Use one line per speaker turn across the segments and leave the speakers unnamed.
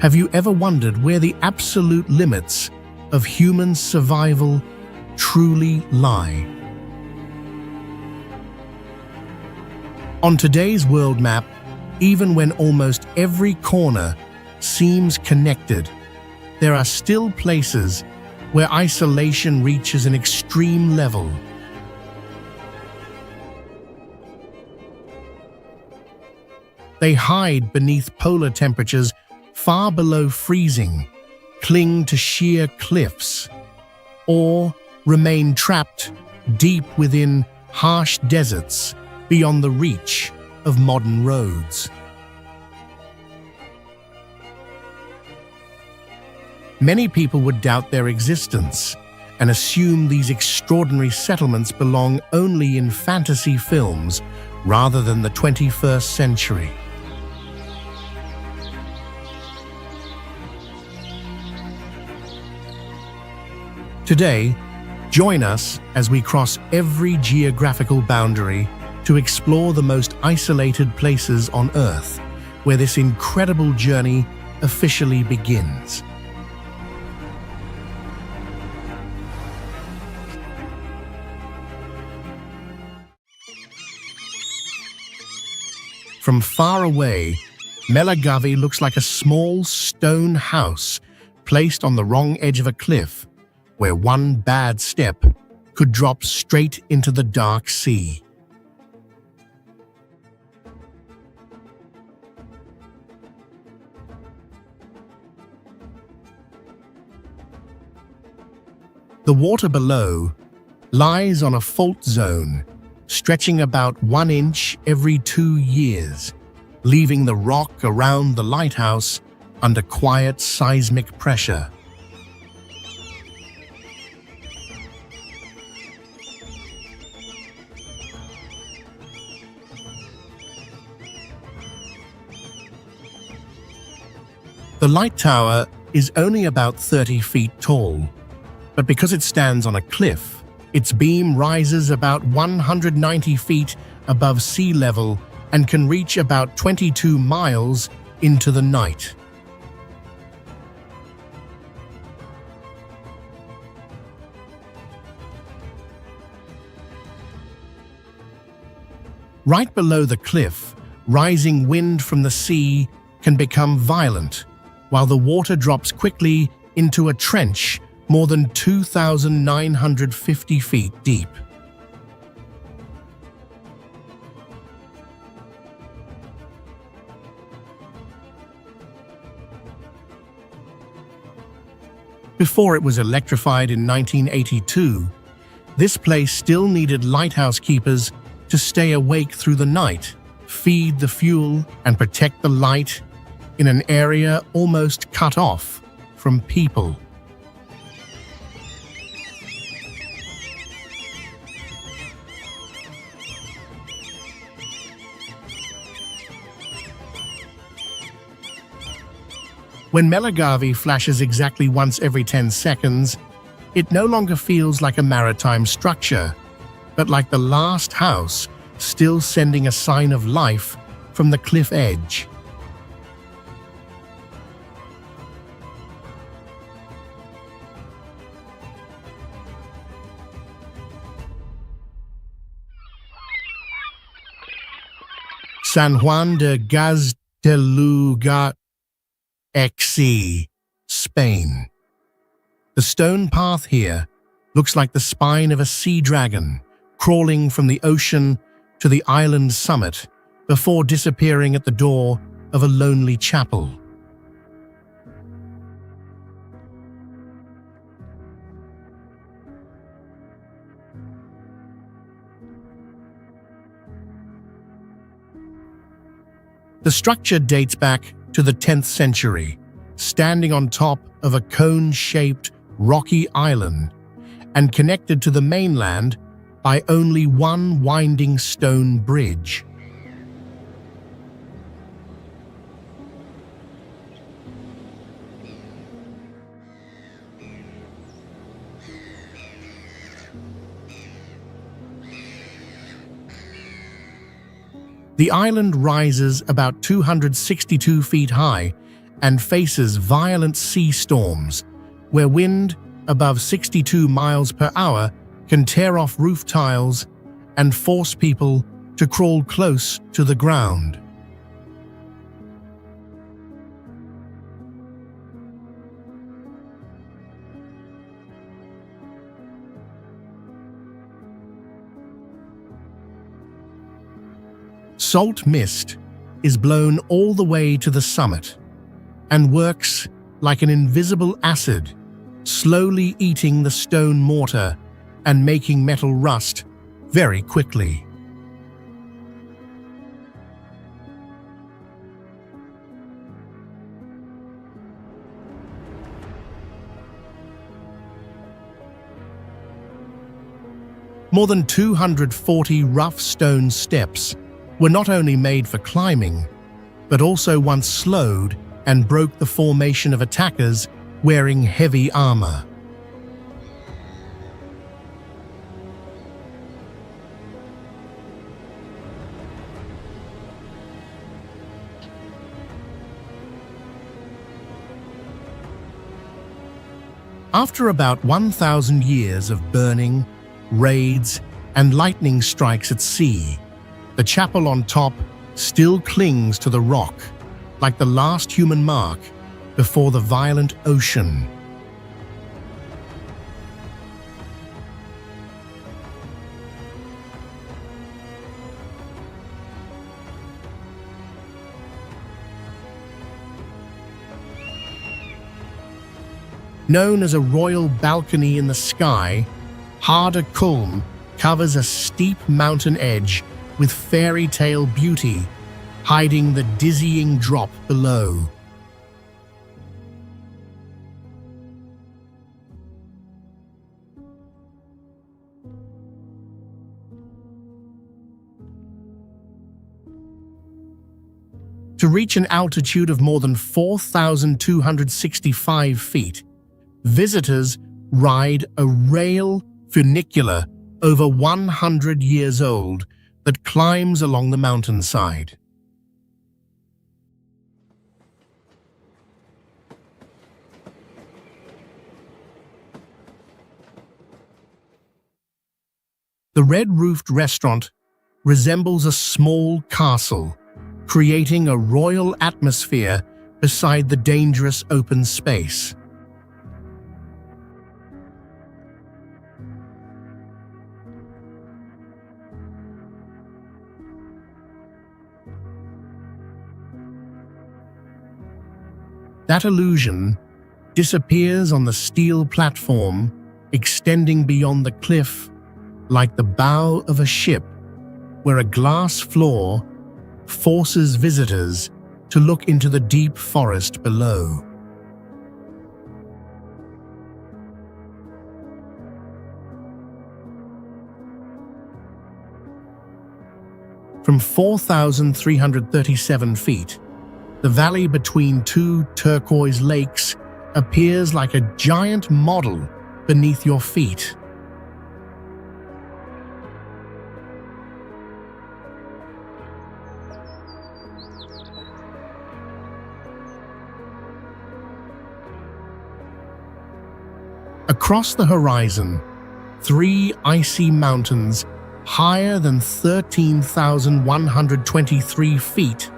Have you ever wondered where the absolute limits of human survival truly lie? On today's world map, even when almost every corner seems connected, there are still places where isolation reaches an extreme level. They hide beneath polar temperatures far below freezing, cling to sheer cliffs, or remain trapped deep within harsh deserts beyond the reach of modern roads. Many people would doubt their existence and assume these extraordinary settlements belong only in fantasy films rather than the 21st century. Today, join us as we cross every geographical boundary to explore the most isolated places on Earth, where this incredible journey officially begins. From far away, Melagavi looks like a small stone house placed on the wrong edge of a cliff, where one bad step could drop straight into the dark sea. The water below lies on a fault zone, stretching about 1 inch every 2 years, leaving the rock around the lighthouse under quiet seismic pressure. The light tower is only about 30 feet tall, but because it stands on a cliff, its beam rises about 190 feet above sea level and can reach about 22 miles into the night. Right below the cliff, rising wind from the sea can become violent, while the water drops quickly into a trench more than 2,950 feet deep. Before it was electrified in 1982, this place still needed lighthouse keepers to stay awake through the night, feed the fuel, and protect the light in an area almost cut off from people. When Melagavi flashes exactly once every 10 seconds, it no longer feels like a maritime structure, but like the last house still sending a sign of life from the cliff edge. San Juan de Gazteluga, XC, Spain. The stone path here looks like the spine of a sea dragon, crawling from the ocean to the island summit before disappearing at the door of a lonely chapel. The structure dates back to the 10th century, standing on top of a cone-shaped rocky island and connected to the mainland by only one winding stone bridge. The island rises about 262 feet high and faces violent sea storms, where wind above 62 miles per hour can tear off roof tiles and force people to crawl close to the ground. Salt mist is blown all the way to the summit and works like an invisible acid, slowly eating the stone mortar and making metal rust very quickly. More than 240 rough stone steps were not only made for climbing, but also once slowed and broke the formation of attackers wearing heavy armor. After about 1,000 years of burning, raids, and lightning strikes at sea, the chapel on top still clings to the rock, like the last human mark before the violent ocean. Known as a royal balcony in the sky, Harder Kulm covers a steep mountain edge with fairy tale beauty, hiding the dizzying drop below. To reach an altitude of more than 4,265 feet, visitors ride a rail funicular over 100 years old that climbs along the mountainside. The red-roofed restaurant resembles a small castle, creating a royal atmosphere beside the dangerous open space. That illusion disappears on the steel platform, extending beyond the cliff like the bow of a ship, where a glass floor forces visitors to look into the deep forest below. From 4,337 feet, the valley between two turquoise lakes appears like a giant model beneath your feet. Across the horizon, three icy mountains higher than 13,123 feet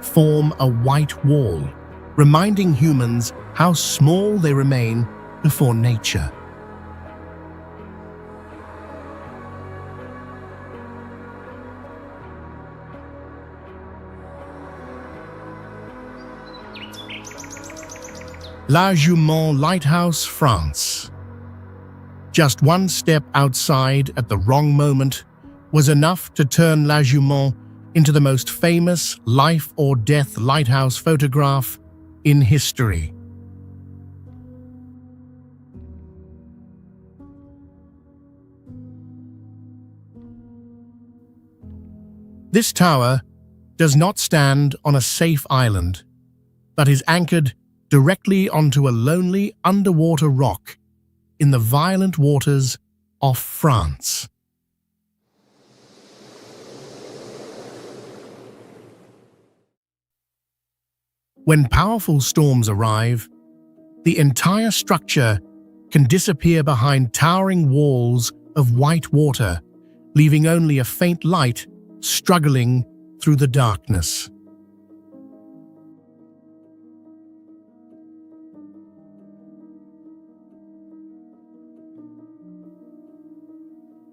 form a white wall, reminding humans how small they remain before nature. La Jument Lighthouse, France. Just one step outside at the wrong moment was enough to turn La Jument into the most famous life or death lighthouse photograph in history. This tower does not stand on a safe island, but is anchored directly onto a lonely underwater rock in the violent waters off France. When powerful storms arrive, the entire structure can disappear behind towering walls of white water, leaving only a faint light struggling through the darkness.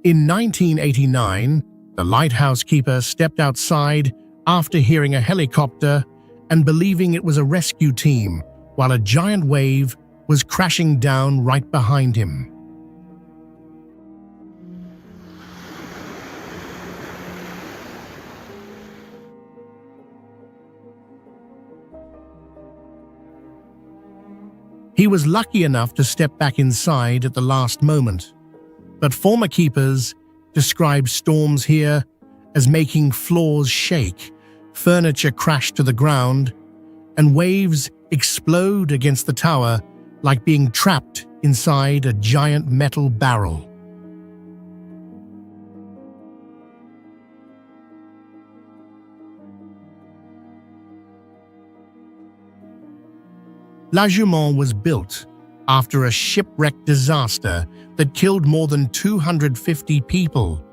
In 1989, the lighthouse keeper stepped outside after hearing a helicopter and believing it was a rescue team, while a giant wave was crashing down right behind him. He was lucky enough to step back inside at the last moment, but former keepers describe storms here as making floors shake, furniture crash to the ground, and waves explode against the tower like being trapped inside a giant metal barrel. La Jument was built after a shipwreck disaster that killed more than 250 people,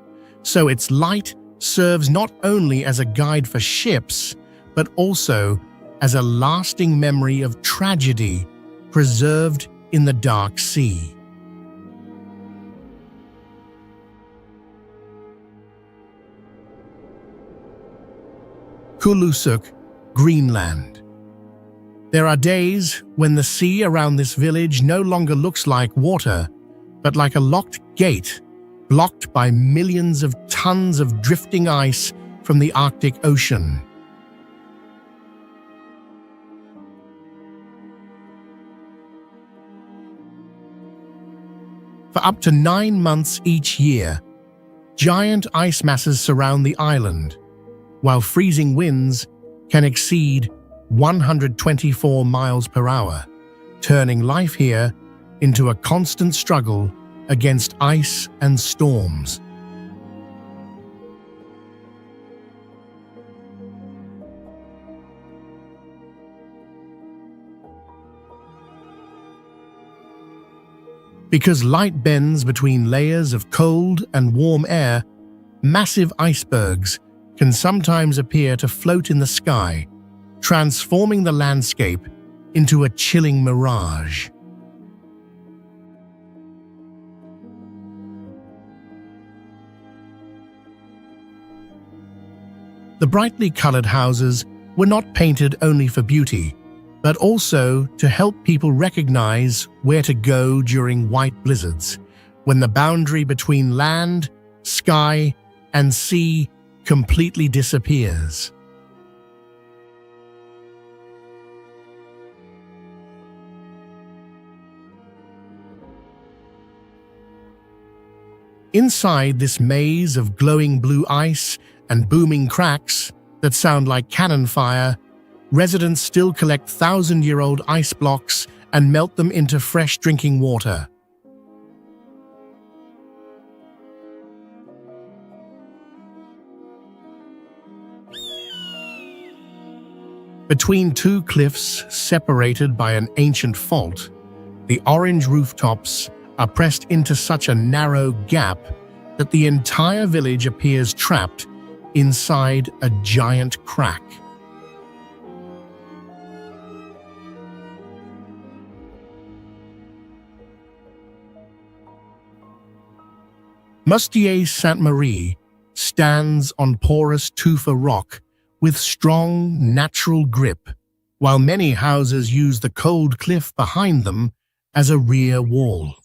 so its light serves not only as a guide for ships, but also as a lasting memory of tragedy preserved in the dark sea. Kulusuk, Greenland. There are days when the sea around this village no longer looks like water, but like a locked gate, blocked by millions of tons of drifting ice from the Arctic Ocean. For up to 9 months each year, giant ice masses surround the island, while freezing winds can exceed 124 miles per hour, turning life here into a constant struggle against ice and storms. Because light bends between layers of cold and warm air, massive icebergs can sometimes appear to float in the sky, transforming the landscape into a chilling mirage. The brightly colored houses were not painted only for beauty, but also to help people recognize where to go during white blizzards, when the boundary between land, sky, and sea completely disappears. Inside this maze of glowing blue ice and booming cracks that sound like cannon fire, residents still collect 1,000-year-old ice blocks and melt them into fresh drinking water. Between two cliffs separated by an ancient fault, the orange rooftops are pressed into such a narrow gap that the entire village appears trapped inside a giant crack. Mustier-Sainte-Marie stands on porous tufa rock with strong natural grip, while many houses use the cold cliff behind them as a rear wall.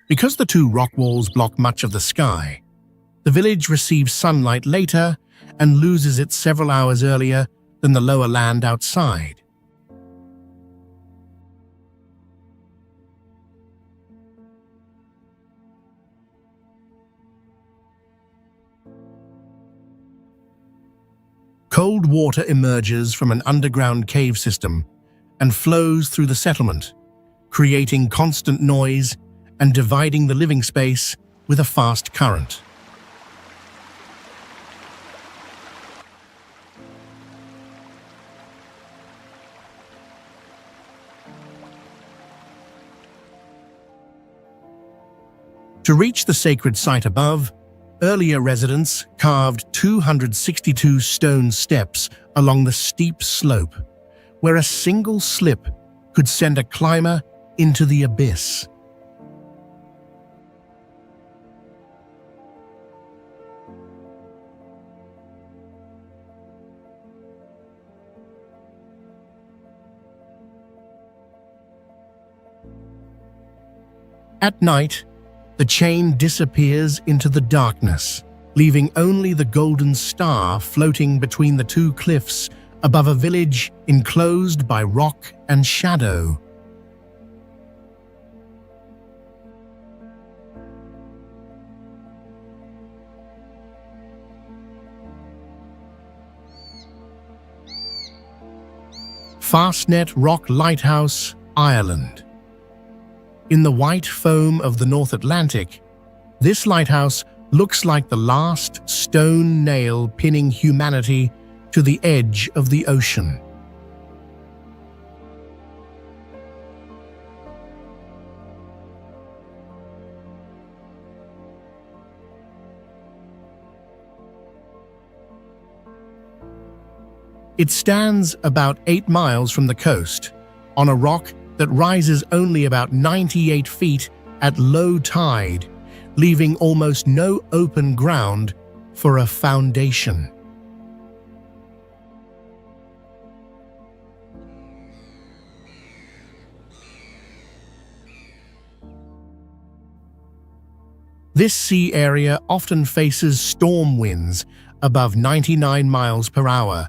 Because the two rock walls block much of the sky, the village receives sunlight later and loses it several hours earlier than the lower land outside. Cold water emerges from an underground cave system and flows through the settlement, creating constant noise and dividing the living space with a fast current. To reach the sacred site above, earlier residents carved 262 stone steps along the steep slope, where a single slip could send a climber into the abyss. At night, the chain disappears into the darkness, leaving only the golden star floating between the two cliffs above a village enclosed by rock and shadow. Fastnet Rock Lighthouse, Ireland. In the white foam of the North Atlantic, this lighthouse looks like the last stone nail pinning humanity to the edge of the ocean. It stands about 8 miles from the coast, on a rock that rises only about 98 feet at low tide, leaving almost no open ground for a foundation. This sea area often faces storm winds above 99 miles per hour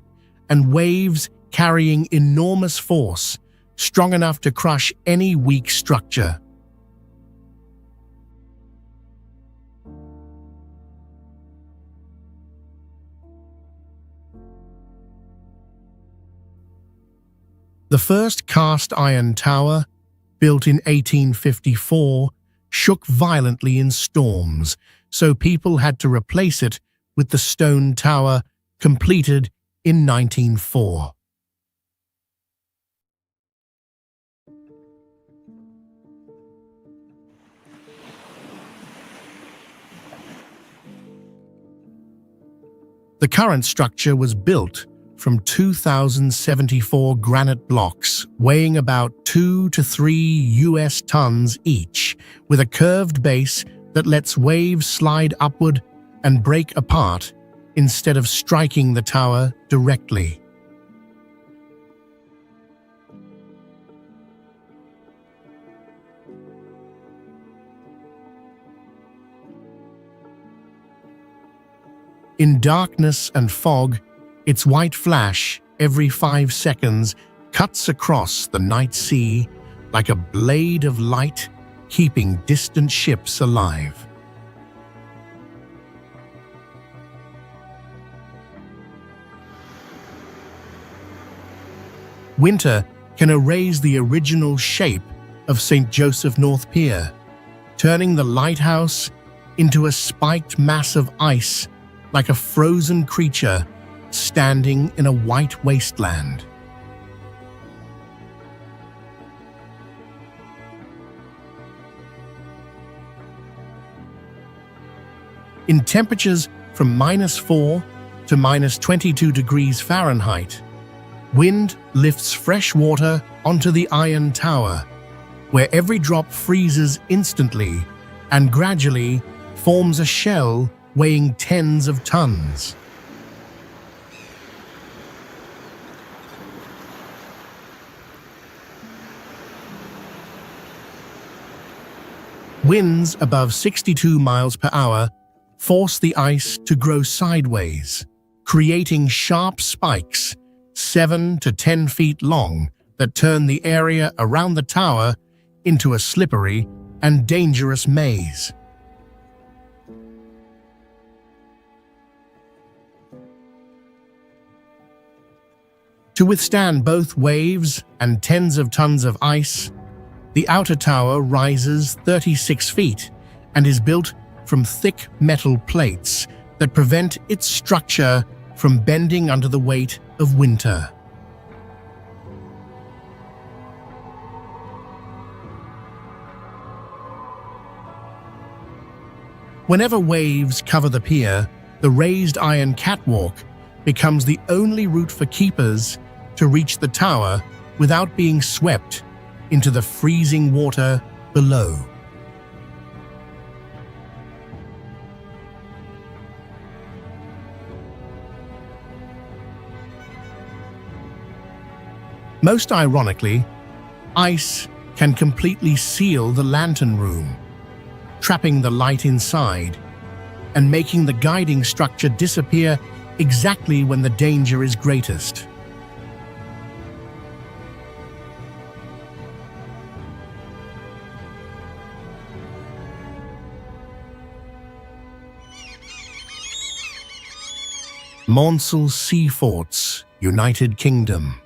and waves carrying enormous force, strong enough to crush any weak structure. The first cast iron tower, built in 1854, shook violently in storms, so people had to replace it with the stone tower completed in 1904. The current structure was built from 2,074 granite blocks weighing about 2 to 3 US tons each, with a curved base that lets waves slide upward and break apart instead of striking the tower directly. In darkness and fog, its white flash every 5 seconds cuts across the night sea like a blade of light, keeping distant ships alive. Winter can erase the original shape of St. Joseph North Pier, turning the lighthouse into a spiked mass of ice like a frozen creature standing in a white wasteland. In temperatures from -4 to -22 degrees Fahrenheit, wind lifts fresh water onto the iron tower, where every drop freezes instantly and gradually forms a shell weighing tens of tons. Winds above 62 miles per hour force the ice to grow sideways, creating sharp spikes 7 to 10 feet long that turn the area around the tower into a slippery and dangerous maze. To withstand both waves and tens of tons of ice, The outer tower rises 36 feet and is built from thick metal plates that prevent its structure from bending under the weight of winter. Whenever waves cover the pier, the raised iron catwalk becomes the only route for keepers to reach the tower without being swept into the freezing water below. Most ironically, ice can completely seal the lantern room, trapping the light inside and making the guiding structure disappear exactly when the danger is greatest. Monsell Sea Forts, United Kingdom.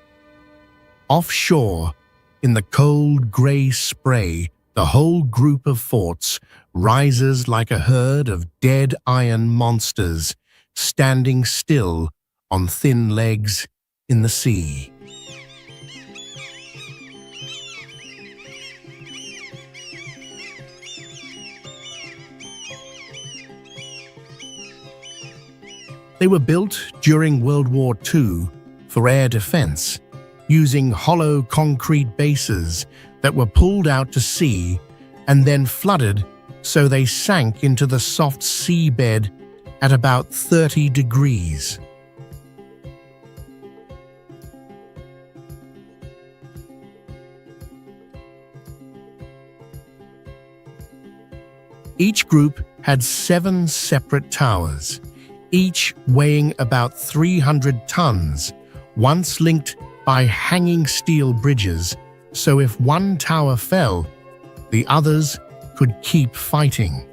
Offshore, in the cold grey spray, the whole group of forts rises like a herd of dead iron monsters standing still on thin legs in the sea. They were built during World War II for air defense, using hollow concrete bases that were pulled out to sea and then flooded so they sank into the soft seabed at about 30 degrees. Each group had 7 separate towers, each weighing about 300 tons, once linked by hanging steel bridges, so if one tower fell, the others could keep fighting.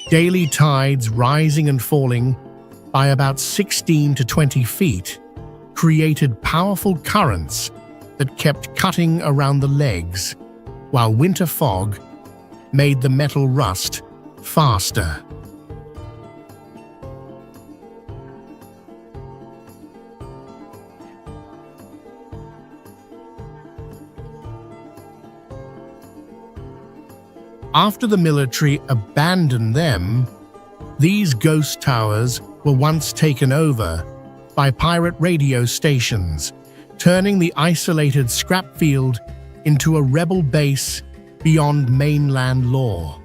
Daily tides rising and falling by about 16 to 20 feet created powerful currents that kept cutting around the legs, while winter fog made the metal rust faster. After the military abandoned them, these ghost towers were once taken over by pirate radio stations, turning the isolated scrap field into a rebel base beyond mainland law.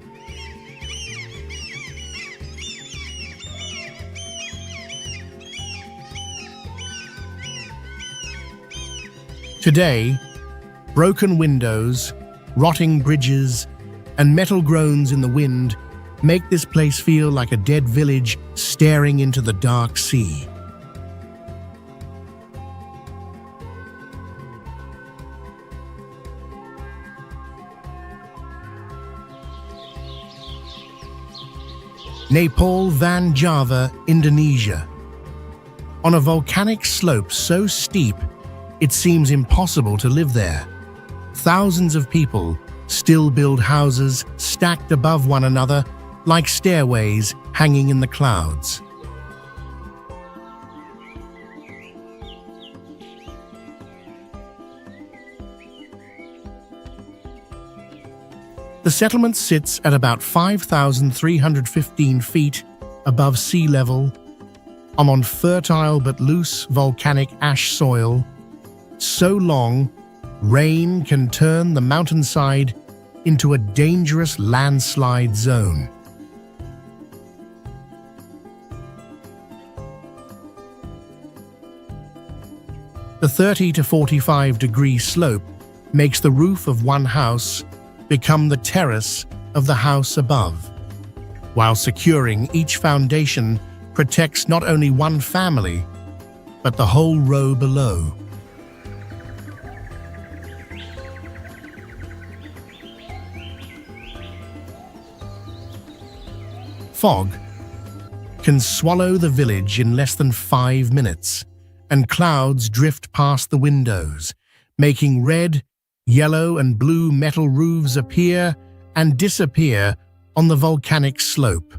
Today, broken windows, rotting bridges, and metal groans in the wind make this place feel like a dead village staring into the dark sea. Nepal Van Java, Indonesia. On a volcanic slope so steep, it seems impossible to live there. Thousands of people still build houses stacked above one another like stairways hanging in the clouds. The settlement sits at about 5,315 feet above sea level, on fertile but loose volcanic ash soil, so long rain can turn the mountainside into a dangerous landslide zone. The 30 to 45 degree slope makes the roof of one house become the terrace of the house above, while securing each foundation protects not only one family, but the whole row below. Fog, can swallow the village in less than 5 minutes, and clouds drift past the windows, making red, yellow, and blue metal roofs appear and disappear on the volcanic slope.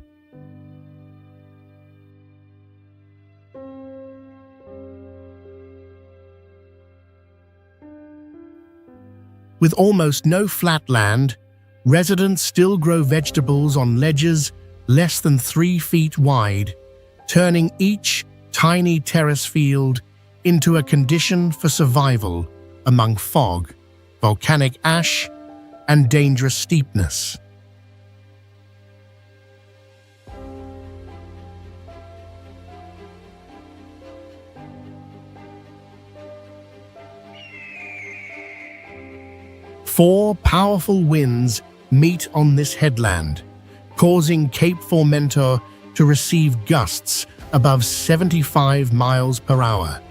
With almost no flat land, residents still grow vegetables on ledges less than 3 feet wide, turning each tiny terrace field into a condition for survival among fog, volcanic ash, and dangerous steepness. Four powerful winds meet on this headland, causing Cape Formentor to receive gusts above 75 miles per hour,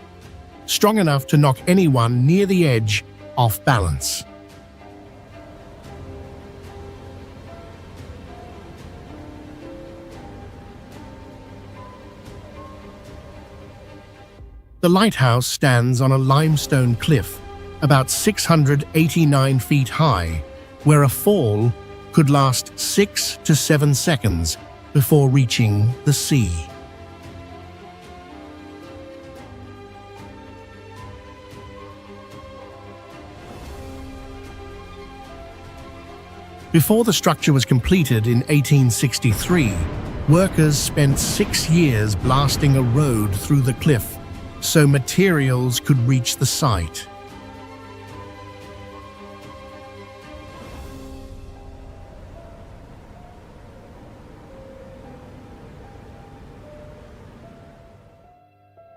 strong enough to knock anyone near the edge off balance. The lighthouse stands on a limestone cliff about 689 feet high, where a fall could last 6 to 7 seconds before reaching the sea. Before the structure was completed in 1863, workers spent 6 years blasting a road through the cliff so materials could reach the site.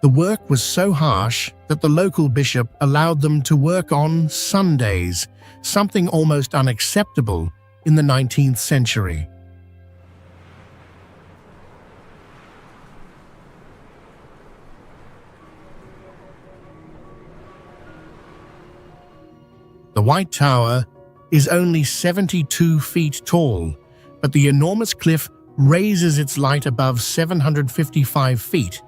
The work was so harsh that the local bishop allowed them to work on Sundays, something almost unacceptable in the 19th century. The White Tower is only 72 feet tall, but the enormous cliff raises its light above 755 feet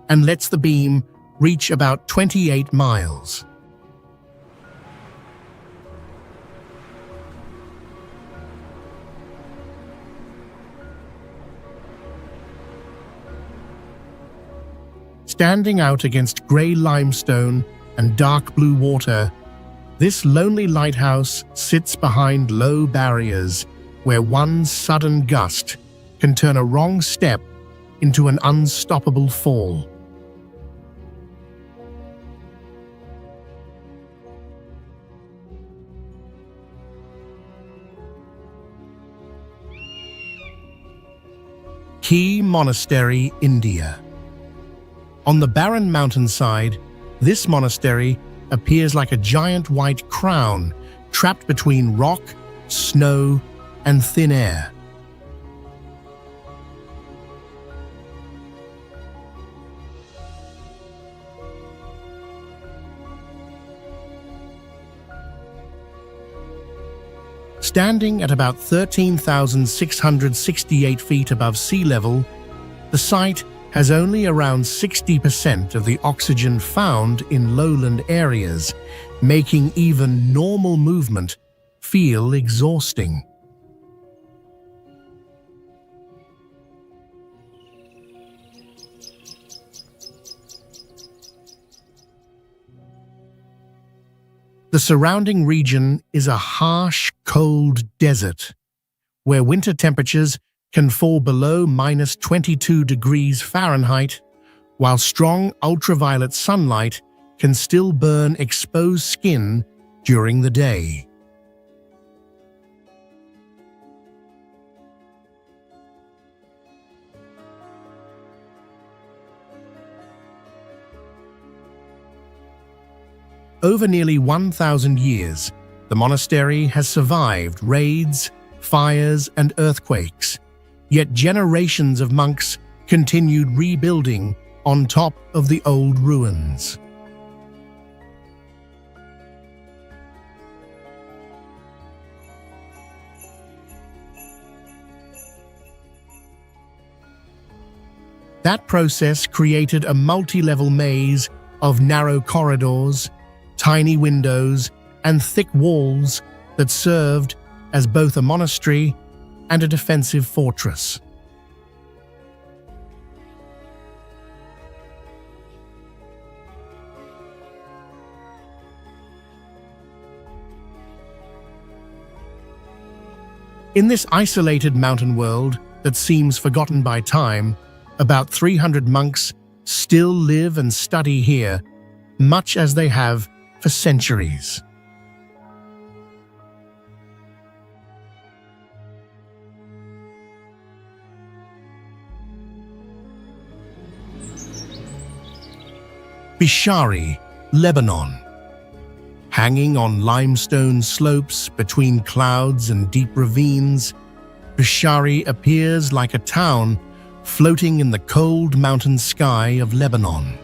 and lets the beam reach about 28 miles. Standing out against grey limestone and dark blue water, this lonely lighthouse sits behind low barriers where one sudden gust can turn a wrong step into an unstoppable fall. Key Monastery, India. On the barren mountainside, this monastery appears like a giant white crown trapped between rock, snow, and thin air. Standing at about 13,668 feet above sea level, the site has only around 60% of the oxygen found in lowland areas, making even normal movement feel exhausting. The surrounding region is a harsh, cold desert, where winter temperatures can fall below -22 degrees Fahrenheit, while strong ultraviolet sunlight can still burn exposed skin during the day. Over nearly 1,000 years, the monastery has survived raids, fires, and earthquakes, yet generations of monks continued rebuilding on top of the old ruins. That process created a multi-level maze of narrow corridors, tiny windows, and thick walls that served as both a monastery and a defensive fortress. In this isolated mountain world that seems forgotten by time, about 300 monks still live and study here, much as they have for centuries. Bishari, Lebanon. Hanging on limestone slopes between clouds and deep ravines, Bishari appears like a town floating in the cold mountain sky of Lebanon.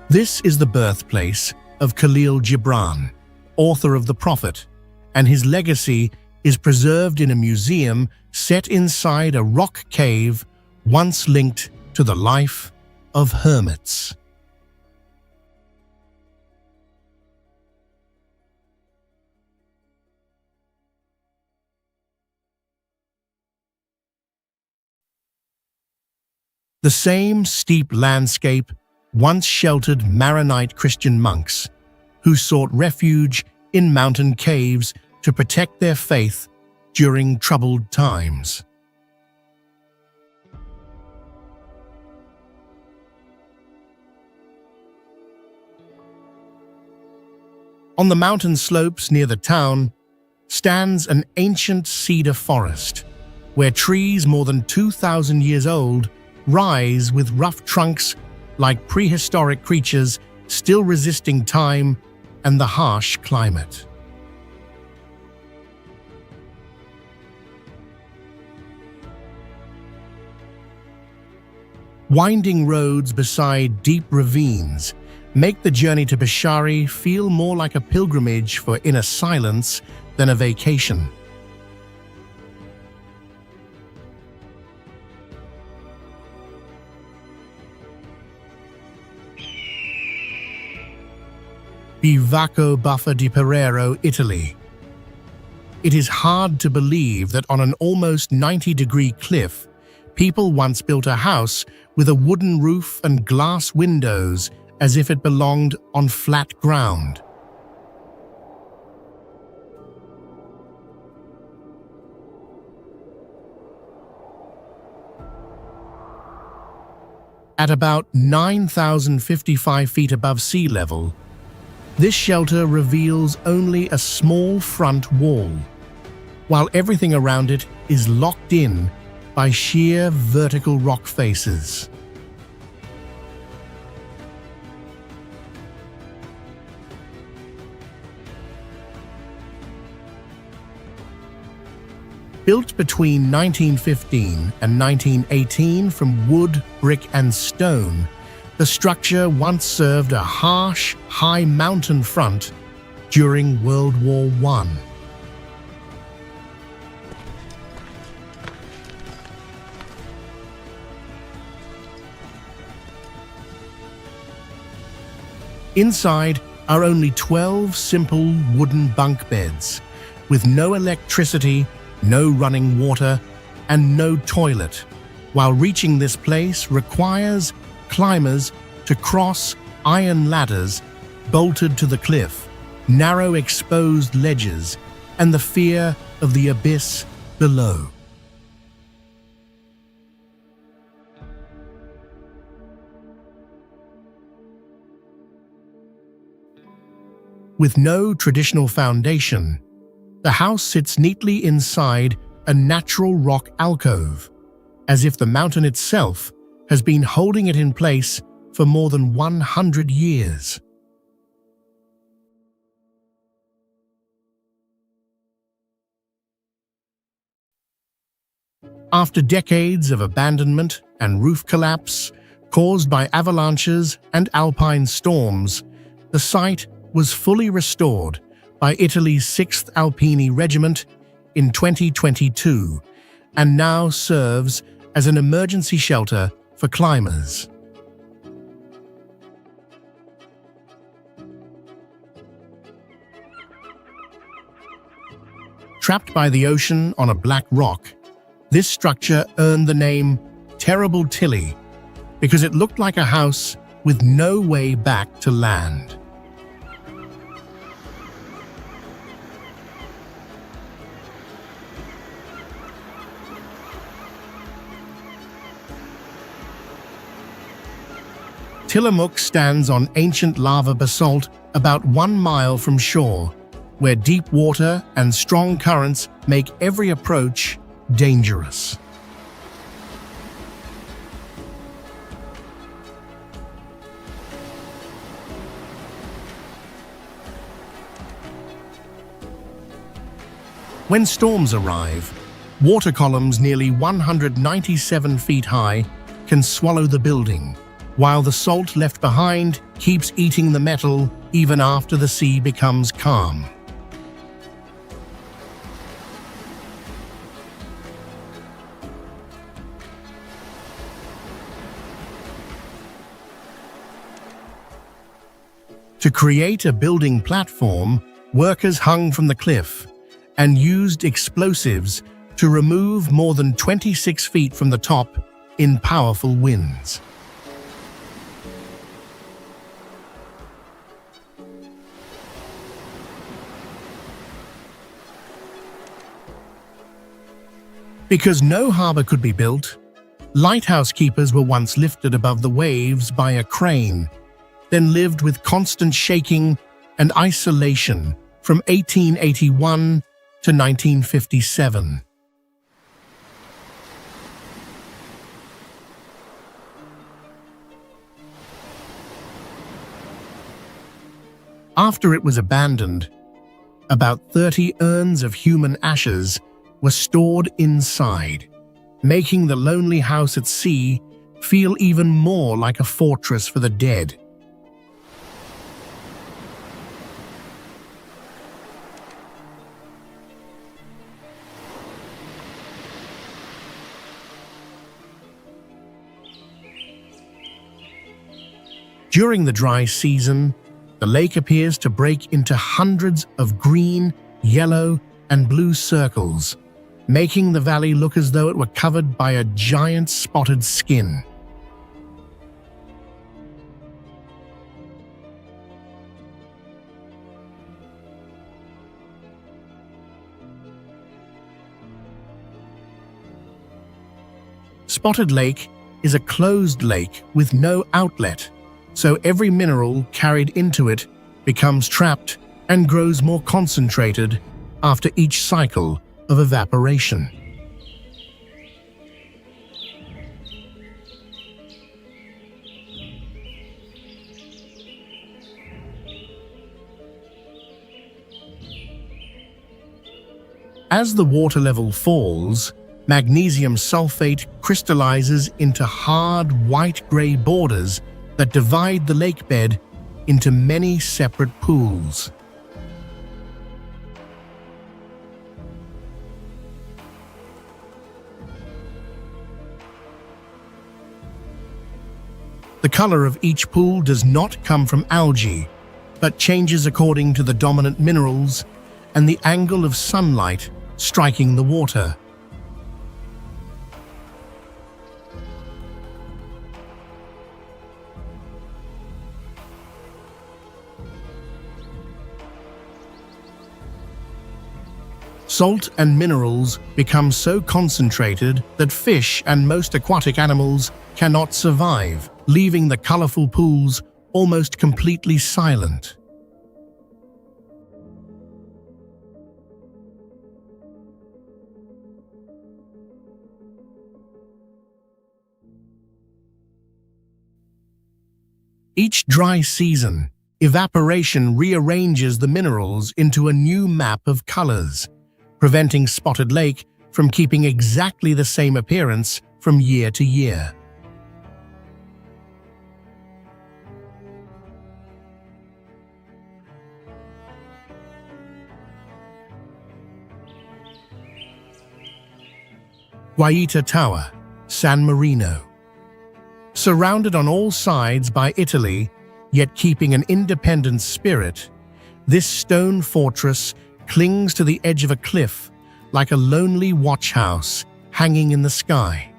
This is the birthplace of Khalil Gibran, author of The Prophet, and his legacy is preserved in a museum set inside a rock cave once linked to the life of hermits. The same steep landscape once sheltered Maronite Christian monks who sought refuge in mountain caves to protect their faith during troubled times. On the mountain slopes near the town stands an ancient cedar forest, where trees more than 2,000 years old rise with rough trunks like prehistoric creatures still resisting time and the harsh climate. Winding roads beside deep ravines make the journey to Bishari feel more like a pilgrimage for inner silence than a vacation. Bivacco Buffa di Perero, Italy. It is hard to believe that on an almost 90-degree cliff, people once built a house with a wooden roof and glass windows as if it belonged on flat ground. At about 9,055 feet above sea level, this shelter reveals only a small front wall, while everything around it is locked in by sheer vertical rock faces. Built between 1915 and 1918 from wood, brick, and stone, the structure once served a harsh, high mountain front during World War I. Inside are only 12 simple wooden bunk beds, with no electricity, no running water, and no toilet, while reaching this place requires climbers to cross iron ladders bolted to the cliff, narrow exposed ledges, and the fear of the abyss below. With no traditional foundation, the house sits neatly inside a natural rock alcove, as if the mountain itself has been holding it in place for more than 100 years. After decades of abandonment and roof collapse caused by avalanches and alpine storms, the site was fully restored by Italy's 6th Alpini Regiment in 2022 and now serves as an emergency shelter for climbers. Trapped by the ocean on a black rock, this structure earned the name Terrible Tilly because it looked like a house with no way back to land. Tillamook stands on ancient lava basalt about 1 mile from shore, where deep water and strong currents make every approach dangerous. When storms arrive, water columns nearly 197 feet high can swallow the building, while the salt left behind keeps eating the metal even after the sea becomes calm. To create a building platform, workers hung from the cliff and used explosives to remove more than 26 feet from the top in powerful winds. Because no harbor could be built, lighthouse keepers were once lifted above the waves by a crane, then lived with constant shaking and isolation from 1881 to 1957. After it was abandoned, about 30 urns of human ashes were stored inside, making the lonely house at sea feel even more like a fortress for the dead. During the dry season, the lake appears to break into hundreds of green, yellow, and blue circles, making the valley look as though it were covered by a giant spotted skin. Spotted Lake is a closed lake with no outlet, so every mineral carried into it becomes trapped and grows more concentrated after each cycle of evaporation. As the water level falls, magnesium sulfate crystallizes into hard white-gray borders that divide the lake bed into many separate pools. The color of each pool does not come from algae, but changes according to the dominant minerals and the angle of sunlight striking the water. Salt and minerals become so concentrated that fish and most aquatic animals cannot survive, leaving the colorful pools almost completely silent. Each dry season, evaporation rearranges the minerals into a new map of colors, preventing Spotted Lake from keeping exactly the same appearance from year to year. Guaita Tower, San Marino. Surrounded on all sides by Italy, yet keeping an independent spirit, this stone fortress clings to the edge of a cliff like a lonely watch house hanging in the sky.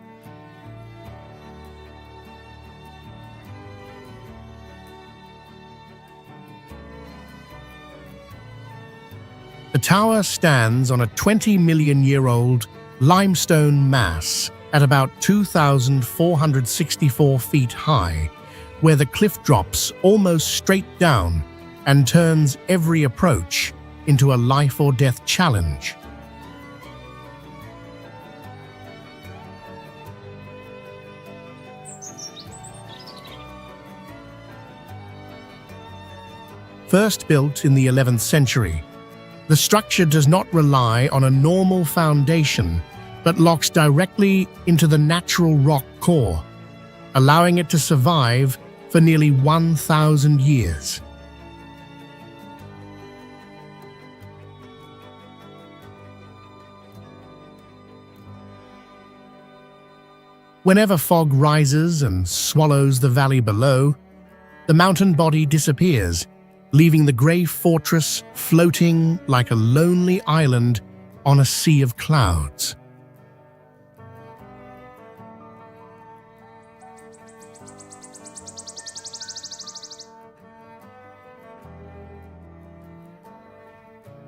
The tower stands on a 20-million-year-old limestone mass at about 2,464 feet high, where the cliff drops almost straight down and turns every approach into a life-or-death challenge. First built in the 11th century, the structure does not rely on a normal foundation, but locks directly into the natural rock core, allowing it to survive for nearly 1,000 years. Whenever fog rises and swallows the valley below, the mountain body disappears, leaving the grey fortress floating like a lonely island on a sea of clouds.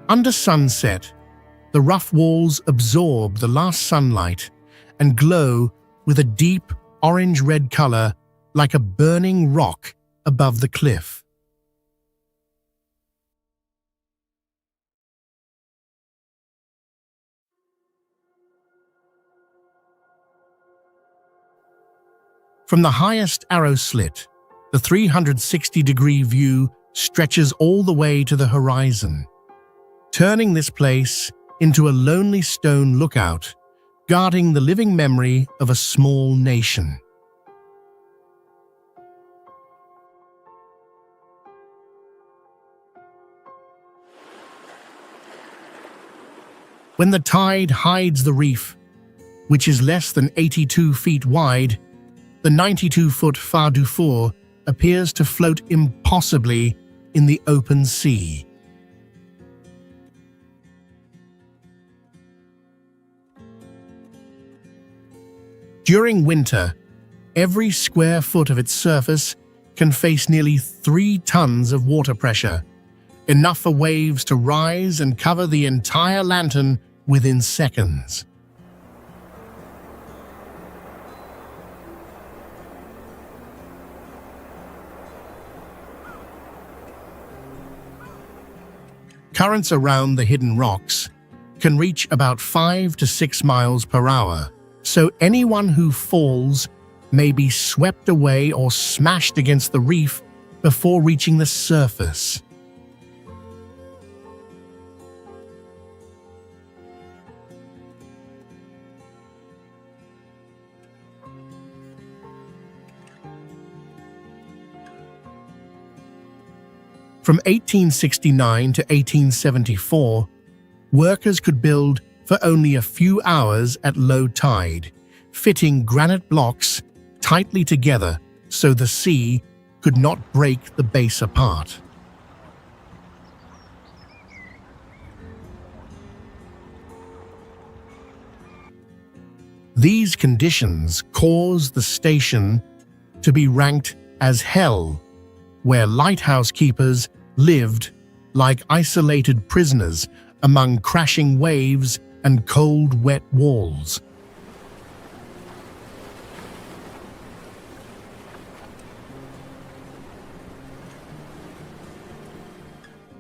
Under sunset, the rough walls absorb the last sunlight and glow with a deep orange-red color like a burning rock above the cliff. From the highest arrow slit, the 360-degree view stretches all the way to the horizon, turning this place into a lonely stone lookout, guarding the living memory of a small nation. When the tide hides the reef, which is less than 82 feet wide, the 92-foot Phare du Four appears to float impossibly in the open sea. During winter, every square foot of its surface can face nearly 3 tons of water pressure, enough for waves to rise and cover the entire lantern within seconds. Currents around the hidden rocks can reach about 5 to 6 miles per hour, so anyone who falls may be swept away or smashed against the reef before reaching the surface. From 1869 to 1874, workers could build for only a few hours at low tide, fitting granite blocks tightly together so the sea could not break the base apart. These conditions caused the station to be ranked as hell, where lighthouse keepers lived like isolated prisoners among crashing waves and cold, wet walls.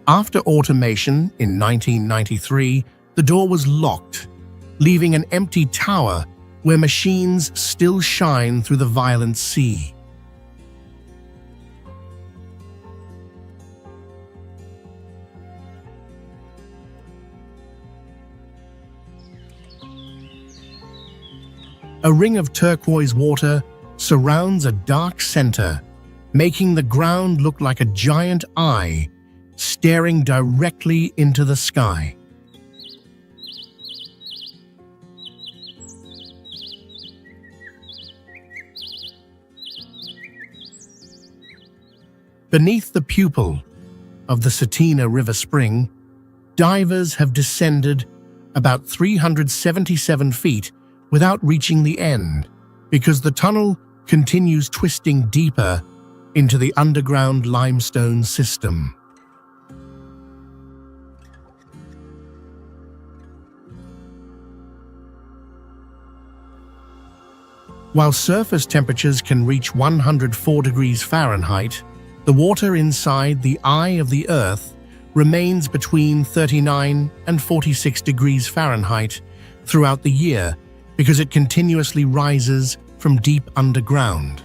After automation in 1993, the door was locked, leaving an empty tower where machines still shine through the violent sea. A ring of turquoise water surrounds a dark center, making the ground look like a giant eye staring directly into the sky. Beneath the pupil of the Cetina River Spring, divers have descended about 377 feet without reaching the end because the tunnel continues twisting deeper into the underground limestone system. While surface temperatures can reach 104 degrees Fahrenheit, the water inside the eye of the Earth remains between 39 and 46 degrees Fahrenheit throughout the year because it continuously rises from deep underground.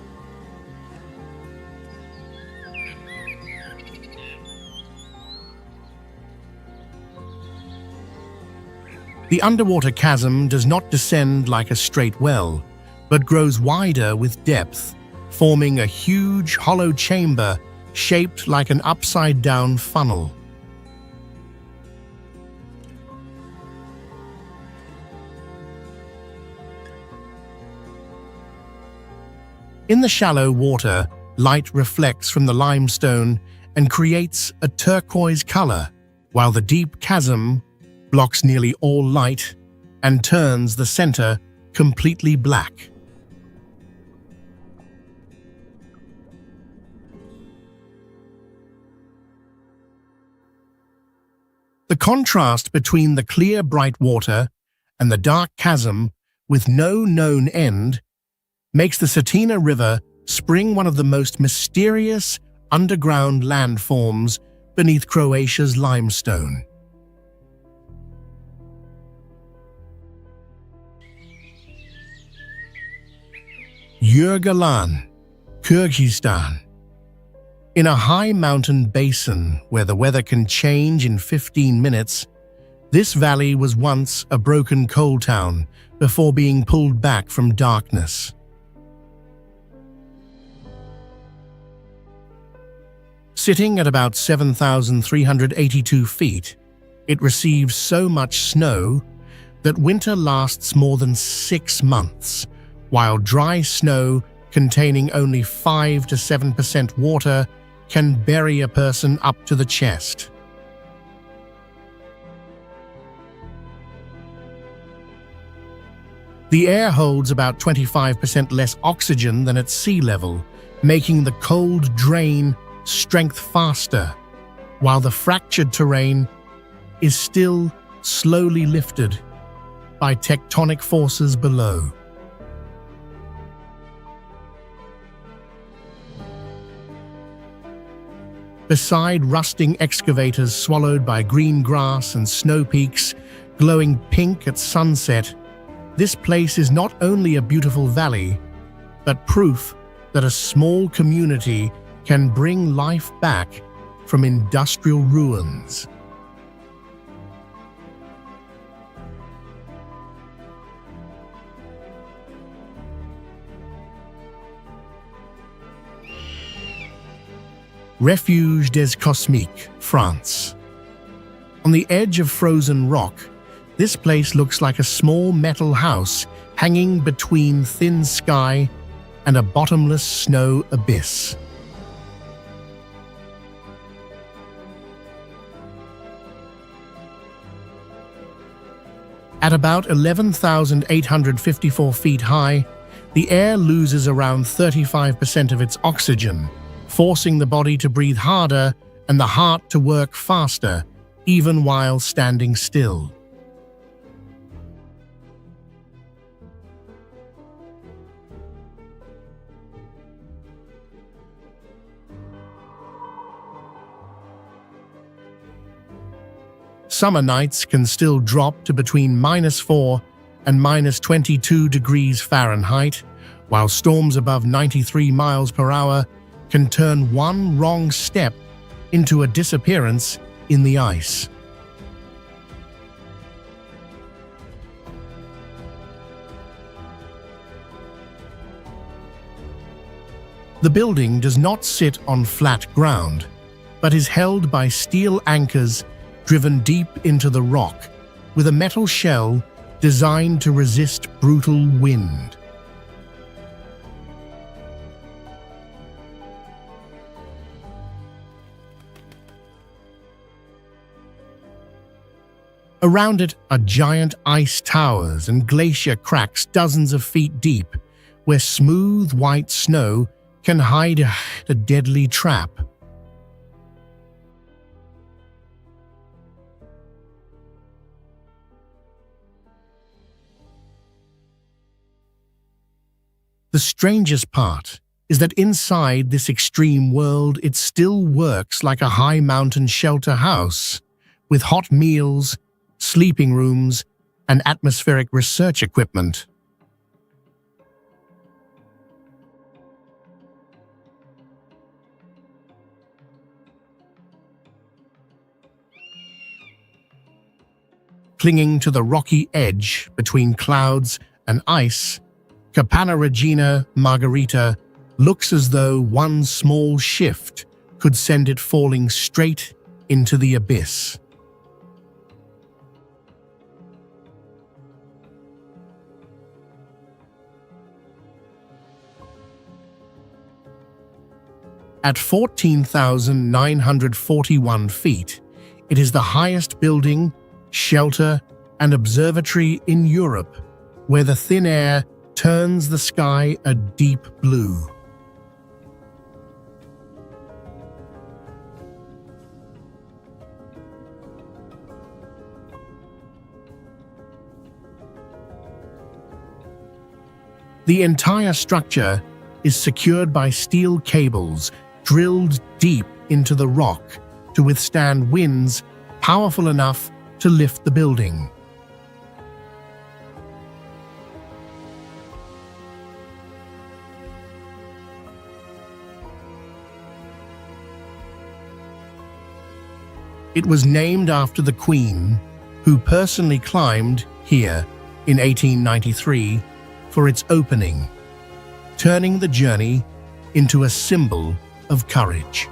The underwater chasm does not descend like a straight well, but grows wider with depth, forming a huge hollow chamber shaped like an upside-down funnel. In the shallow water, light reflects from the limestone and creates a turquoise color, while the deep chasm blocks nearly all light and turns the center completely black. The contrast between the clear, bright water and the dark chasm with no known end makes the Cetina River Spring one of the most mysterious underground landforms beneath Croatia's limestone. Yurgalan, Kyrgyzstan. In a high mountain basin where the weather can change in 15 minutes, this valley was once a broken coal town before being pulled back from darkness. Sitting at about 7,382 feet, it receives so much snow that winter lasts more than 6 months, while dry snow containing only 5 to 7% water can bury a person up to the chest. The air holds about 25% less oxygen than at sea level, making the cold drain strength faster, while the fractured terrain is still slowly lifted by tectonic forces below. Beside rusting excavators swallowed by green grass and snow peaks glowing pink at sunset, this place is not only a beautiful valley, but proof that a small community can bring life back from industrial ruins. Refuge des Cosmiques, France. On the edge of frozen rock, this place looks like a small metal house hanging between thin sky and a bottomless snow abyss. At about 11,854 feet high, the air loses around 35% of its oxygen, forcing the body to breathe harder and the heart to work faster, even while standing still. Summer nights can still drop to between -4 and -22 degrees Fahrenheit, while storms above 93 miles per hour can turn one wrong step into a disappearance in the ice. The building does not sit on flat ground, but is held by steel anchors driven deep into the rock, with a metal shell designed to resist brutal wind. Around it are giant ice towers and glacier cracks dozens of feet deep, where smooth white snow can hide a deadly trap. The strangest part is that inside this extreme world, it still works like a high mountain shelter house, with hot meals, sleeping rooms, and atmospheric research equipment. Clinging to the rocky edge between clouds and ice, Capana Regina Margarita looks as though one small shift could send it falling straight into the abyss. At 14,941 feet, it is the highest building, shelter, and observatory in Europe, where the thin air turns the sky a deep blue. The entire structure is secured by steel cables drilled deep into the rock to withstand winds powerful enough to lift the building. It was named after the Queen, who personally climbed here in 1893 for its opening, turning the journey into a symbol of courage.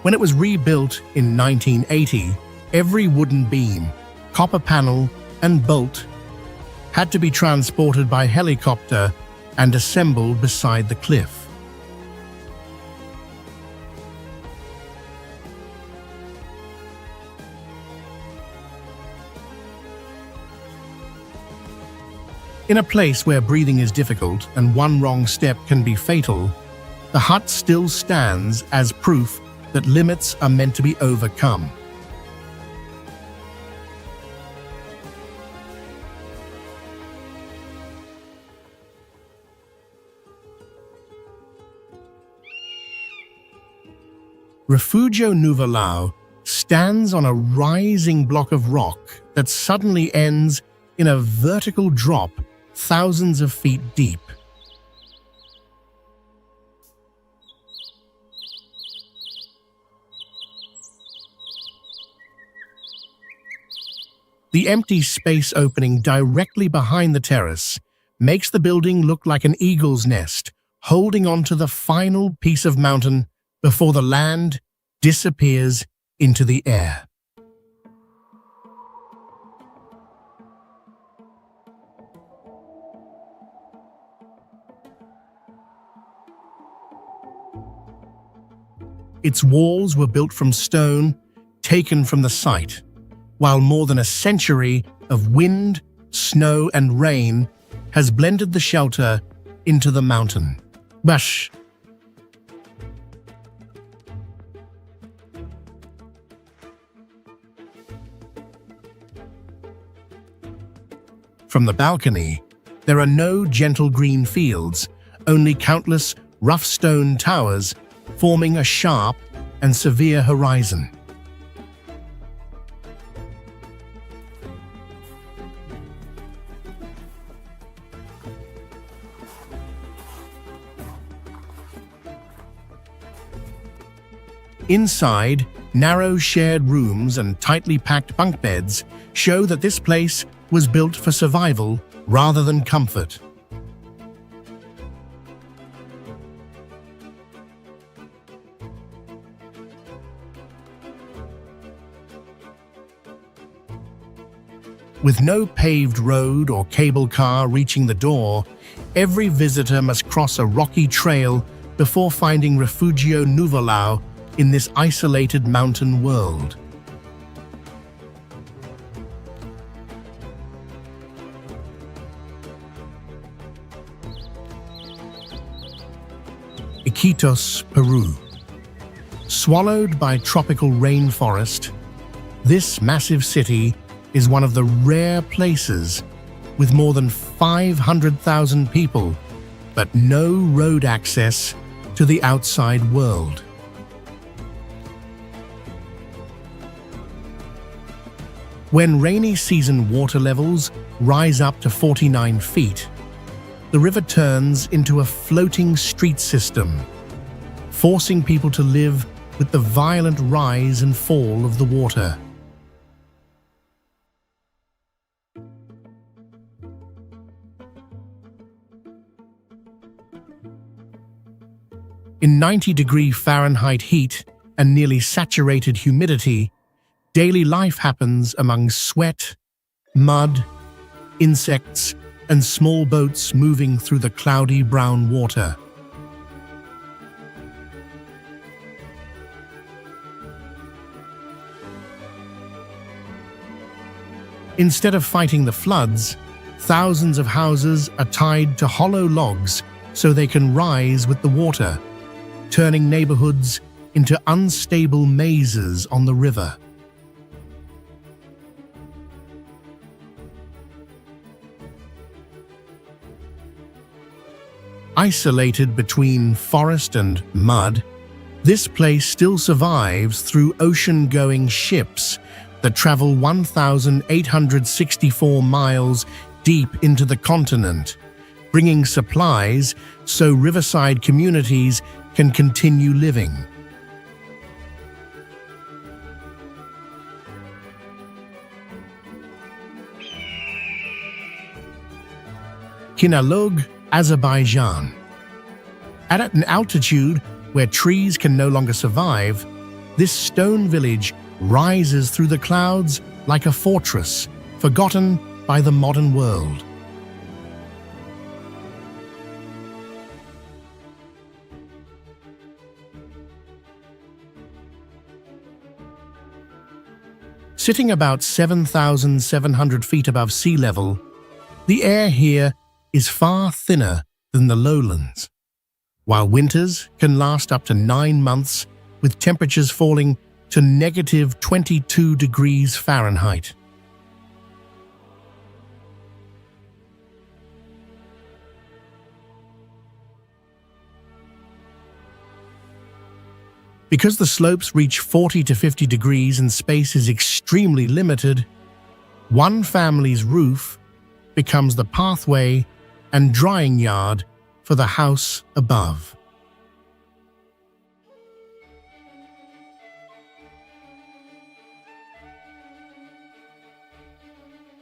When it was rebuilt in 1980, every wooden beam, copper panel, and bolt had to be transported by helicopter and assembled beside the cliff. In a place where breathing is difficult and one wrong step can be fatal, the hut still stands as proof that limits are meant to be overcome. Refugio Nuvolao stands on a rising block of rock that suddenly ends in a vertical drop thousands of feet deep. The empty space opening directly behind the terrace makes the building look like an eagle's nest, holding on to the final piece of mountain before the land disappears into the air. Its walls were built from stone taken from the site, while more than a century of wind, snow, and rain has blended the shelter into the mountain. Bash! From the balcony, there are no gentle green fields, only countless rough stone towers forming a sharp and severe horizon. Inside, narrow shared rooms and tightly packed bunk beds show that this place was built for survival rather than comfort. With no paved road or cable car reaching the door, every visitor must cross a rocky trail before finding Refugio Nuvolao in this isolated mountain world. Iquitos, Peru. Swallowed by tropical rainforest, this massive city is one of the rare places with more than 500,000 people, but no road access to the outside world. When rainy season water levels rise up to 49 feet, the river turns into a floating street system, forcing people to live with the violent rise and fall of the water. In 90-degree Fahrenheit heat and nearly saturated humidity, daily life happens among sweat, mud, insects, and small boats moving through the cloudy brown water. Instead of fighting the floods, thousands of houses are tied to hollow logs so they can rise with the water, turning neighborhoods into unstable mazes on the river. Isolated between forest and mud, this place still survives through ocean-going ships that travel 1,864 miles deep into the continent, bringing supplies so riverside communities can continue living. Kinalug, Azerbaijan. At an altitude where trees can no longer survive, this stone village rises through the clouds like a fortress, forgotten by the modern world. Sitting about 7,700 feet above sea level, the air here is far thinner than the lowlands, while winters can last up to 9 months with temperatures falling to negative 22 degrees Fahrenheit. Because the slopes reach 40 to 50 degrees and space is extremely limited, one family's roof becomes the pathway and drying yard for the house above.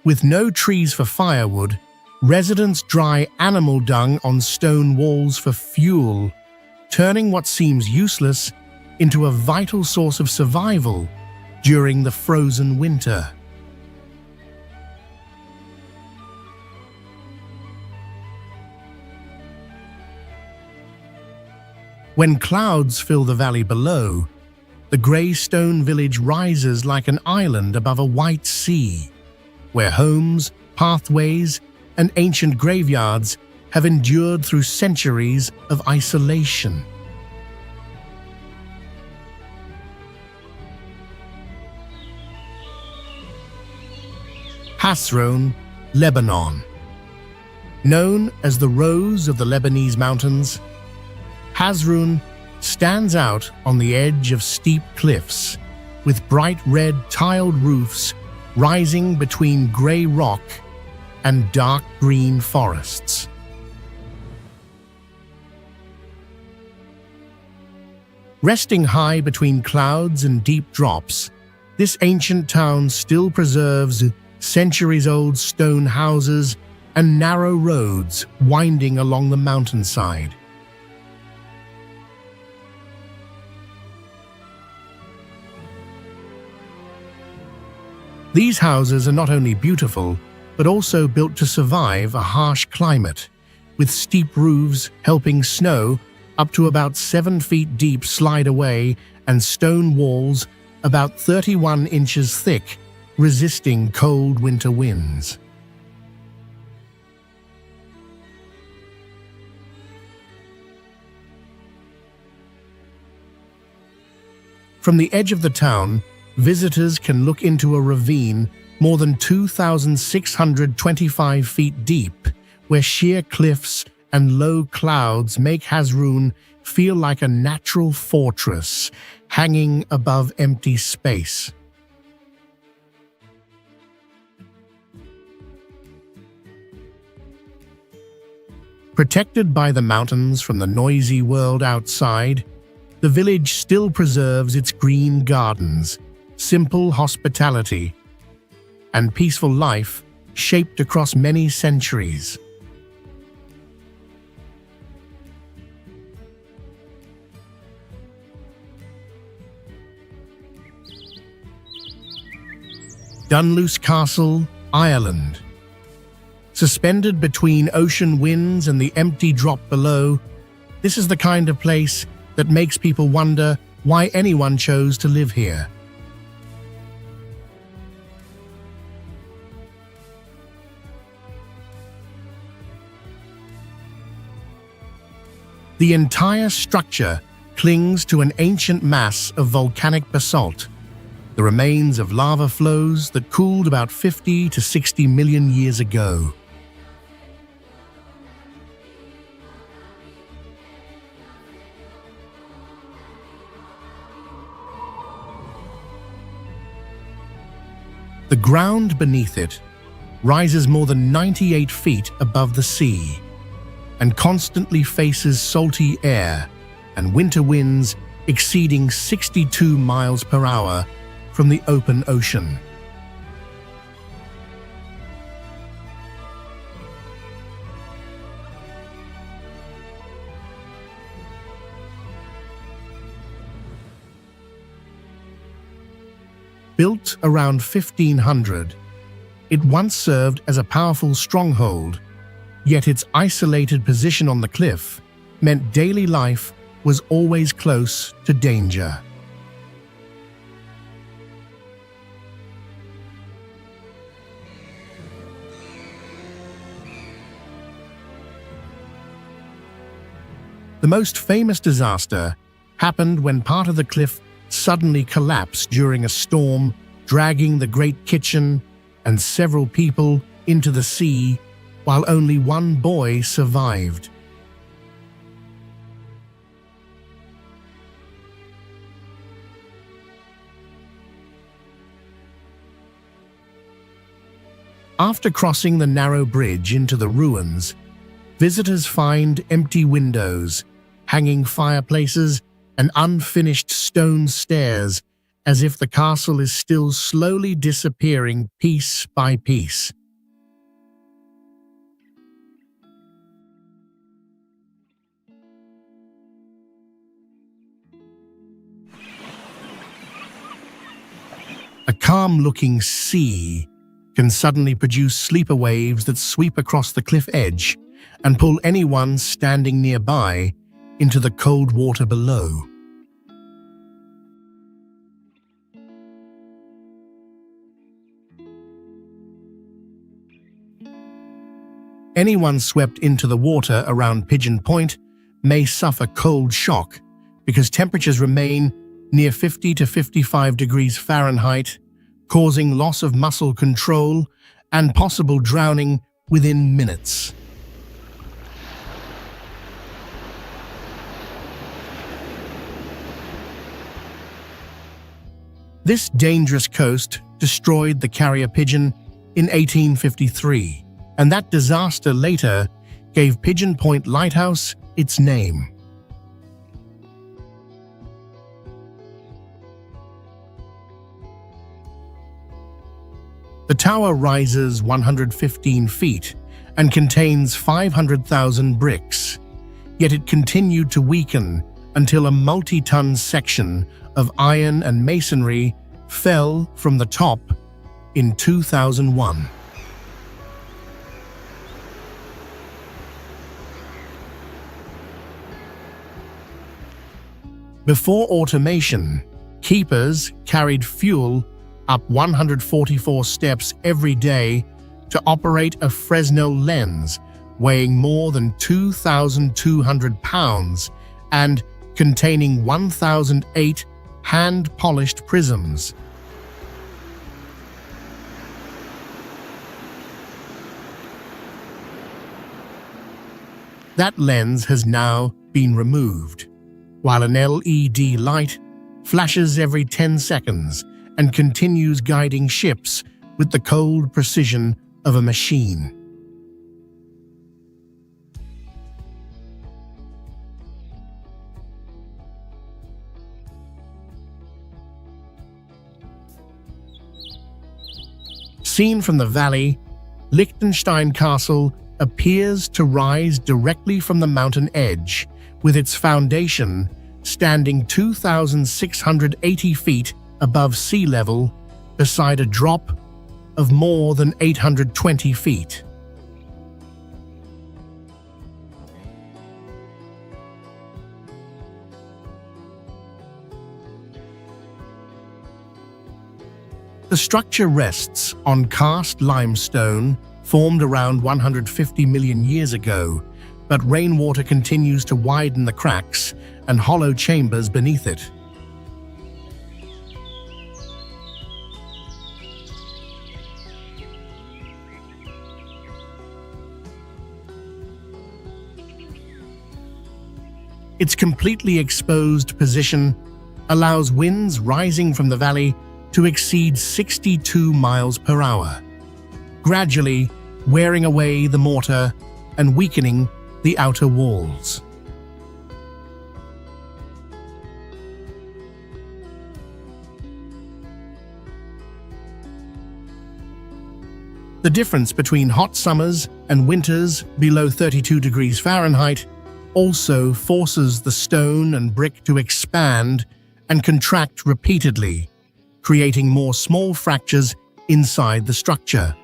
With no trees for firewood, residents dry animal dung on stone walls for fuel, turning what seems useless into a vital source of survival during the frozen winter. When clouds fill the valley below, the grey stone village rises like an island above a white sea, where homes, pathways, and ancient graveyards have endured through centuries of isolation. Hasron, Lebanon. Known as the Rose of the Lebanese Mountains, Hasron stands out on the edge of steep cliffs, with bright red tiled roofs rising between grey rock and dark green forests. Resting high between clouds and deep drops, this ancient town still preserves centuries-old stone houses and narrow roads winding along the mountainside. These houses are not only beautiful, but also built to survive a harsh climate, with steep roofs helping snow up to about 7 feet deep slide away and stone walls about 31 inches thick, resisting cold winter winds. From the edge of the town, visitors can look into a ravine more than 2,625 feet deep, where sheer cliffs and low clouds make Hazroon feel like a natural fortress hanging above empty space. Protected by the mountains from the noisy world outside, the village still preserves its green gardens, simple hospitality, and peaceful life shaped across many centuries. Dunluce Castle, Ireland. Suspended between ocean winds and the empty drop below, this is the kind of place that makes people wonder why anyone chose to live here. The entire structure clings to an ancient mass of volcanic basalt, the remains of lava flows that cooled about 50 to 60 million years ago. The ground beneath it rises more than 98 feet above the sea and constantly faces salty air and winter winds exceeding 62 miles per hour from the open ocean. Built around 1500, it once served as a powerful stronghold, yet its isolated position on the cliff meant daily life was always close to danger. The most famous disaster happened when part of the cliff suddenly collapsed during a storm, dragging the great kitchen and several people into the sea, while only one boy survived. After crossing the narrow bridge into the ruins, visitors find empty windows, hanging fireplaces, and unfinished stone stairs, as if the castle is still slowly disappearing piece by piece. A calm-looking sea can suddenly produce sleeper waves that sweep across the cliff edge and pull anyone standing nearby into the cold water below. Anyone swept into the water around Pigeon Point may suffer cold shock because temperatures remain near 50 to 55 degrees Fahrenheit, causing loss of muscle control and possible drowning within minutes. This dangerous coast destroyed the carrier pigeon in 1853, and that disaster later gave Pigeon Point Lighthouse its name. The tower rises 115 feet and contains 500,000 bricks, yet it continued to weaken until a multi-ton section of iron and masonry fell from the top in 2001. Before automation, keepers carried fuel up 144 steps every day to operate a Fresnel lens weighing more than 2,200 pounds and containing 1,008 hand-polished prisms. That lens has now been removed, while an LED light flashes every 10 seconds and continues guiding ships with the cold precision of a machine. Seen from the valley, Liechtenstein Castle appears to rise directly from the mountain edge, with its foundation standing 2,680 feet above sea level beside a drop of more than 820 feet. The structure rests on cast limestone formed around 150 million years ago, but rainwater continues to widen the cracks and hollow chambers beneath it. Its completely exposed position allows winds rising from the valley to exceed 62 miles per hour, gradually wearing away the mortar and weakening the outer walls. The difference between hot summers and winters below 32 degrees Fahrenheit also forces the stone and brick to expand and contract repeatedly, creating more small fractures inside the structure.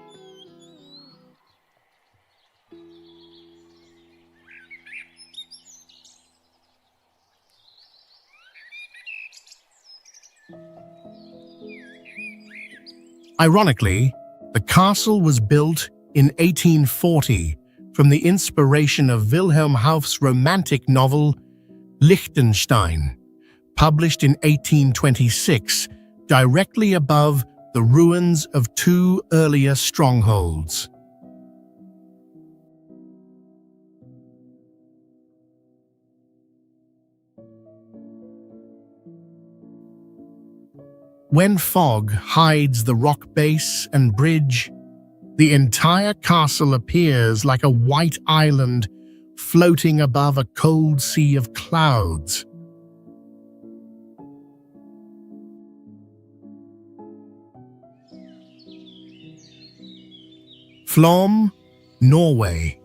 Ironically, the castle was built in 1840 from the inspiration of Wilhelm Hauff's romantic novel Liechtenstein, published in 1826, directly above the ruins of two earlier strongholds. When fog hides the rock base and bridge, the entire castle appears like a white island floating above a cold sea of clouds. Flåm, Norway.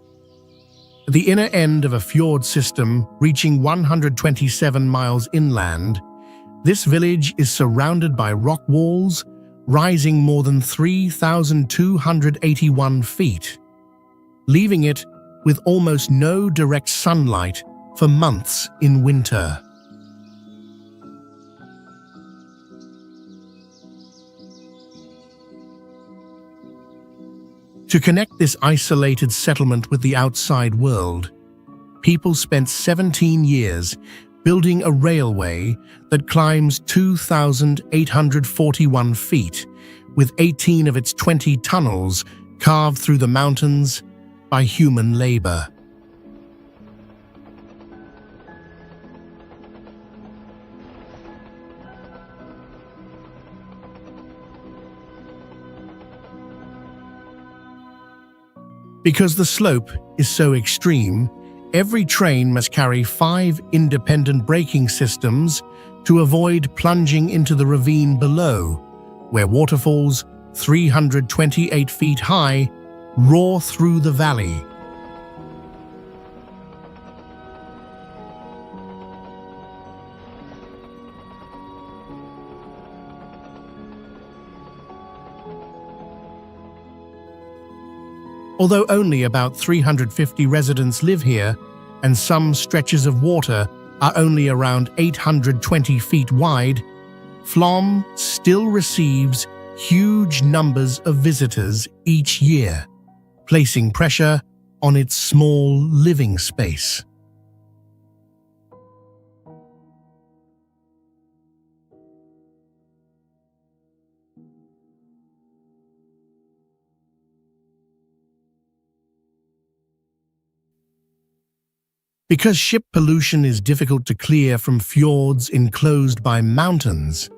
At the inner end of a fjord system reaching 127 miles inland, this village is surrounded by rock walls rising more than 3,281 feet, leaving it with almost no direct sunlight for months in winter. To connect this isolated settlement with the outside world, people spent 17 years building a railway that climbs 2,841 feet, with 18 of its 20 tunnels carved through the mountains by human labor. Because the slope is so extreme, every train must carry 5 independent braking systems to avoid plunging into the ravine below, where waterfalls 328 feet high roar through the valley. Although only about 350 residents live here, and some stretches of water are only around 820 feet wide, Flom still receives huge numbers of visitors each year, placing pressure on its small living space. Because ship pollution is difficult to clear from fjords enclosed by mountains,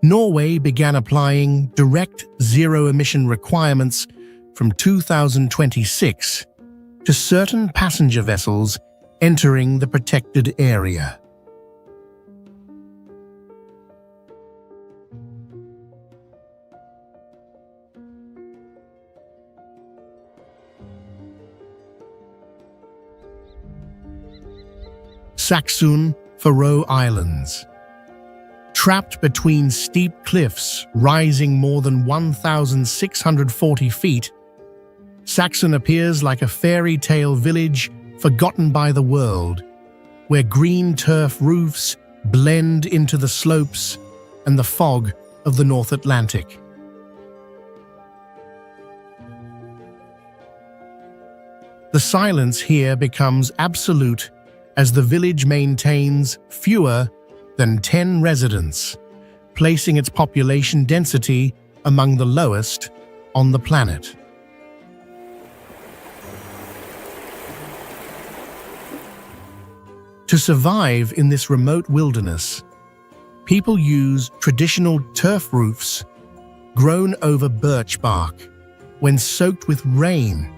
Norway began applying direct zero-emission requirements from 2026 to certain passenger vessels entering the protected area. Saxon Faroe Islands. Trapped between steep cliffs rising more than 1,640 feet, Saxon appears like a fairy tale village forgotten by the world, where green turf roofs blend into the slopes and the fog of the North Atlantic. The silence here becomes absolute as the village maintains fewer than 10 residents, placing its population density among the lowest on the planet. To survive in this remote wilderness, people use traditional turf roofs grown over birch bark. When soaked with rain,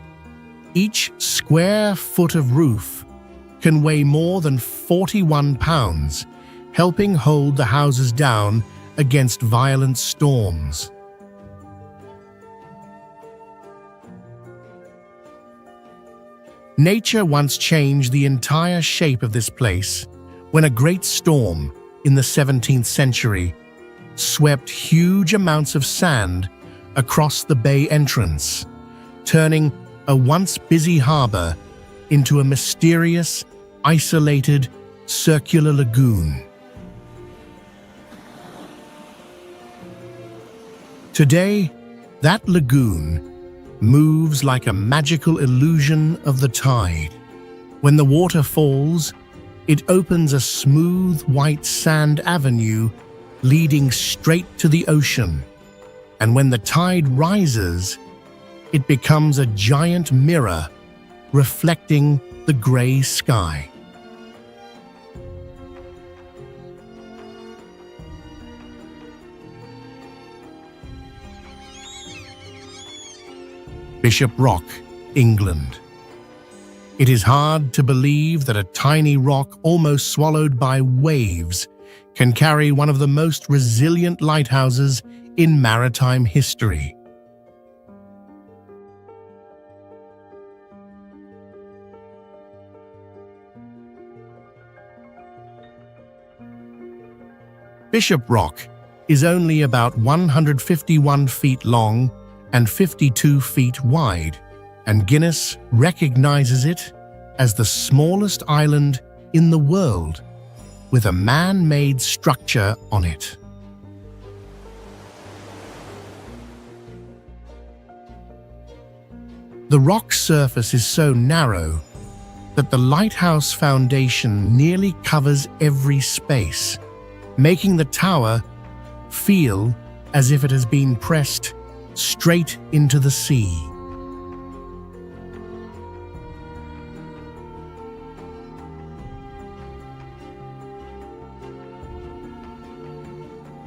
each square foot of roof can weigh more than 41 pounds, helping hold the houses down against violent storms. Nature once changed the entire shape of this place when a great storm in the 17th century swept huge amounts of sand across the bay entrance, turning a once busy harbor into a mysterious, isolated, circular lagoon. Today, that lagoon moves like a magical illusion of the tide. When the water falls, it opens a smooth white sand avenue leading straight to the ocean. And when the tide rises, it becomes a giant mirror reflecting the gray sky. Bishop Rock, England. It is hard to believe that a tiny rock almost swallowed by waves can carry one of the most resilient lighthouses in maritime history. Bishop Rock is only about 151 feet long and 52 feet wide, and Guinness recognizes it as the smallest island in the world, with a man-made structure on it. The rock's surface is so narrow that the lighthouse foundation nearly covers every space, making the tower feel as if it has been pressed straight into the sea.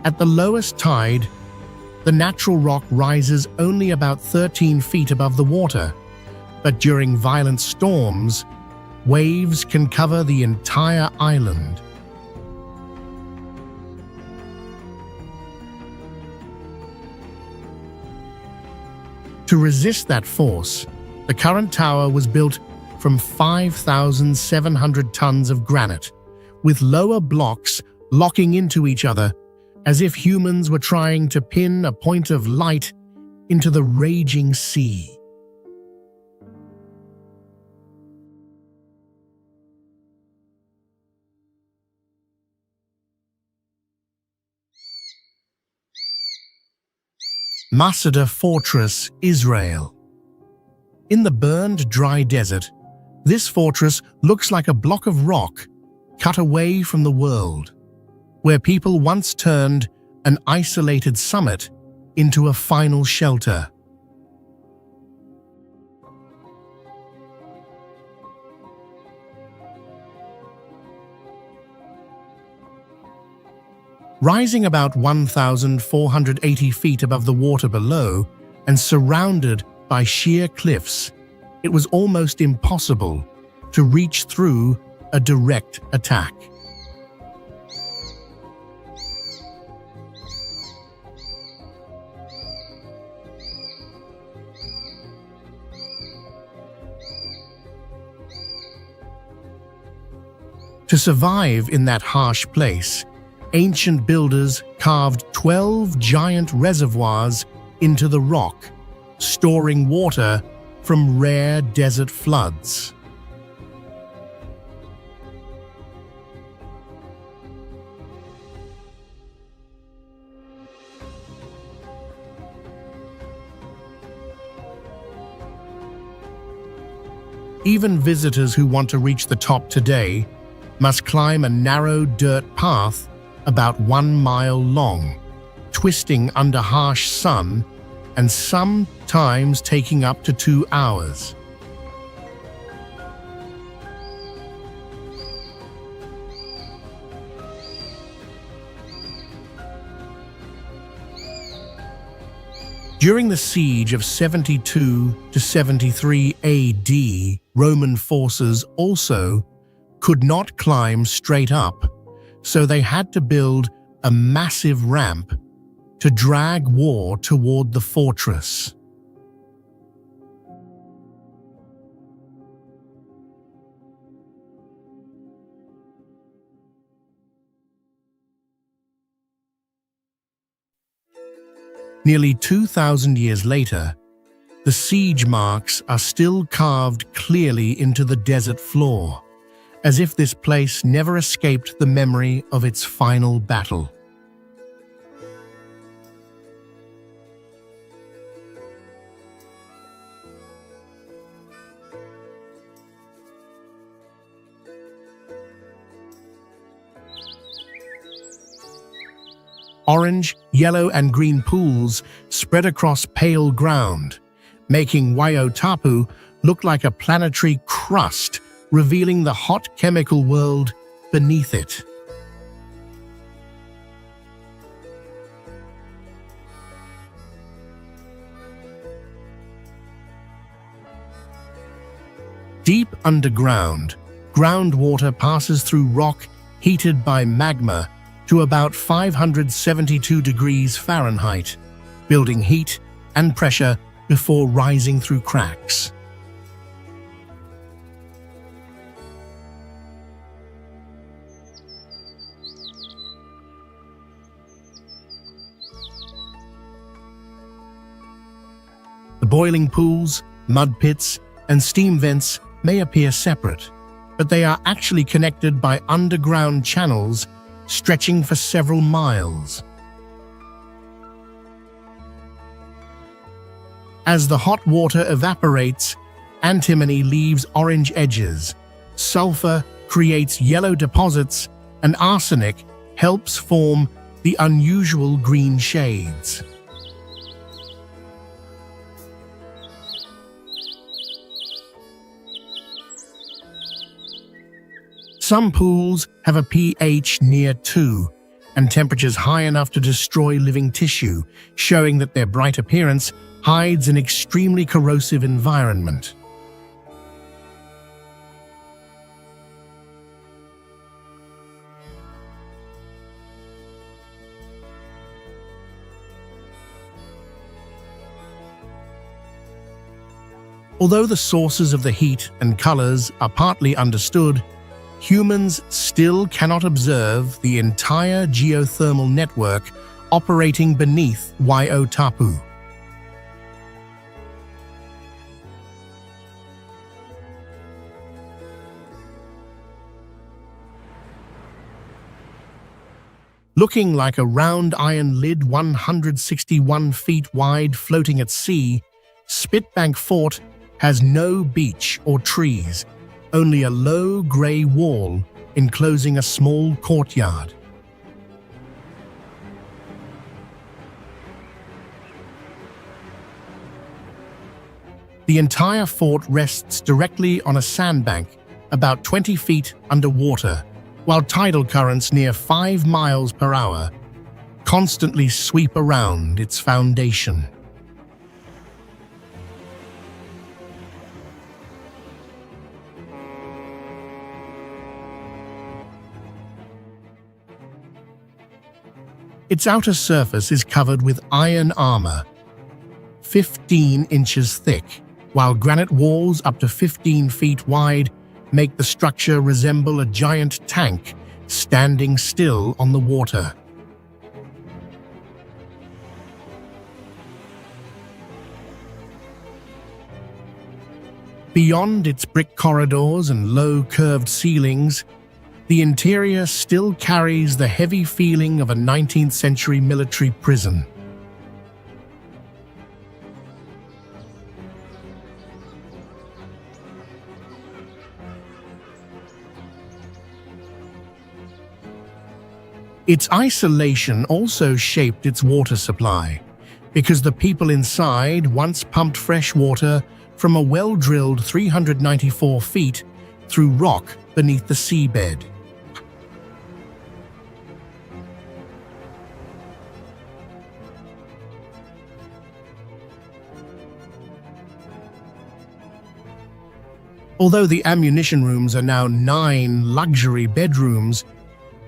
At the lowest tide, the natural rock rises only about 13 feet above the water, but during violent storms, waves can cover the entire island. To resist that force, the current tower was built from 5,700 tons of granite, with lower blocks locking into each other as if humans were trying to pin a point of light into the raging sea. Masada Fortress, Israel. In the burned, dry desert, this fortress looks like a block of rock cut away from the world, where people once turned an isolated summit into a final shelter. Rising about 1,480 feet above the water below and surrounded by sheer cliffs, it was almost impossible to reach through a direct attack. To survive in that harsh place, ancient builders carved 12 giant reservoirs into the rock, storing water from rare desert floods. Even visitors who want to reach the top today must climb a narrow dirt path about 1 mile long, twisting under harsh sun and sometimes taking up to 2 hours. During the siege of 72 to 73 AD, Roman forces also could not climb straight up, so they had to build a massive ramp to drag war toward the fortress. Nearly 2,000 years later, the siege marks are still carved clearly into the desert floor, as if this place never escaped the memory of its final battle. Orange, yellow, and green pools spread across pale ground, making Waiʻo look like a planetary crust, revealing the hot chemical world beneath it. Deep underground, groundwater passes through rock heated by magma to about 572 degrees Fahrenheit, building heat and pressure before rising through cracks. The boiling pools, mud pits, and steam vents may appear separate, but they are actually connected by underground channels stretching for several miles. As the hot water evaporates, antimony leaves orange edges, sulfur creates yellow deposits, and arsenic helps form the unusual green shades. Some pools have a pH near 2 and temperatures high enough to destroy living tissue, showing that their bright appearance hides an extremely corrosive environment. Although the sources of the heat and colors are partly understood, humans still cannot observe the entire geothermal network operating beneath Waiʻo. Looking like a round iron lid 161 feet wide floating at sea, Spitbank Fort has no beach or trees, only a low grey wall enclosing a small courtyard. The entire fort rests directly on a sandbank, about 20 feet underwater, while tidal currents near 5 miles per hour constantly sweep around its foundation. Its outer surface is covered with iron armor, 15 inches thick, while granite walls up to 15 feet wide make the structure resemble a giant tank standing still on the water. Beyond its brick corridors and low curved ceilings, the interior still carries the heavy feeling of a 19th century military prison. Its isolation also shaped its water supply, because the people inside once pumped fresh water from a well-drilled 394 feet through rock beneath the seabed. Although the ammunition rooms are now 9 luxury bedrooms,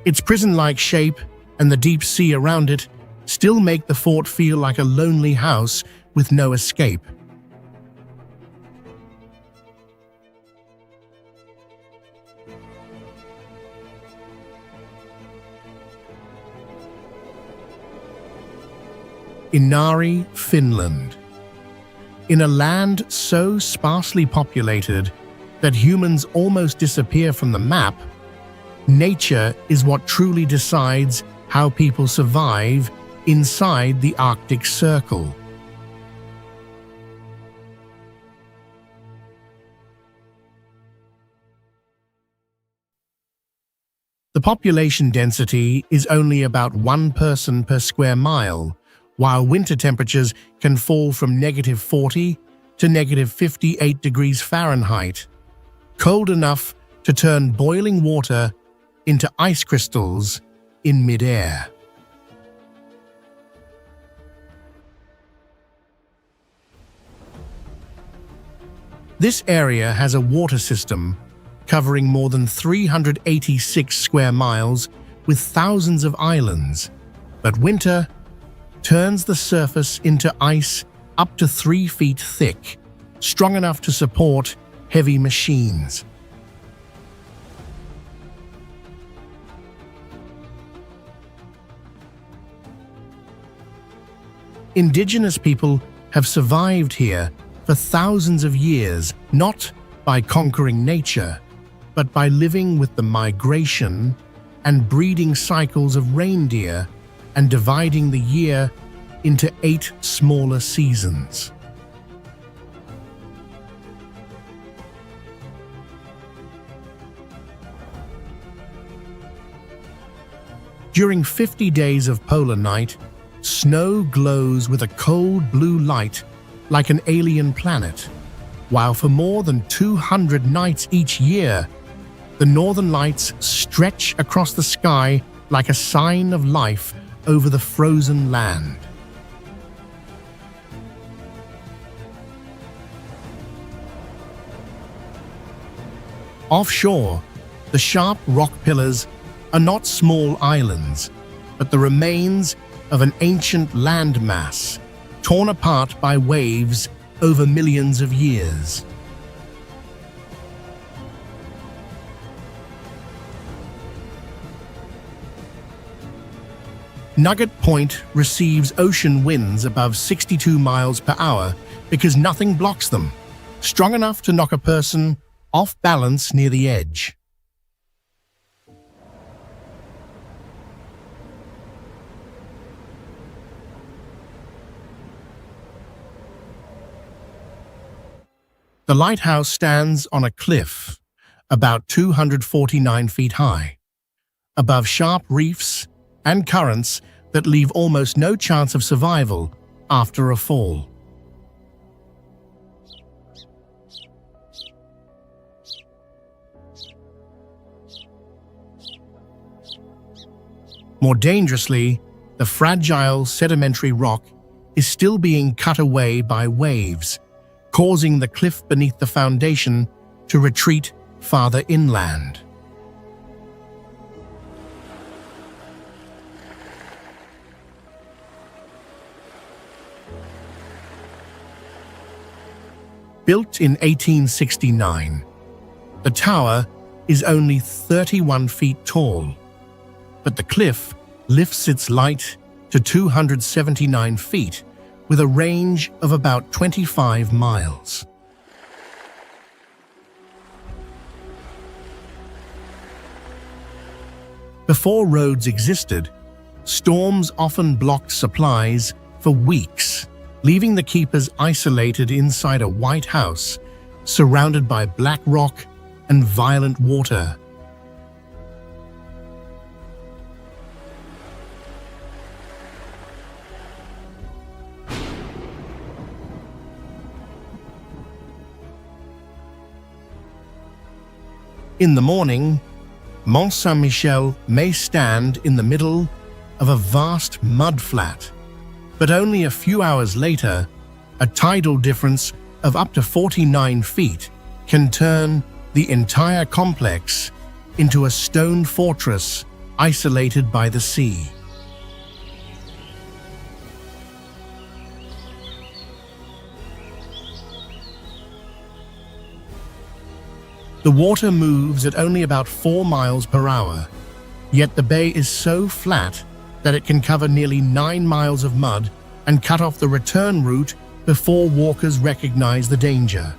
its prison-like shape and the deep sea around it still make the fort feel like a lonely house with no escape. Inari, Finland. In a land so sparsely populated that humans almost disappear from the map, nature is what truly decides how people survive inside the Arctic Circle. The population density is only about 1 person per square mile, while winter temperatures can fall from -40 to -58 degrees Fahrenheit, cold enough to turn boiling water into ice crystals in mid-air. This area has a water system covering more than 386 square miles with thousands of islands, but winter turns the surface into ice up to 3 feet thick, strong enough to support heavy machines. Indigenous people have survived here for thousands of years, not by conquering nature, but by living with the migration and breeding cycles of reindeer and dividing the year into 8 smaller seasons. During 50 days of polar night, snow glows with a cold blue light like an alien planet, while for more than 200 nights each year, the northern lights stretch across the sky like a sign of life over the frozen land. Offshore, the sharp rock pillars are not small islands, but the remains of an ancient landmass, torn apart by waves over millions of years. Nugget Point receives ocean winds above 62 miles per hour because nothing blocks them, strong enough to knock a person off balance near the edge. The lighthouse stands on a cliff about 249 feet high, above sharp reefs and currents that leave almost no chance of survival after a fall. More dangerously, the fragile sedimentary rock is still being cut away by waves, causing the cliff beneath the foundation to retreat farther inland. Built in 1869, the tower is only 31 feet tall, but the cliff lifts its height to 279 feet with a range of about 25 miles. Before roads existed, storms often blocked supplies for weeks, leaving the keepers isolated inside a white house surrounded by black rock and violent water. In the morning, Mont Saint-Michel may stand in the middle of a vast mudflat, but only a few hours later, a tidal difference of up to 49 feet can turn the entire complex into a stone fortress isolated by the sea. The water moves at only about 4 miles per hour, yet the bay is so flat that it can cover nearly 9 miles of mud and cut off the return route before walkers recognize the danger.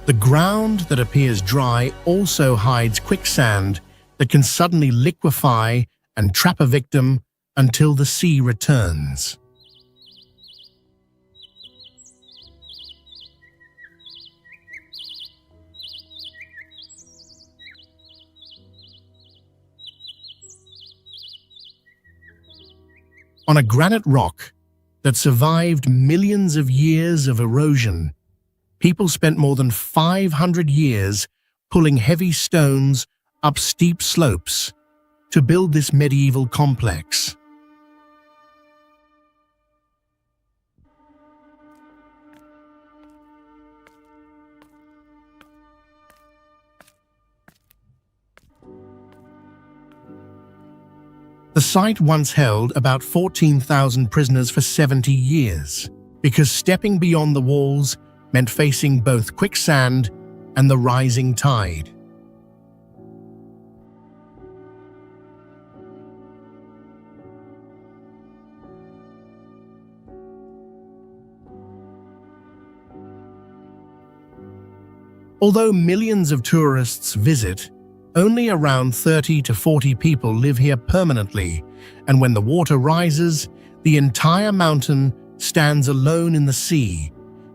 The ground that appears dry also hides quicksand that can suddenly liquefy and trap a victim until the sea returns. On a granite rock that survived millions of years of erosion, people spent more than 500 years pulling heavy stones up steep slopes to build this medieval complex. The site once held about 14,000 prisoners for 70 years, because stepping beyond the walls meant facing both quicksand and the rising tide. Although millions of tourists visit, only around 30 to 40 people live here permanently, and when the water rises, the entire mountain stands alone in the sea,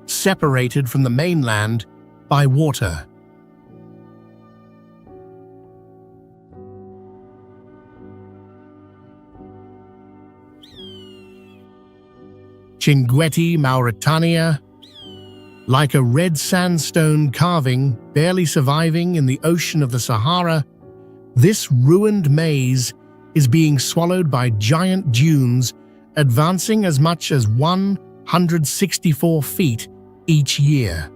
separated from the mainland by water. Chinguetti, Mauritania. Like a red sandstone carving barely surviving in the ocean of the Sahara, this ruined maze is being swallowed by giant dunes advancing as much as 164 feet each year.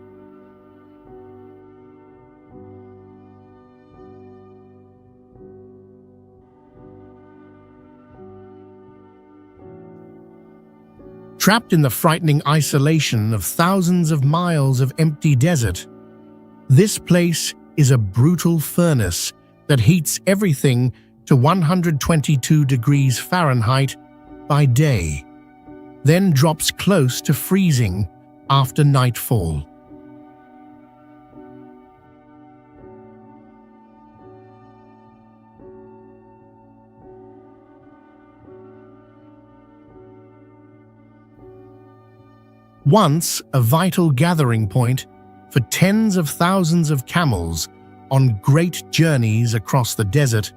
Trapped in the frightening isolation of thousands of miles of empty desert, this place is a brutal furnace that heats everything to 122 degrees Fahrenheit by day, then drops close to freezing after nightfall. Once a vital gathering point for tens of thousands of camels on great journeys across the desert,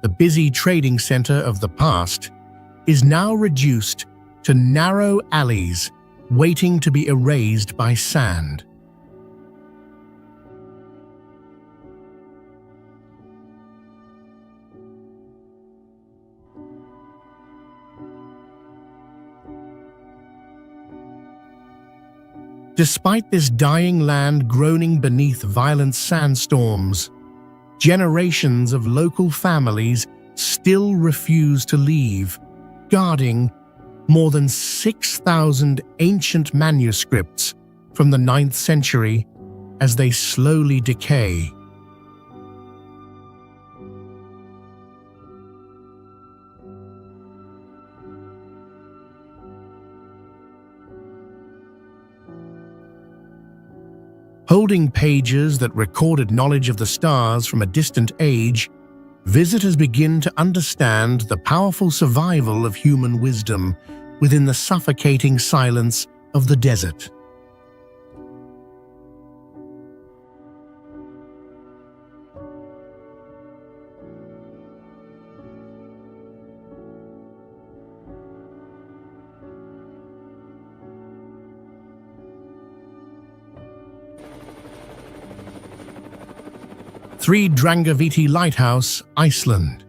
the busy trading center of the past is now reduced to narrow alleys waiting to be erased by sand. Despite this dying land groaning beneath violent sandstorms, generations of local families still refuse to leave, guarding more than 6,000 ancient manuscripts from the 9th century as they slowly decay. Holding pages that recorded knowledge of the stars from a distant age, visitors begin to understand the powerful survival of human wisdom within the suffocating silence of the desert. Three Drangaviti Lighthouse, Iceland.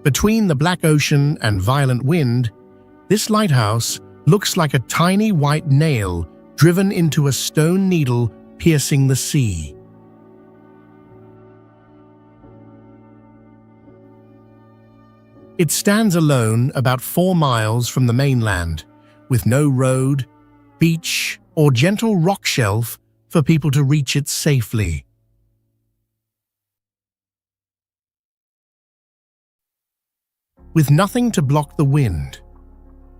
Between the Black Ocean and violent wind, this lighthouse looks like a tiny white nail driven into a stone needle piercing the sea. It stands alone about 4 miles from the mainland, with no road, beach, or gentle rock shelf for people to reach it safely. With nothing to block the wind,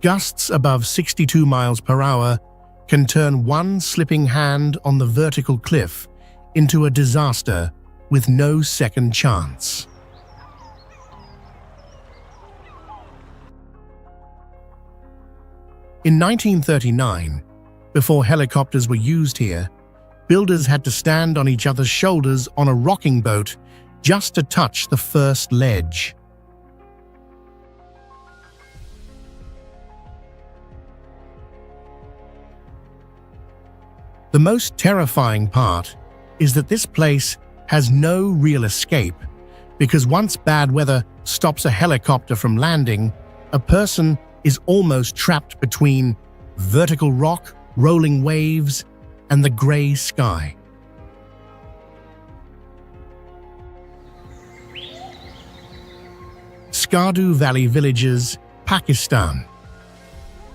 gusts above 62 miles per hour can turn one slipping hand on the vertical cliff into a disaster with no second chance. In 1939, before helicopters were used here, builders had to stand on each other's shoulders on a rocking boat just to touch the first ledge. The most terrifying part is that this place has no real escape, because once bad weather stops a helicopter from landing, a person is almost trapped between vertical rock, rolling waves, and the grey sky. Skardu Valley Villages, Pakistan.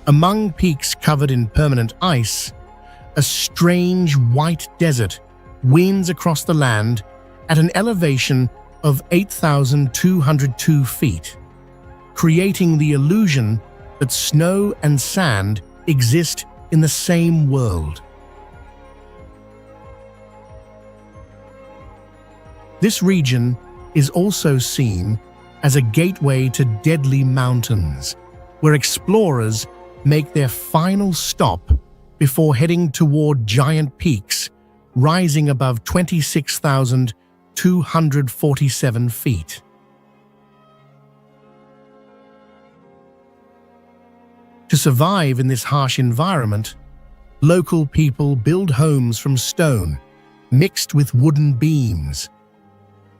Among peaks covered in permanent ice, a strange white desert winds across the land at an elevation of 8,202 feet, creating the illusion that snow and sand exist in the same world. This region is also seen as a gateway to deadly mountains, where explorers make their final stop before heading toward giant peaks rising above 26,247 feet. To survive in this harsh environment, local people build homes from stone mixed with wooden beams,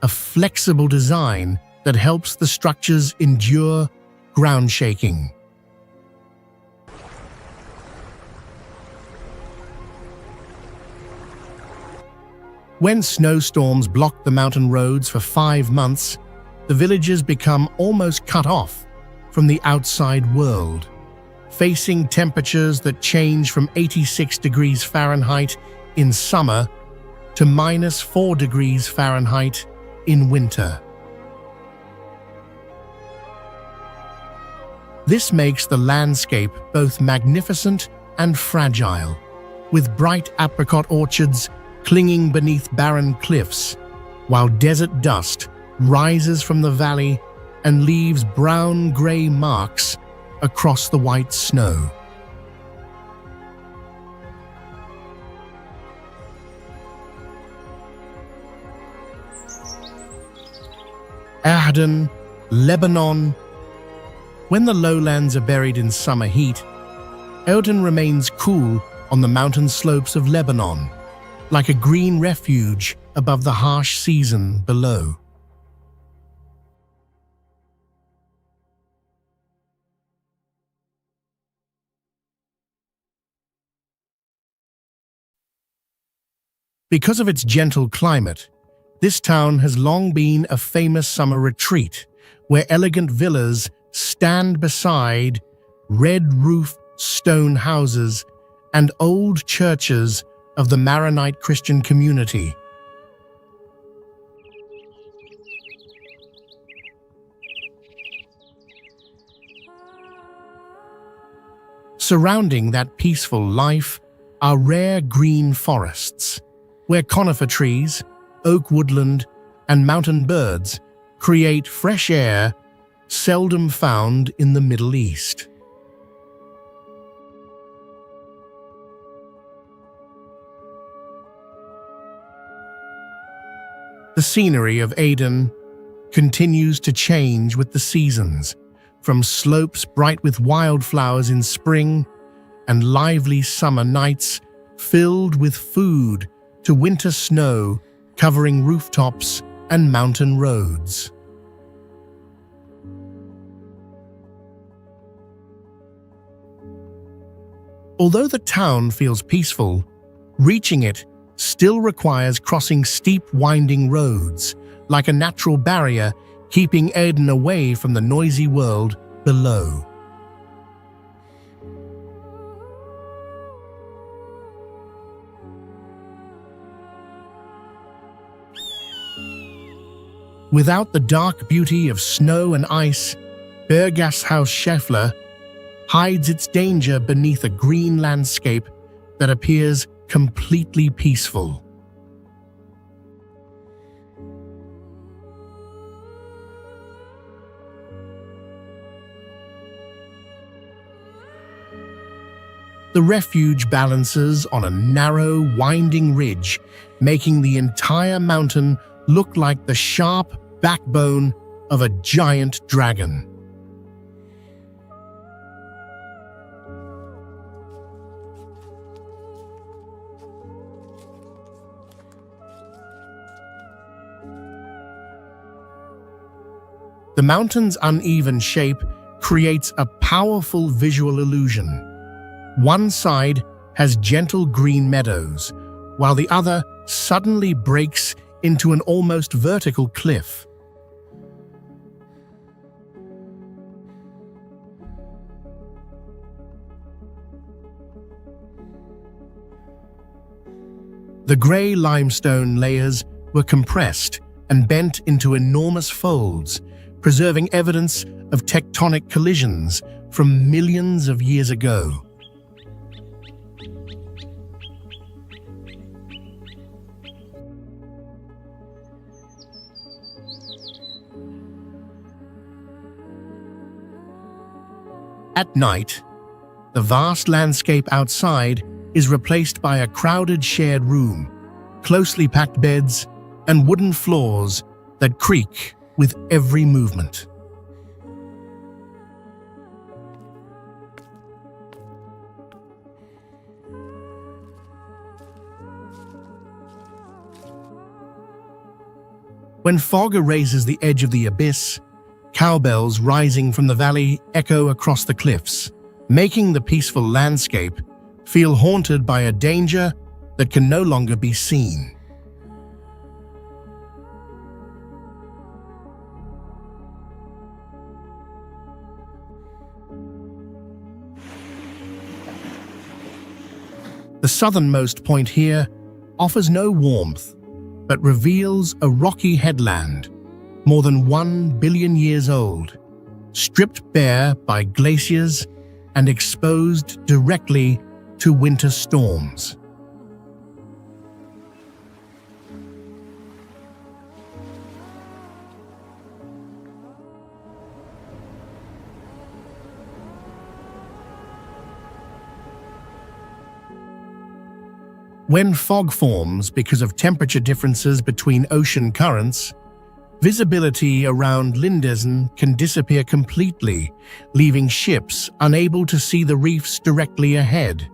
a flexible design that helps the structures endure ground shaking. When snowstorms block the mountain roads for 5 months, the villagers become almost cut off from the outside world, facing temperatures that change from 86 degrees Fahrenheit in summer to -4 degrees Fahrenheit in winter. This makes the landscape both magnificent and fragile, with bright apricot orchards clinging beneath barren cliffs, while desert dust rises from the valley and leaves brown-gray marks across the white snow. Arden, Lebanon. When the lowlands are buried in summer heat, Arden remains cool on the mountain slopes of Lebanon, like a green refuge above the harsh season below. Because of its gentle climate, this town has long been a famous summer retreat where elegant villas stand beside red-roofed stone houses and old churches of the Maronite Christian community. Surrounding that peaceful life are rare green forests, where conifer trees, oak woodland, and mountain birds create fresh air seldom found in the Middle East. The scenery of Aden continues to change with the seasons, from slopes bright with wildflowers in spring and lively summer nights filled with food to winter snow covering rooftops and mountain roads. Although the town feels peaceful, reaching it still requires crossing steep, winding roads, like a natural barrier keeping Aden away from the noisy world below. Without the dark beauty of snow and ice, Bergasthaus Scheffler hides its danger beneath a green landscape that appears completely peaceful. The refuge balances on a narrow, winding ridge, making the entire mountain look like the sharp backbone of a giant dragon. The mountain's uneven shape creates a powerful visual illusion. One side has gentle green meadows, while the other suddenly breaks into an almost vertical cliff. The grey limestone layers were compressed and bent into enormous folds, preserving evidence of tectonic collisions from millions of years ago. At night, the vast landscape outside is replaced by a crowded shared room, closely packed beds, and wooden floors that creak with every movement. When fog erases the edge of the abyss, cowbells rising from the valley echo across the cliffs, making the peaceful landscape feel haunted by a danger that can no longer be seen. The southernmost point here offers no warmth, but reveals a rocky headland, more than 1 billion years old, stripped bare by glaciers and exposed directly to winter storms. When fog forms because of temperature differences between ocean currents, visibility around Lindesen can disappear completely, leaving ships unable to see the reefs directly ahead.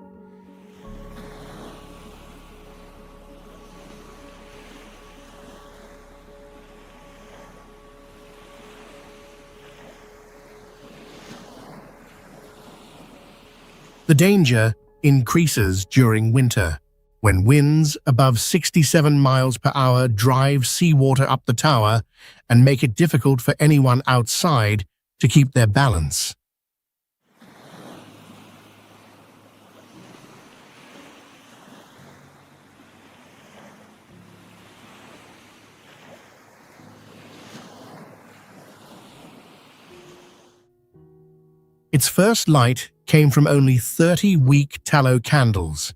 The danger increases during winter, when winds above 67 miles per hour drive seawater up the tower and make it difficult for anyone outside to keep their balance. Its first light came from only 30 weak tallow candles,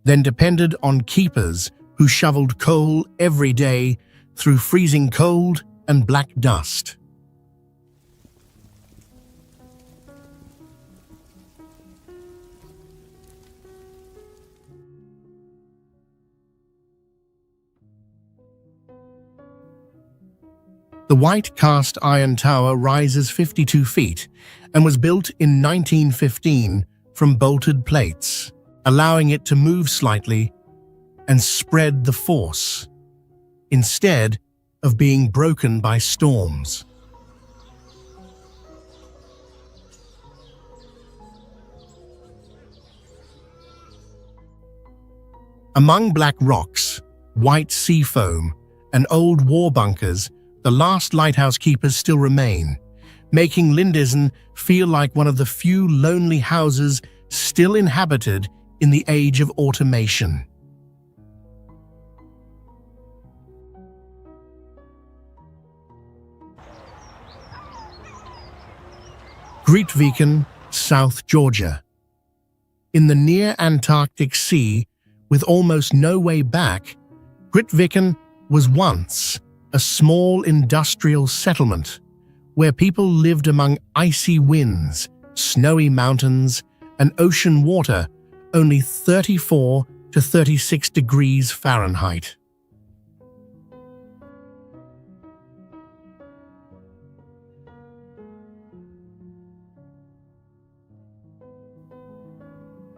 then depended on keepers who shoveled coal every day through freezing cold and black dust. The white cast iron tower rises 52 feet and was built in 1915 from bolted plates, allowing it to move slightly and spread the force, instead of being broken by storms. Among black rocks, white sea foam, and old war bunkers, the last lighthouse keepers still remain, making Lindesen feel like one of the few lonely houses still inhabited in the age of automation. Grytviken, South Georgia. In the near Antarctic Sea, with almost no way back, Grytviken was once a small industrial settlement where people lived among icy winds, snowy mountains, and ocean water only 34 to 36 degrees Fahrenheit.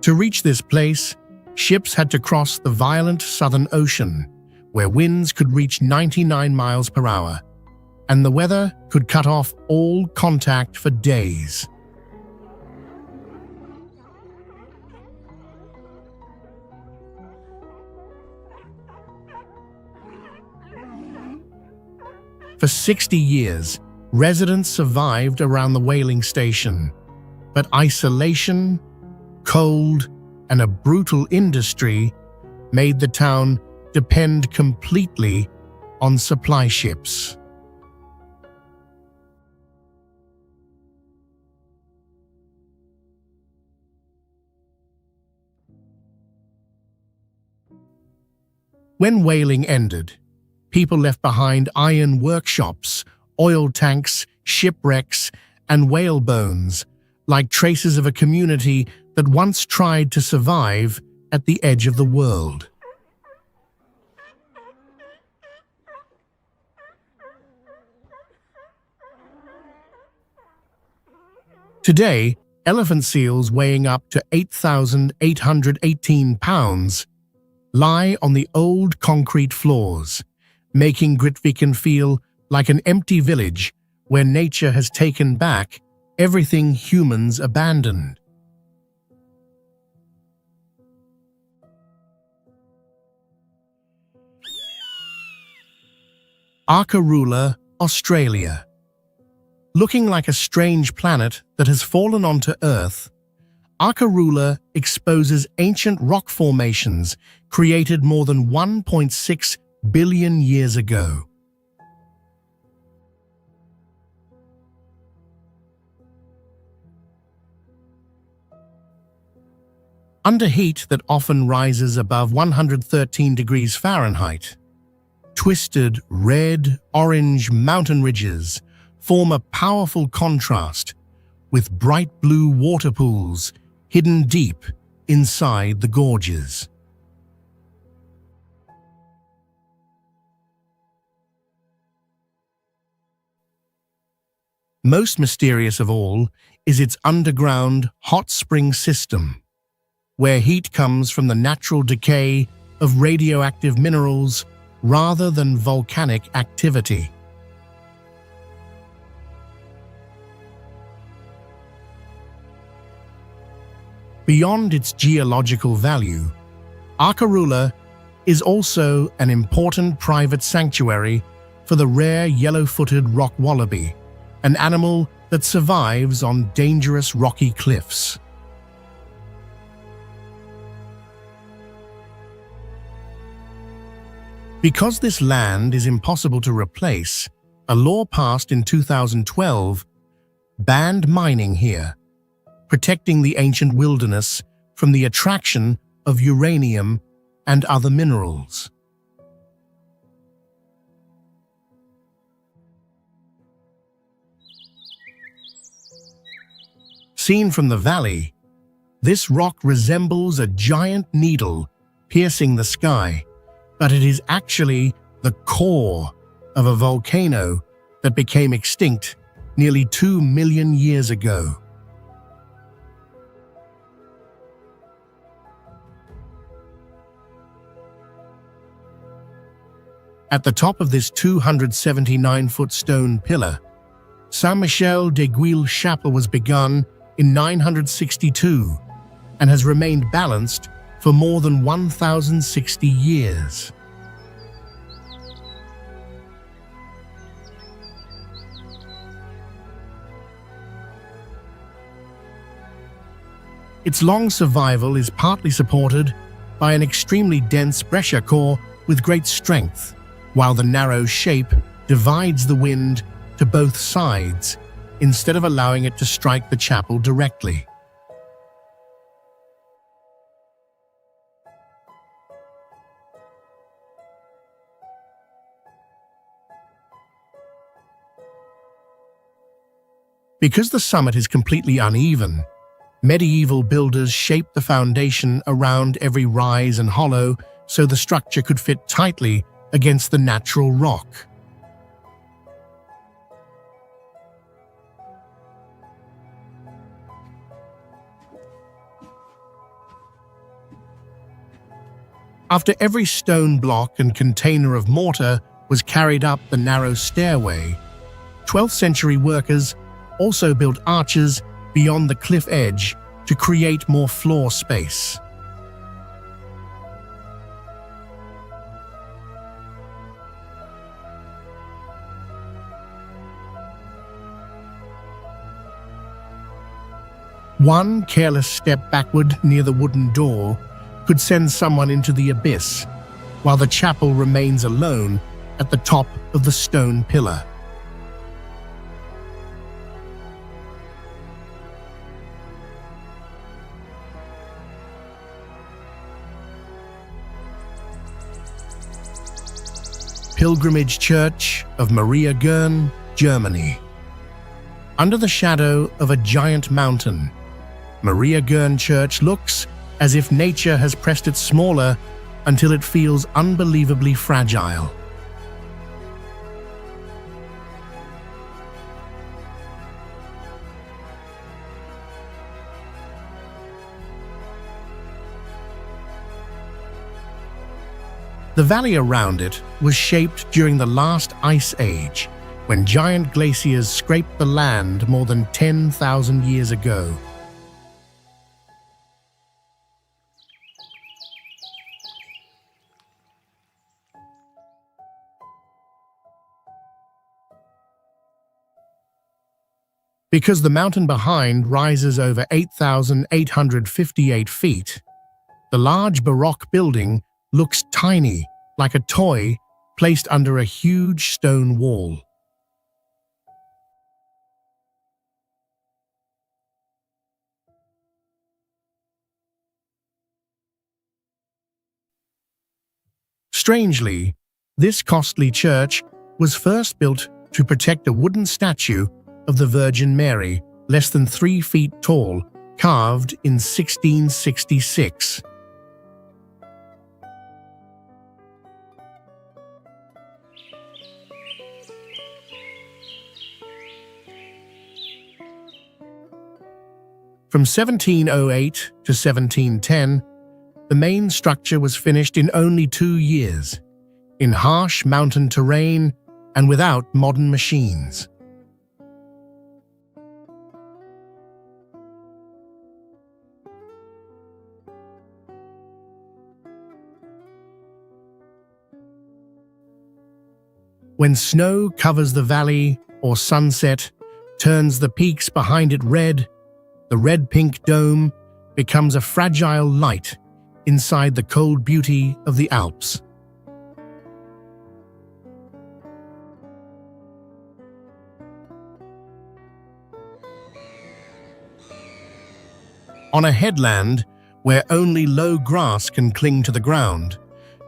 To reach this place, ships had to cross the violent Southern Ocean, where winds could reach 99 miles per hour, and the weather could cut off all contact for days. For 60 years, residents survived around the whaling station, but isolation, cold, and a brutal industry made the town depend completely on supply ships. When whaling ended, people left behind iron workshops, oil tanks, shipwrecks, and whale bones, like traces of a community that once tried to survive at the edge of the world. Today, elephant seals weighing up to 8,818 pounds lie on the old concrete floors, making Grytviken feel like an empty village where nature has taken back everything humans abandoned. Arkarula, Australia. Looking like a strange planet that has fallen onto Earth, Arkarula exposes ancient rock formations created more than 1.6 billion years ago. Under heat that often rises above 113 degrees Fahrenheit, twisted red-orange mountain ridges form a powerful contrast with bright blue water pools hidden deep inside the gorges. Most mysterious of all is its underground hot spring system, where heat comes from the natural decay of radioactive minerals rather than volcanic activity. Beyond its geological value, Arkarula is also an important private sanctuary for the rare yellow-footed rock wallaby, an animal that survives on dangerous rocky cliffs. Because this land is impossible to replace, a law passed in 2012 banned mining here, protecting the ancient wilderness from the attraction of uranium and other minerals. Seen from the valley, this rock resembles a giant needle piercing the sky, but it is actually the core of a volcano that became extinct nearly 2 million years ago. At the top of this 279-foot stone pillar, Saint-Michel de Guille Chapel was begun in 962 and has remained balanced for more than 1,060 years. Its long survival is partly supported by an extremely dense breccia core with great strength, while the narrow shape divides the wind to both sides instead of allowing it to strike the chapel directly. Because the summit is completely uneven, medieval builders shaped the foundation around every rise and hollow so the structure could fit tightly against the natural rock. After every stone block and container of mortar was carried up the narrow stairway, 12th century workers also built arches beyond the cliff edge to create more floor space. One careless step backward near the wooden door could send someone into the abyss, while the chapel remains alone at the top of the stone pillar. Pilgrimage Church of Maria Gern, Germany. Under the shadow of a giant mountain, Maria Gern Church looks as if nature has pressed it smaller until it feels unbelievably fragile. The valley around it was shaped during the last ice age, when giant glaciers scraped the land more than 10,000 years ago. Because the mountain behind rises over 8,858 feet, the large Baroque building looks tiny, like a toy placed under a huge stone wall. Strangely, this costly church was first built to protect a wooden statue of the Virgin Mary, less than 3 feet tall, carved in 1666. From 1708 to 1710, the main structure was finished in only 2 years, in harsh mountain terrain and without modern machines. When snow covers the valley or sunset turns the peaks behind it red, the red-pink dome becomes a fragile light inside the cold beauty of the Alps. On a headland where only low grass can cling to the ground,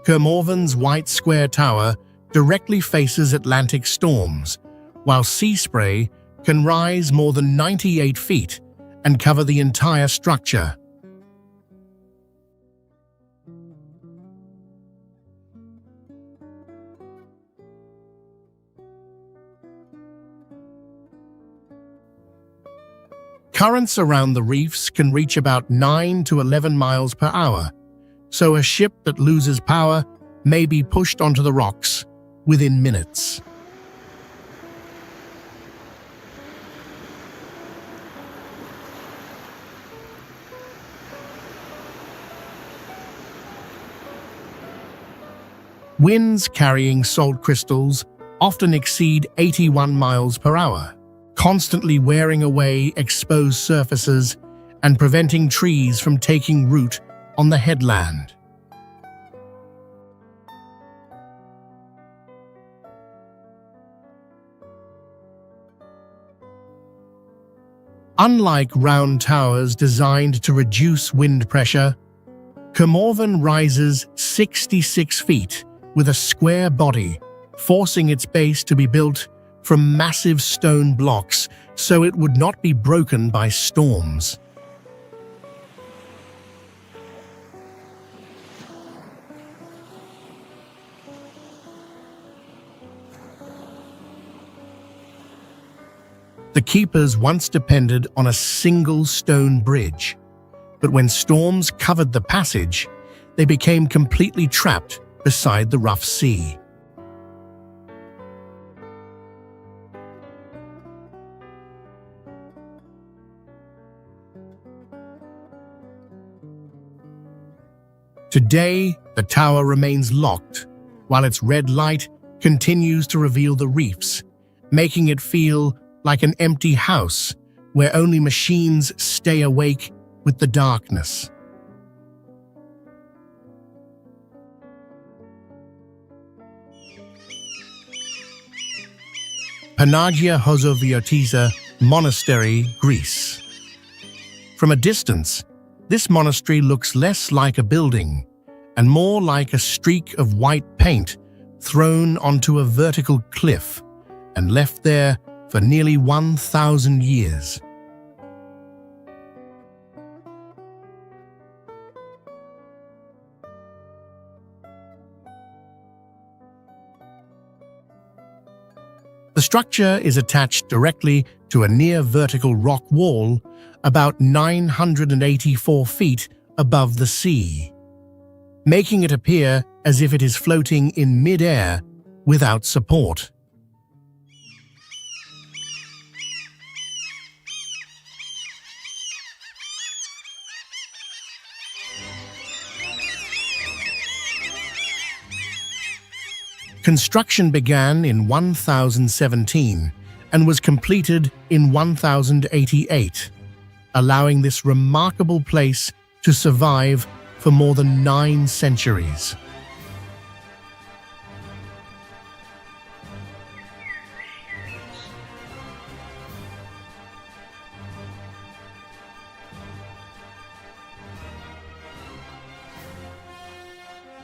Kermorven's white square tower directly faces Atlantic storms, while sea spray can rise more than 98 feet and cover the entire structure. Currents around the reefs can reach about 9 to 11 miles per hour, so a ship that loses power may be pushed onto the rocks within minutes. Winds carrying salt crystals often exceed 81 miles per hour, constantly wearing away exposed surfaces and preventing trees from taking root on the headland. Unlike round towers designed to reduce wind pressure, Kermorven rises 66 feet with a square body, forcing its base to be built from massive stone blocks so it would not be broken by storms. The keepers once depended on a single stone bridge, but when storms covered the passage, they became completely trapped beside the rough sea. Today, the tower remains locked, while its red light continues to reveal the reefs, making it feel like an empty house where only machines stay awake with the darkness. Panagia Hozoviotisa Monastery, Greece. From a distance, this monastery looks less like a building and more like a streak of white paint thrown onto a vertical cliff and left there for nearly 1,000 years. The structure is attached directly to a near-vertical rock wall about 984 feet above the sea, making it appear as if it is floating in mid-air without support. Construction began in 1017 and was completed in 1088, allowing this remarkable place to survive for more than 9 centuries.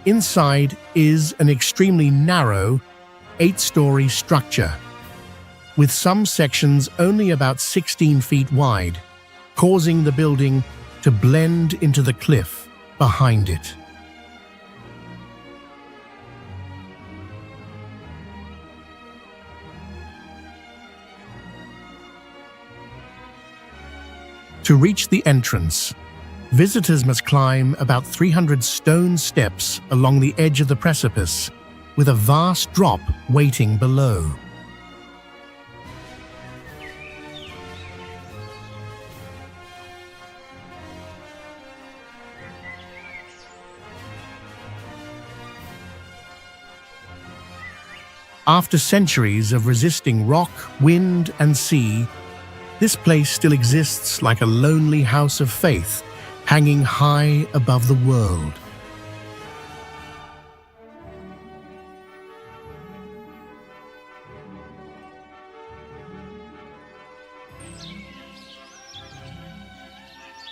Inside is an extremely narrow, 8-story structure, with some sections only about 16 feet wide, causing the building to blend into the cliff behind it. To reach the entrance, visitors must climb about 300 stone steps along the edge of the precipice, with a vast drop waiting below. After centuries of resisting rock, wind, and sea, this place still exists like a lonely house of faith, hanging high above the world.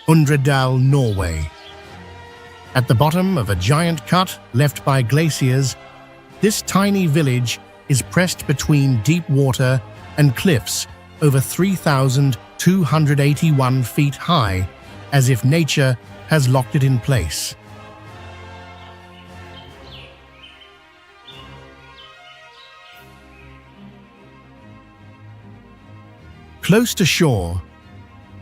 Undredal, Norway. At the bottom of a giant cut left by glaciers, this tiny village is pressed between deep water and cliffs over 3,281 feet high, as if nature has locked it in place. Close to shore,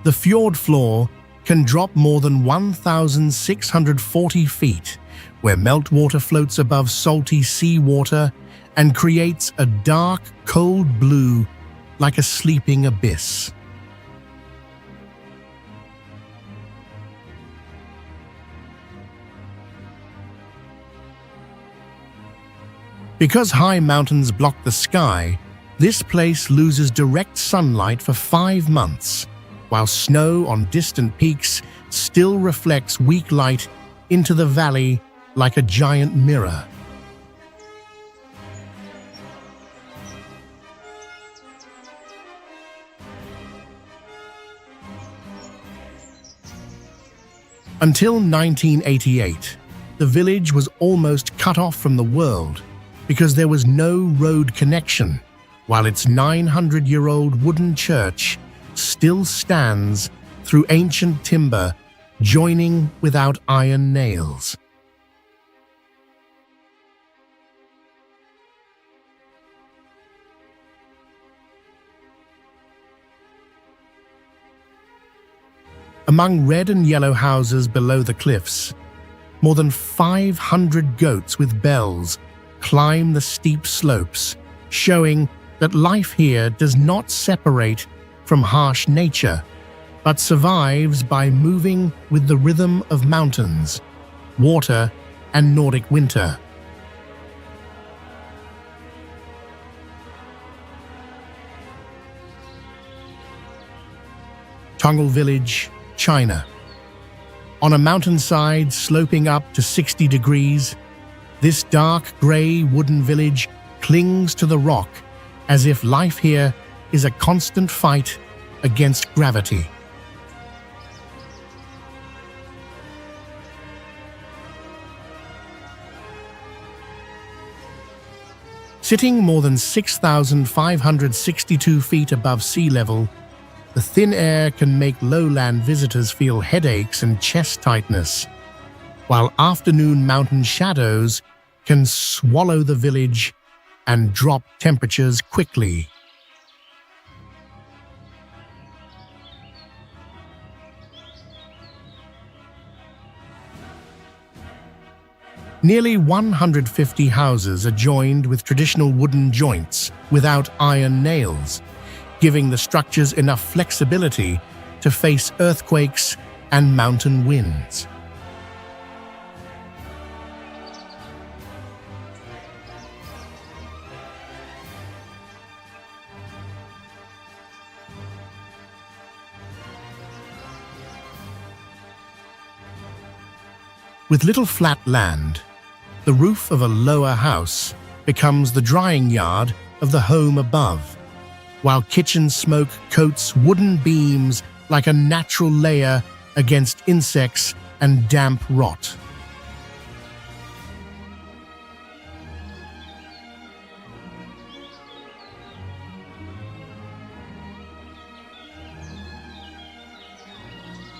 the fjord floor can drop more than 1,640 feet, where meltwater floats above salty seawater and creates a dark, cold blue like a sleeping abyss. Because high mountains block the sky, this place loses direct sunlight for 5 months, while snow on distant peaks still reflects weak light into the valley like a giant mirror. Until 1988, the village was almost cut off from the world because there was no road connection, while its 900-year-old wooden church still stands through ancient timber, joining without iron nails. Among red and yellow houses below the cliffs, more than 500 goats with bells climb the steep slopes, showing that life here does not separate from harsh nature, but survives by moving with the rhythm of mountains, water, and Nordic winter. Tongil Village, China. On a mountainside sloping up to 60 degrees, this dark grey wooden village clings to the rock as if life here is a constant fight against gravity. Sitting more than 6,562 feet above sea level, the thin air can make lowland visitors feel headaches and chest tightness, while afternoon mountain shadows can swallow the village and drop temperatures quickly. Nearly 150 houses are joined with traditional wooden joints without iron nails, giving the structures enough flexibility to face earthquakes and mountain winds. With little flat land, the roof of a lower house becomes the drying yard of the home above, while kitchen smoke coats wooden beams like a natural layer against insects and damp rot.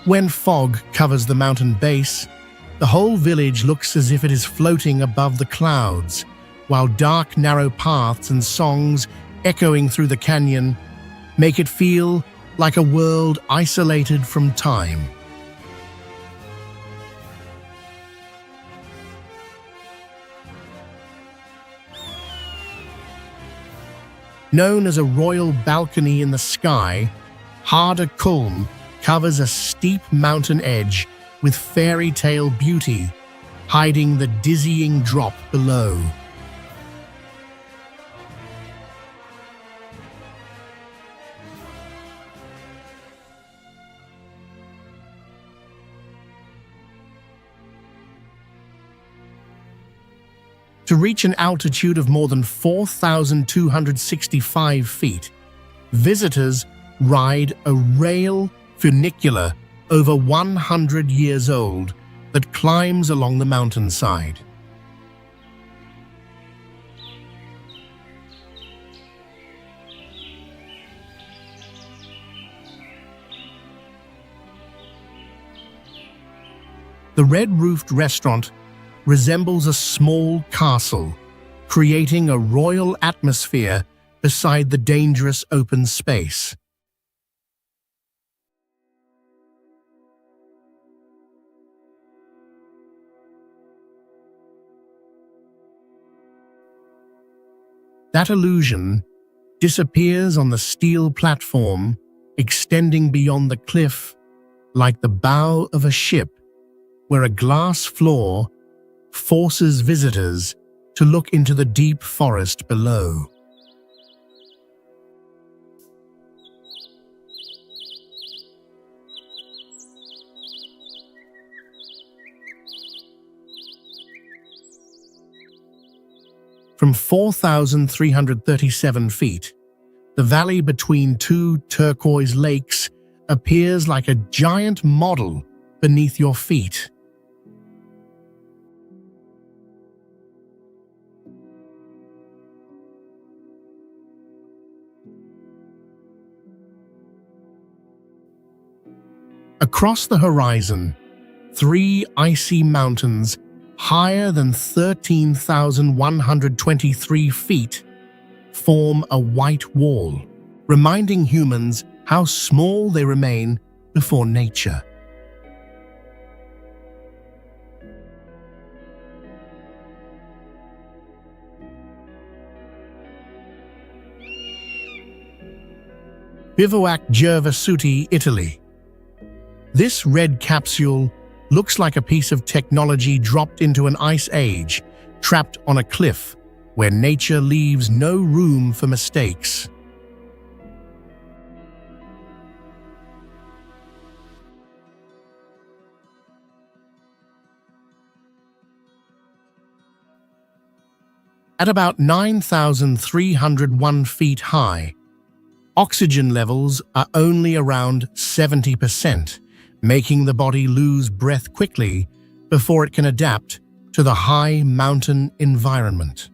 When fog covers the mountain base, the whole village looks as if it is floating above the clouds, while dark, narrow paths and songs echoing through the canyon make it feel like a world isolated from time. Known as a royal balcony in the sky, Harder Kulm covers a steep mountain edge with fairy tale beauty, hiding the dizzying drop below. To reach an altitude of more than 4,265 feet, visitors ride a rail funicular over 100 years old that climbs along the mountainside. The red-roofed restaurant resembles a small castle, creating a royal atmosphere beside the dangerous open space. That illusion disappears on the steel platform, extending beyond the cliff like the bow of a ship, where a glass floor forces visitors to look into the deep forest below. From 4,337 feet, the valley between two turquoise lakes appears like a giant model beneath your feet. Across the horizon, three icy mountains higher than 13,123 feet form a white wall, reminding humans how small they remain before nature. Bivouac Gervasuti, Italy. This red capsule looks like a piece of technology dropped into an ice age, trapped on a cliff where nature leaves no room for mistakes. At about 9,301 feet high, oxygen levels are only around 70%, making the body lose breath quickly before it can adapt to the high mountain environment.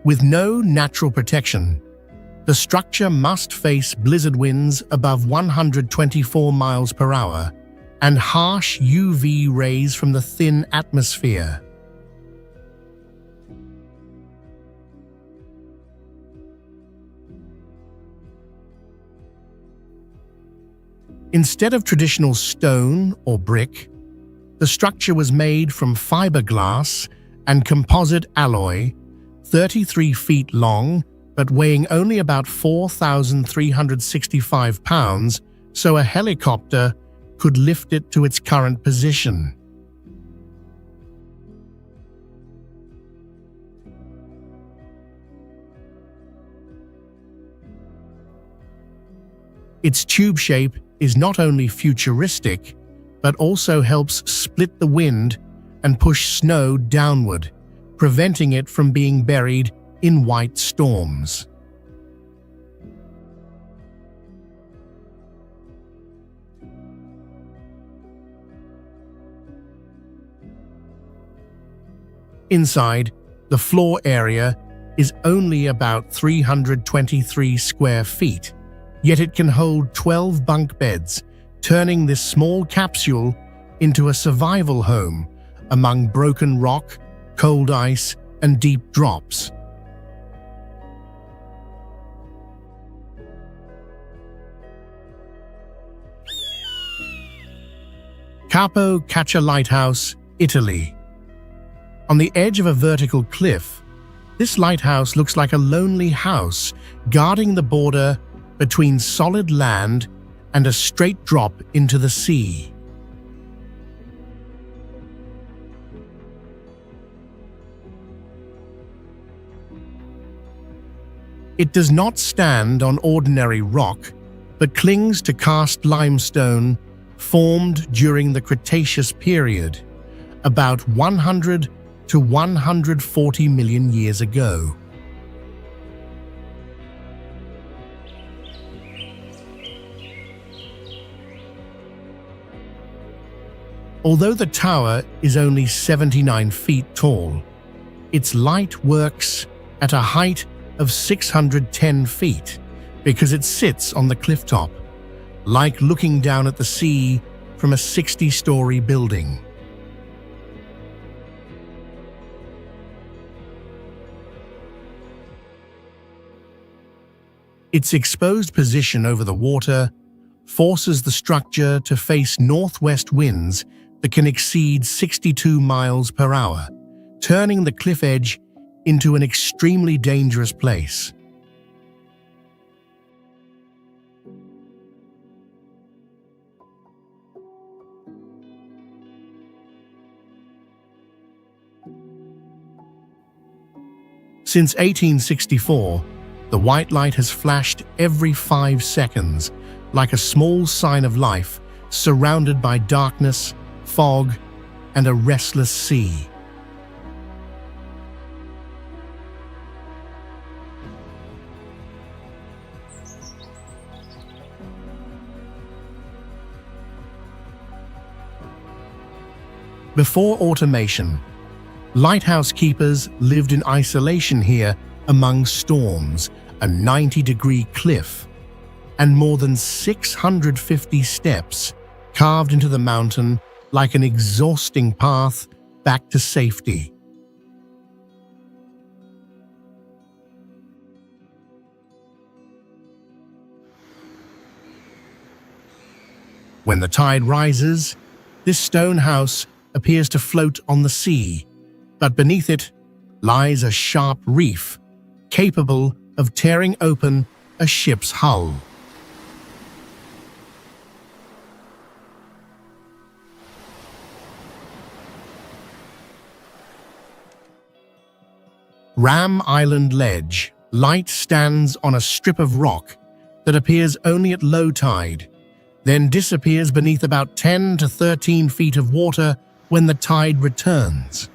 With no natural protection, the structure must face blizzard winds above 124 miles per hour and harsh UV rays from the thin atmosphere. Instead of traditional stone or brick, the structure was made from fiberglass and composite alloy, 33 feet long, but weighing only about 4,365 pounds, so a helicopter could lift it to its current position. Its tube shape is not only futuristic, but also helps split the wind and push snow downward, preventing it from being buried in white storms. Inside, the floor area is only about 323 square feet, yet it can hold 12 bunk beds, turning this small capsule into a survival home, among broken rock, cold ice, and deep drops. Capo Caccia Lighthouse, Italy. On the edge of a vertical cliff, this lighthouse looks like a lonely house guarding the border between solid land and a straight drop into the sea. It does not stand on ordinary rock, but clings to cast limestone formed during the Cretaceous period, about 100 to 140 million years ago. Although the tower is only 79 feet tall, its light works at a height of 610 feet because it sits on the cliff top, like looking down at the sea from a 60-story building. Its exposed position over the water forces the structure to face northwest winds that can exceed 62 miles per hour, turning the cliff edge into an extremely dangerous place. Since 1864, the white light has flashed every 5 seconds, like a small sign of life, surrounded by darkness, fog, and a restless sea. Before automation, lighthouse keepers lived in isolation here among storms, a 90-degree cliff, and more than 650 steps carved into the mountain like an exhausting path back to safety. When the tide rises, this stone house appears to float on the sea, but beneath it lies a sharp reef, capable of tearing open a ship's hull. Ram Island Ledge light stands on a strip of rock that appears only at low tide, then disappears beneath about 10 to 13 feet of water when the tide returns.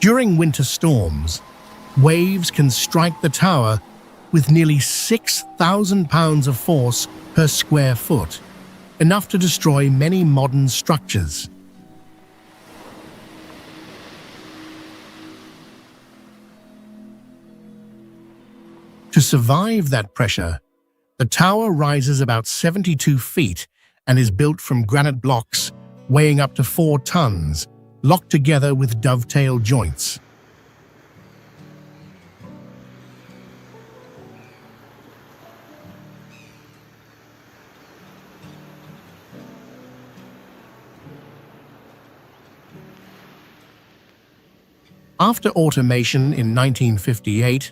During winter storms, waves can strike the tower with nearly 6,000 pounds of force per square foot, enough to destroy many modern structures. To survive that pressure, the tower rises about 72 feet and is built from granite blocks weighing up to 4 tons, locked together with dovetail joints. After automation in 1958,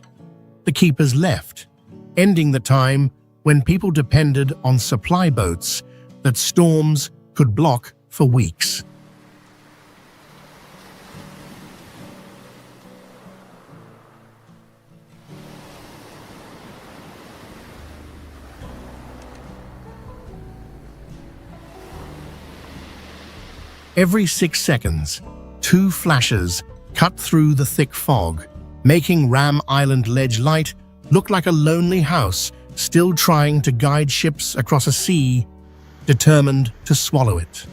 the keepers left, ending the time when people depended on supply boats that storms could block for weeks. Every 6 seconds, 2 flashes cut through the thick fog, making Ram Island Ledge Light look like a lonely house still trying to guide ships across a sea determined to swallow it.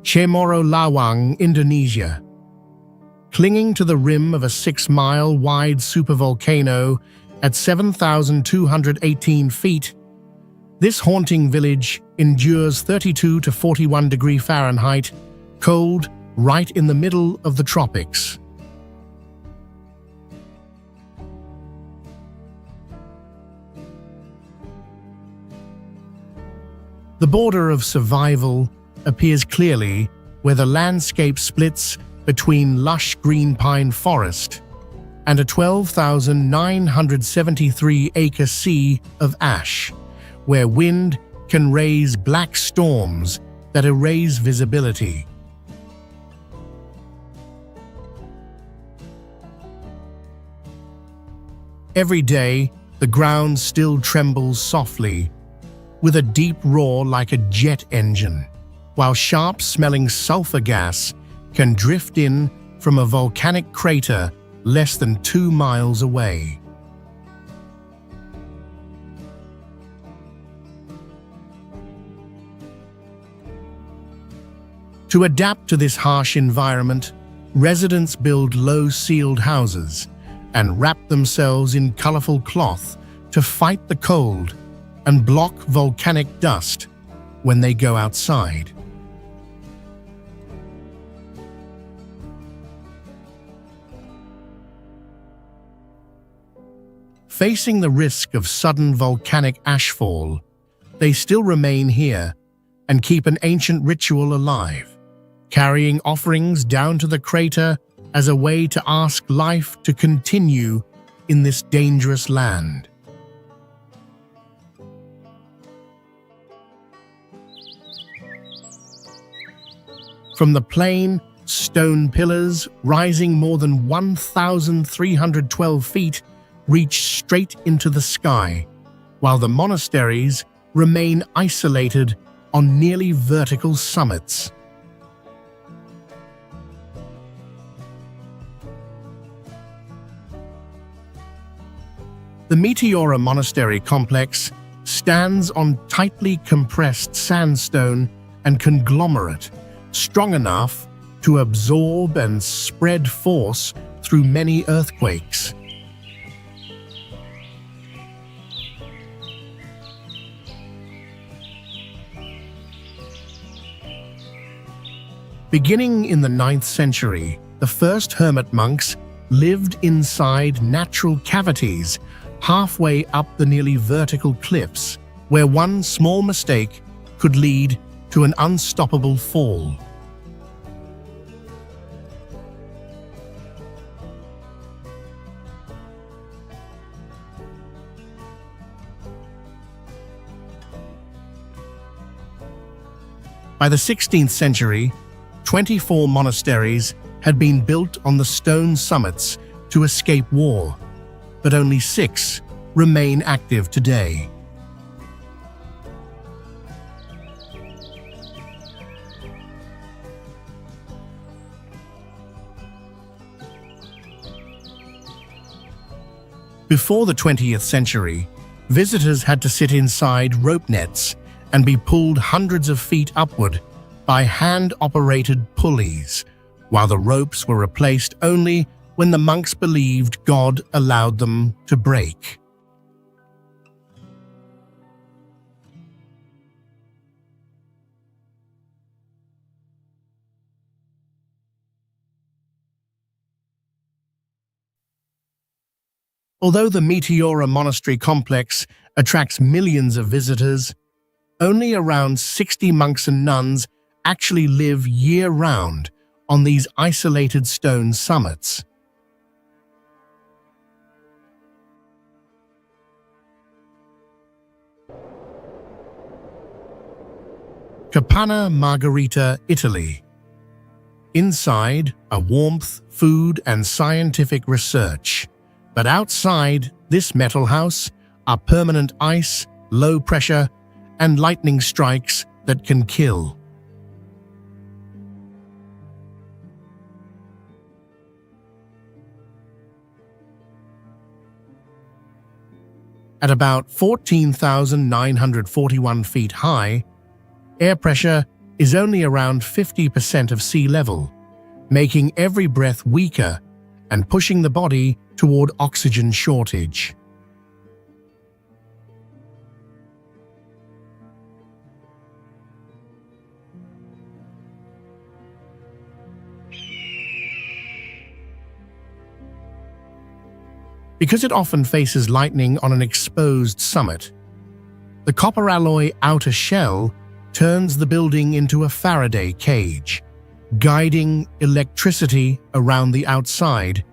Cemoro Lawang, Indonesia. Clinging to the rim of a 6-mile-wide supervolcano at 7,218 feet, this haunting village endures 32 to 41 degrees Fahrenheit, cold right in the middle of the tropics. The border of survival appears clearly where the landscape splits between lush green pine forest and a 12,973-acre sea of ash, where wind can raise black storms that erase visibility. Every day, the ground still trembles softly, with a deep roar like a jet engine, while sharp-smelling sulfur gas can drift in from a volcanic crater less than 2 miles away. To adapt to this harsh environment, residents build low-ceiled houses and wrap themselves in colorful cloth to fight the cold and block volcanic dust when they go outside. Facing the risk of sudden volcanic ashfall, they still remain here and keep an ancient ritual alive, carrying offerings down to the crater as a way to ask life to continue in this dangerous land. From the plain, stone pillars rising more than 1,312 feet reach straight into the sky, while the monasteries remain isolated on nearly vertical summits. The Meteora Monastery complex stands on tightly compressed sandstone and conglomerate, strong enough to absorb and spread force through many earthquakes. Beginning in the 9th century, the first hermit monks lived inside natural cavities halfway up the nearly vertical cliffs, where one small mistake could lead to an unstoppable fall. By the 16th century, 24 monasteries had been built on the stone summits to escape war, but only 6 remain active today. Before the 20th century, visitors had to sit inside rope nets and be pulled hundreds of feet upward by hand-operated pulleys, while the ropes were replaced only when the monks believed God allowed them to break. Although the Meteora Monastery complex attracts millions of visitors, only around 60 monks and nuns actually live year-round on these isolated stone summits. Capanna Margherita, Italy. Inside are warmth, food, and scientific research. But outside this metal house are permanent ice, low pressure, and lightning strikes that can kill. At about 14,941 feet high, air pressure is only around 50% of sea level, making every breath weaker and pushing the body toward oxygen shortage. Because it often faces lightning on an exposed summit, the copper alloy outer shell turns the building into a Faraday cage, guiding electricity around the outside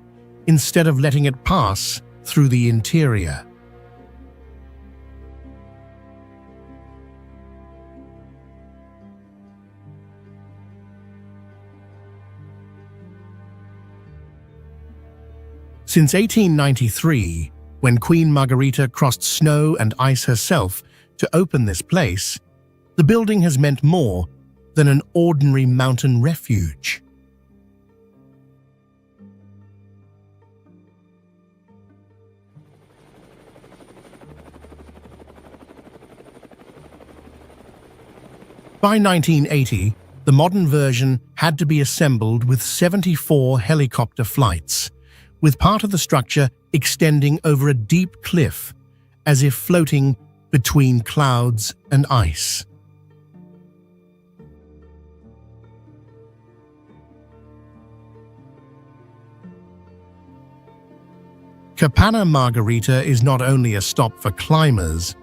instead of letting it pass through the interior. Since 1893, when Queen Margarita crossed snow and ice herself to open this place, the building has meant more than an ordinary mountain refuge. By 1980, the modern version had to be assembled with 74 helicopter flights, with part of the structure extending over a deep cliff, as if floating between clouds and ice. Capana Margarita is not only a stop for climbers,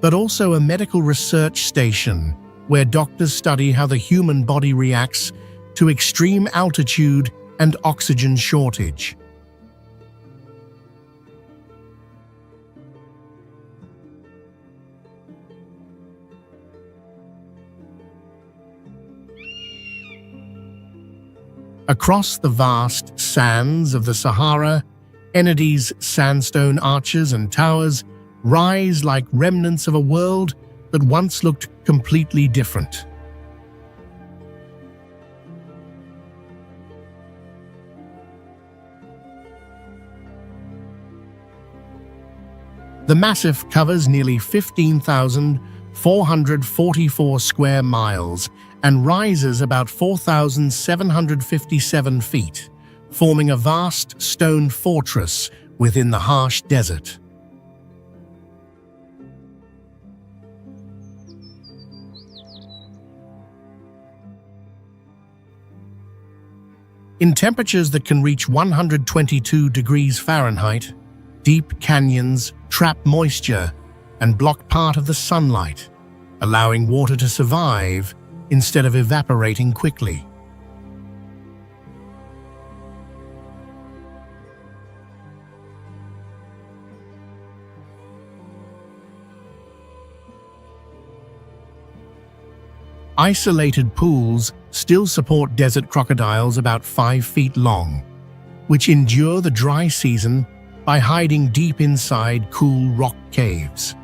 but also a medical research station where doctors study how the human body reacts to extreme altitude and oxygen shortage. Across the vast sands of the Sahara, Enadi's sandstone arches and towers rise like remnants of a world that once looked completely different. The massif covers nearly 15,444 square miles and rises about 4,757 feet, forming a vast stone fortress within the harsh desert. In temperatures that can reach 122 degrees Fahrenheit, deep canyons trap moisture and block part of the sunlight, allowing water to survive instead of evaporating quickly. Isolated pools still support desert crocodiles about 5 feet long, which endure the dry season by hiding deep inside cool rock caves.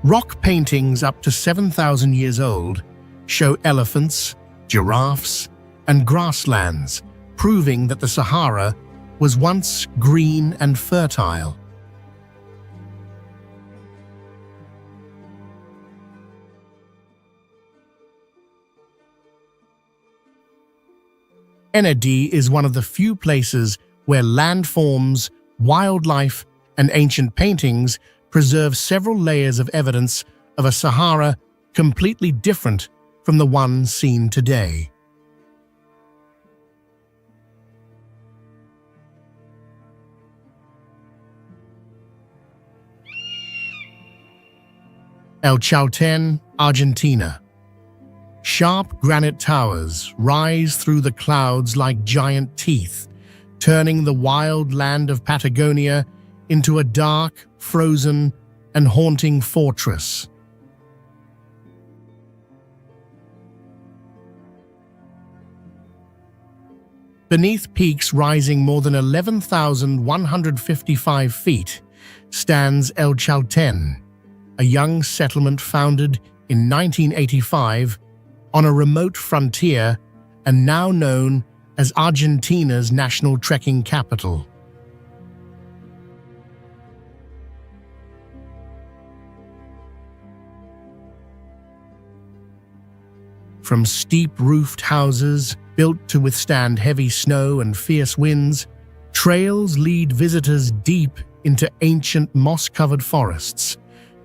Rock paintings up to 7,000 years old show elephants, giraffes, and grasslands, proving that the Sahara was once green and fertile. Enadi is one of the few places where landforms, wildlife, and ancient paintings preserve several layers of evidence of a Sahara completely different from the one seen today. El Chaltén, Argentina. Sharp granite towers rise through the clouds like giant teeth, turning the wild land of Patagonia into a dark, frozen, and haunting fortress. Beneath peaks rising more than 11,155 feet stands El Chaltén, a young settlement founded in 1985 on a remote frontier and now known as Argentina's national trekking capital. From steep-roofed houses built to withstand heavy snow and fierce winds, trails lead visitors deep into ancient moss-covered forests,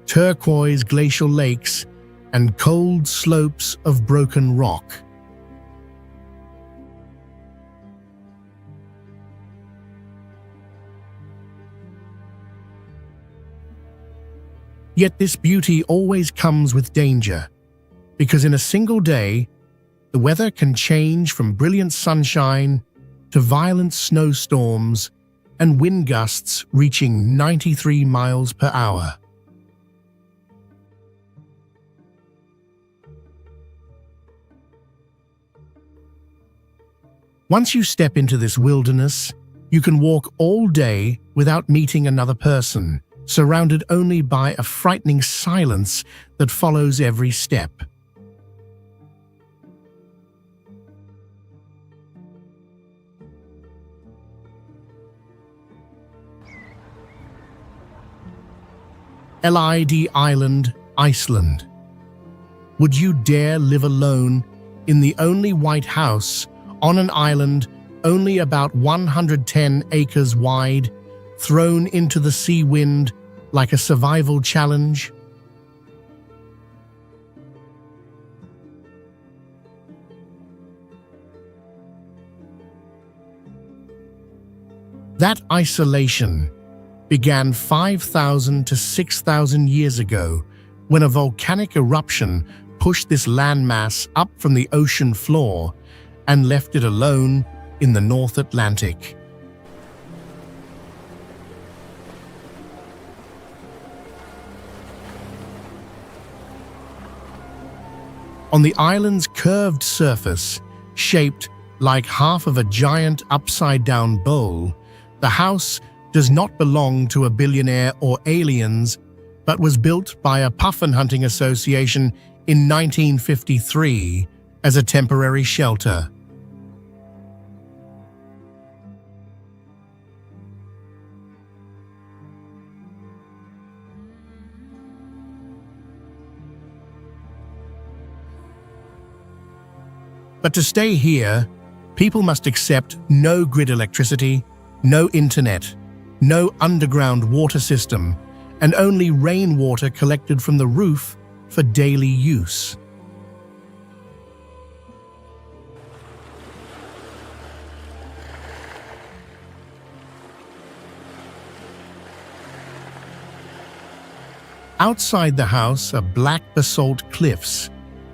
turquoise glacial lakes, and cold slopes of broken rock. Yet this beauty always comes with danger, because in a single day, the weather can change from brilliant sunshine to violent snowstorms and wind gusts reaching 93 miles per hour. Once you step into this wilderness, you can walk all day without meeting another person, surrounded only by a frightening silence that follows every step. Lid Island, Iceland. Would you dare live alone in the only white house on an island only about 110 acres wide, thrown into the sea wind like a survival challenge? That isolation began 5,000 to 6,000 years ago when a volcanic eruption pushed this landmass up from the ocean floor and left it alone in the North Atlantic. On the island's curved surface, shaped like half of a giant upside-down bowl, the house does not belong to a billionaire or aliens, but was built by a puffin hunting association in 1953 as a temporary shelter. But to stay here, people must accept no grid electricity, no internet, no underground water system, and only rainwater collected from the roof for daily use. Outside the house are black basalt cliffs,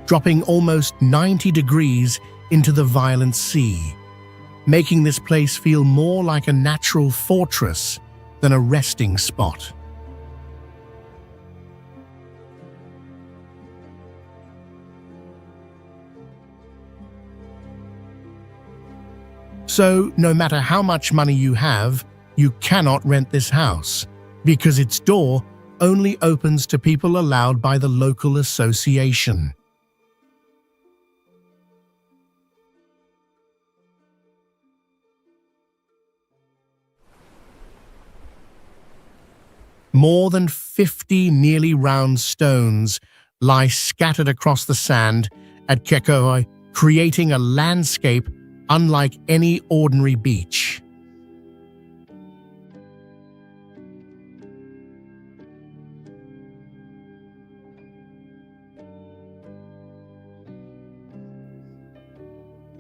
dropping almost 90 degrees into the violent sea, making this place feel more like a natural fortress than a resting spot. So, no matter how much money you have, you cannot rent this house, because its door only opens to people allowed by the local association. More than 50 nearly round stones lie scattered across the sand at Kekohoi, creating a landscape unlike any ordinary beach.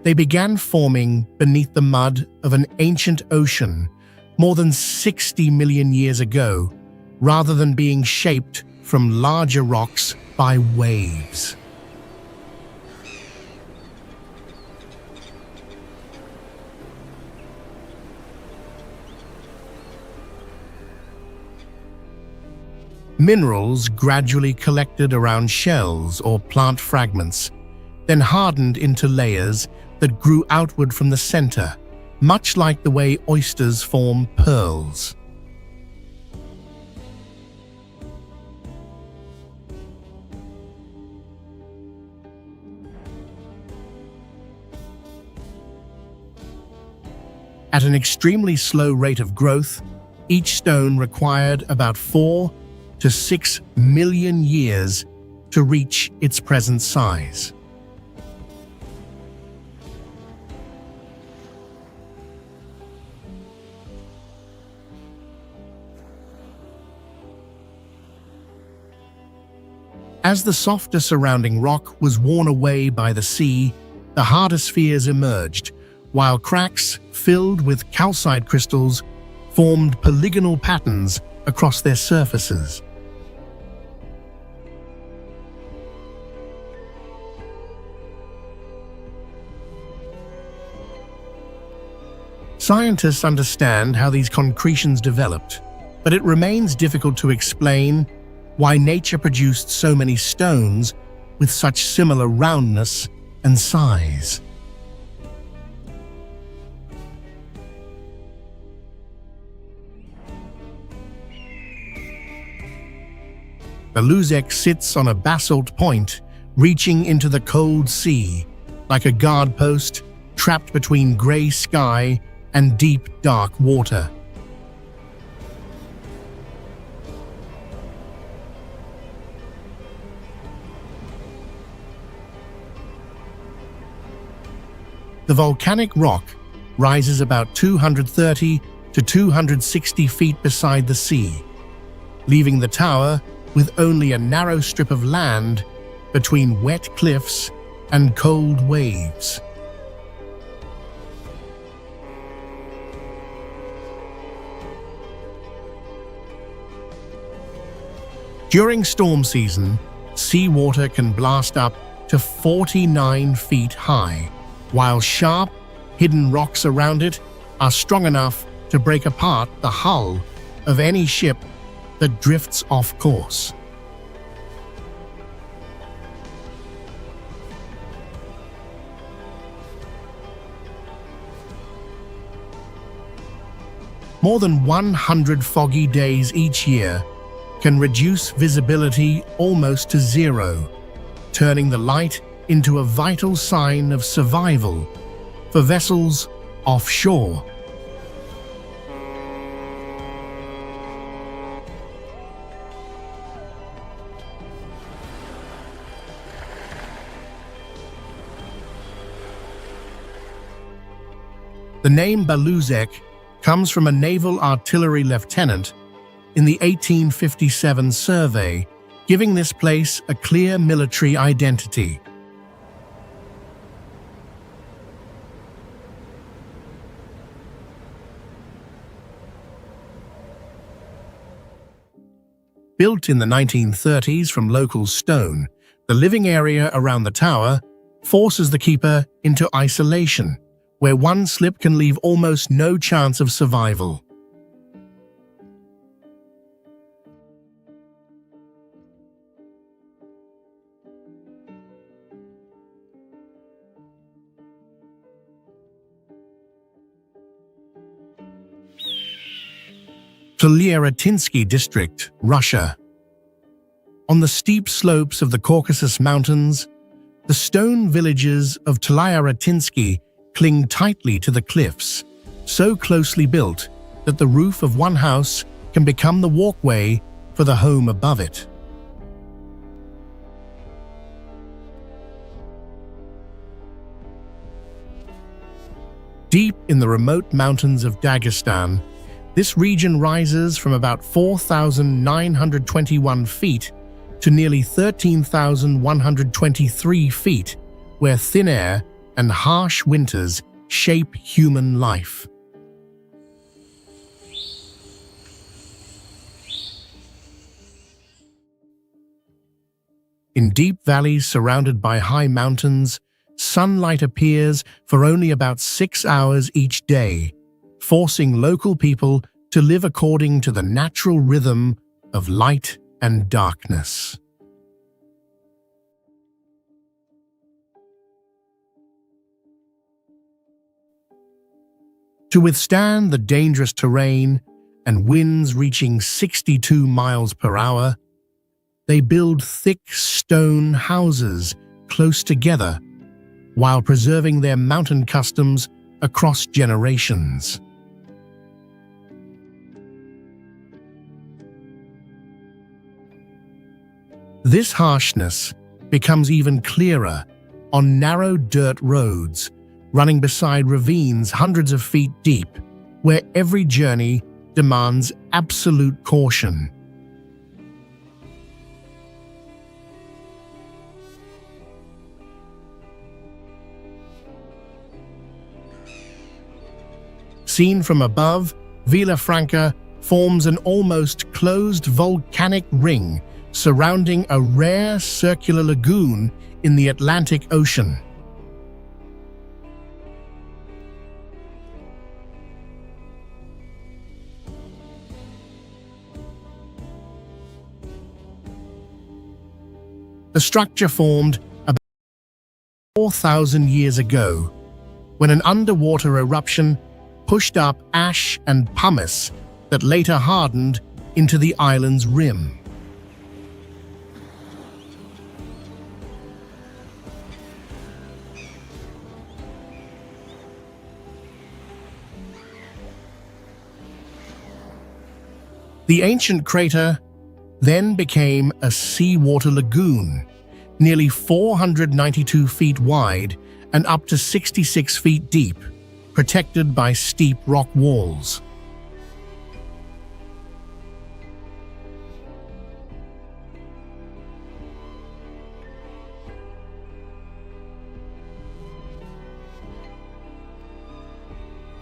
They began forming beneath the mud of an ancient ocean more than 60 million years ago, rather than being shaped from larger rocks by waves. Minerals gradually collected around shells or plant fragments, then hardened into layers that grew outward from the center, much like the way oysters form pearls. At an extremely slow rate of growth, each stone required about 4 to 6 million years to reach its present size. As the softer surrounding rock was worn away by the sea, the harder spheres emerged, while cracks filled with calcite crystals formed polygonal patterns across their surfaces. Scientists understand how these concretions developed, but it remains difficult to explain why nature produced so many stones with such similar roundness and size. Baluzek sits on a basalt point, reaching into the cold sea, like a guard post trapped between grey sky and deep, dark water. The volcanic rock rises about 230 to 260 feet beside the sea, leaving the tower with only a narrow strip of land between wet cliffs and cold waves. During storm season, seawater can blast up to 49 feet high, while sharp, hidden rocks around it are strong enough to break apart the hull of any ship that drifts off course. More than 100 foggy days each year can reduce visibility almost to zero, turning the light into a vital sign of survival for vessels offshore. The name Baluzek comes from a naval artillery lieutenant in the 1857 survey, giving this place a clear military identity. Built in the 1930s from local stone, the living area around the tower forces the keeper into isolation, where one slip can leave almost no chance of survival. Tlyaratinsky District, Russia. On the steep slopes of the Caucasus Mountains, the stone villages of Tlyaratinsky cling tightly to the cliffs, so closely built that the roof of one house can become the walkway for the home above it. Deep in the remote mountains of Dagestan, this region rises from about 4,921 feet to nearly 13,123 feet, where thin air and harsh winters shape human life. In deep valleys surrounded by high mountains, sunlight appears for only about 6 hours each day, forcing local people to live according to the natural rhythm of light and darkness. To withstand the dangerous terrain and winds reaching 62 miles per hour, they build thick stone houses close together while preserving their mountain customs across generations. This harshness becomes even clearer on narrow dirt roads running beside ravines hundreds of feet deep, where every journey demands absolute caution. Seen from above, Villafranca forms an almost closed volcanic ring surrounding a rare circular lagoon in the Atlantic Ocean. The structure formed about 4,000 years ago, when an underwater eruption pushed up ash and pumice that later hardened into the island's rim. The ancient crater then became a seawater lagoon, nearly 492 feet wide and up to 66 feet deep, protected by steep rock walls.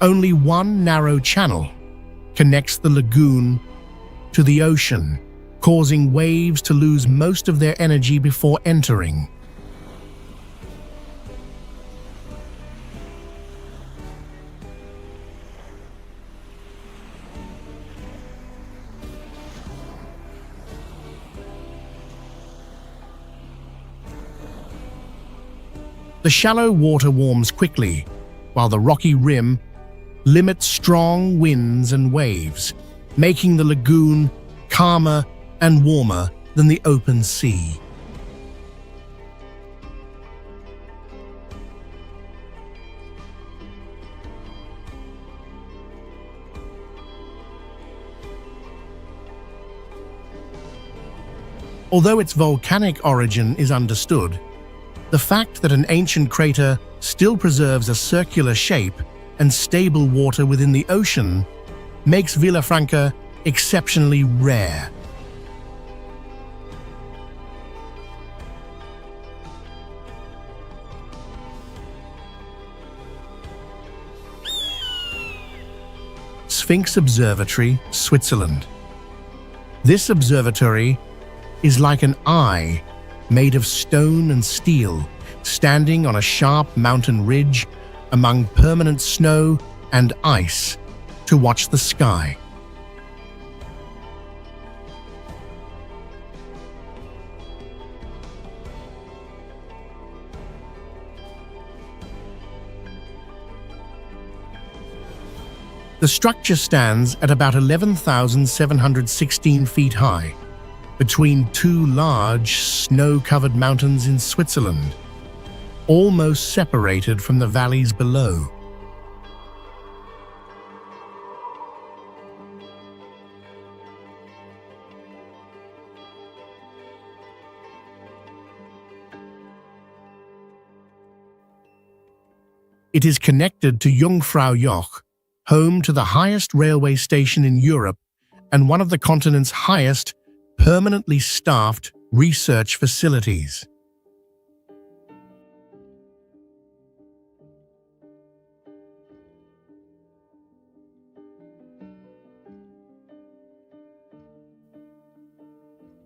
Only one narrow channel connects the lagoon to the ocean, causing waves to lose most of their energy before entering. The shallow water warms quickly, while the rocky rim limits strong winds and waves, making the lagoon calmer and warmer than the open sea. Although its volcanic origin is understood, the fact that an ancient crater still preserves a circular shape and stable water within the ocean makes Villafranca exceptionally rare. Sphinx Observatory, Switzerland. This observatory is like an eye made of stone and steel, standing on a sharp mountain ridge among permanent snow and ice to watch the sky. The structure stands at about 11,716 feet high, between two large, snow-covered mountains in Switzerland, almost separated from the valleys below. It is connected to Jungfraujoch, home to the highest railway station in Europe and one of the continent's highest permanently staffed research facilities.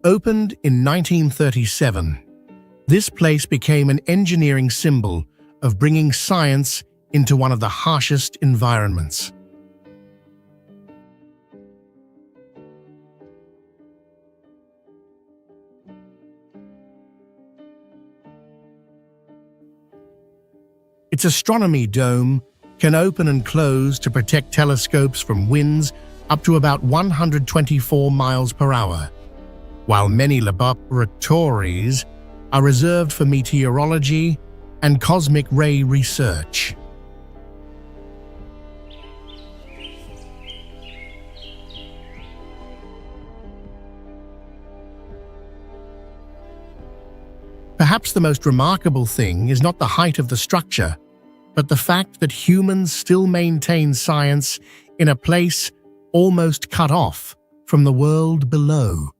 Opened in 1937, this place became an engineering symbol of bringing science into one of the harshest environments. Its astronomy dome can open and close to protect telescopes from winds up to about 124 miles per hour, while many laboratories are reserved for meteorology and cosmic ray research. Perhaps the most remarkable thing is not the height of the structure, but the fact that humans still maintain science in a place almost cut off from the world below.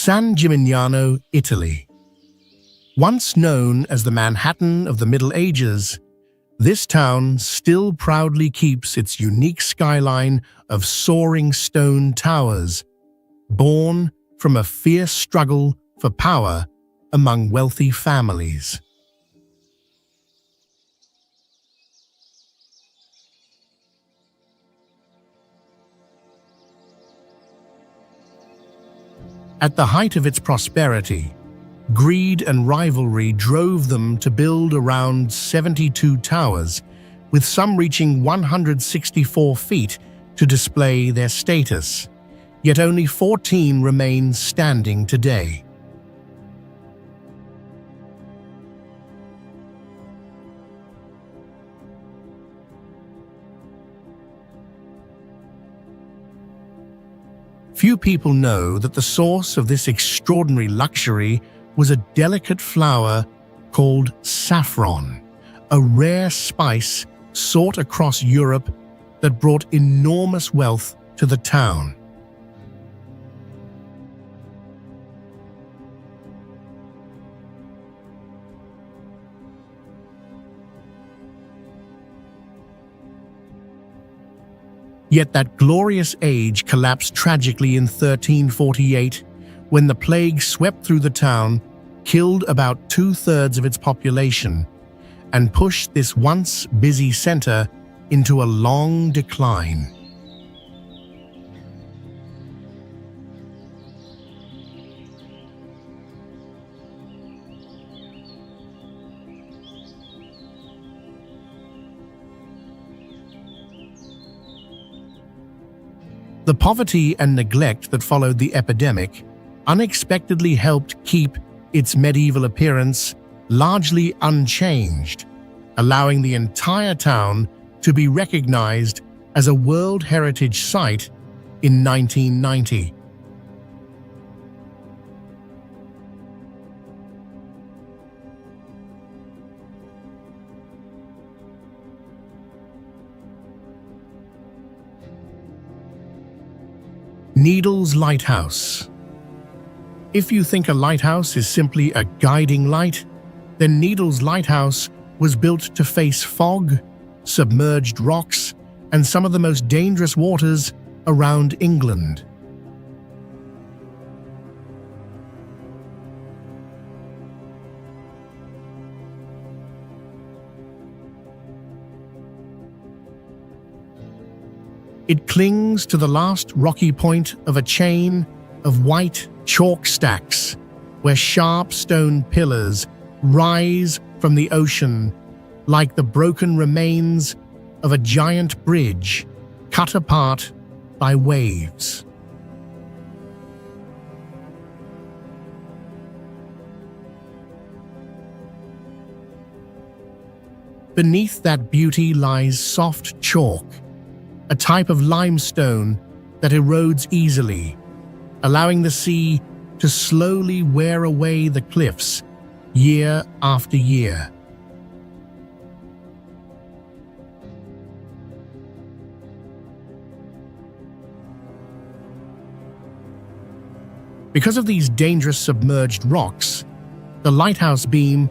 San Gimignano, Italy. Once known as the Manhattan of the Middle Ages, this town still proudly keeps its unique skyline of soaring stone towers, born from a fierce struggle for power among wealthy families. At the height of its prosperity, greed and rivalry drove them to build around 72 towers, with some reaching 164 feet to display their status. Yet only 14 remain standing today. Few people know that the source of this extraordinary luxury was a delicate flower called saffron, a rare spice sought across Europe that brought enormous wealth to the town. Yet that glorious age collapsed tragically in 1348 when the plague swept through the town, killed about 2/3 of its population, and pushed this once busy center into a long decline. The poverty and neglect that followed the epidemic unexpectedly helped keep its medieval appearance largely unchanged, allowing the entire town to be recognized as a World Heritage Site in 1990. Needles Lighthouse. If you think a lighthouse is simply a guiding light, then Needles Lighthouse was built to face fog, submerged rocks, and some of the most dangerous waters around England. It clings to the last rocky point of a chain of white chalk stacks, where sharp stone pillars rise from the ocean like the broken remains of a giant bridge cut apart by waves. Beneath that beauty lies soft chalk, a type of limestone that erodes easily, allowing the sea to slowly wear away the cliffs year after year. Because of these dangerous submerged rocks, the lighthouse beam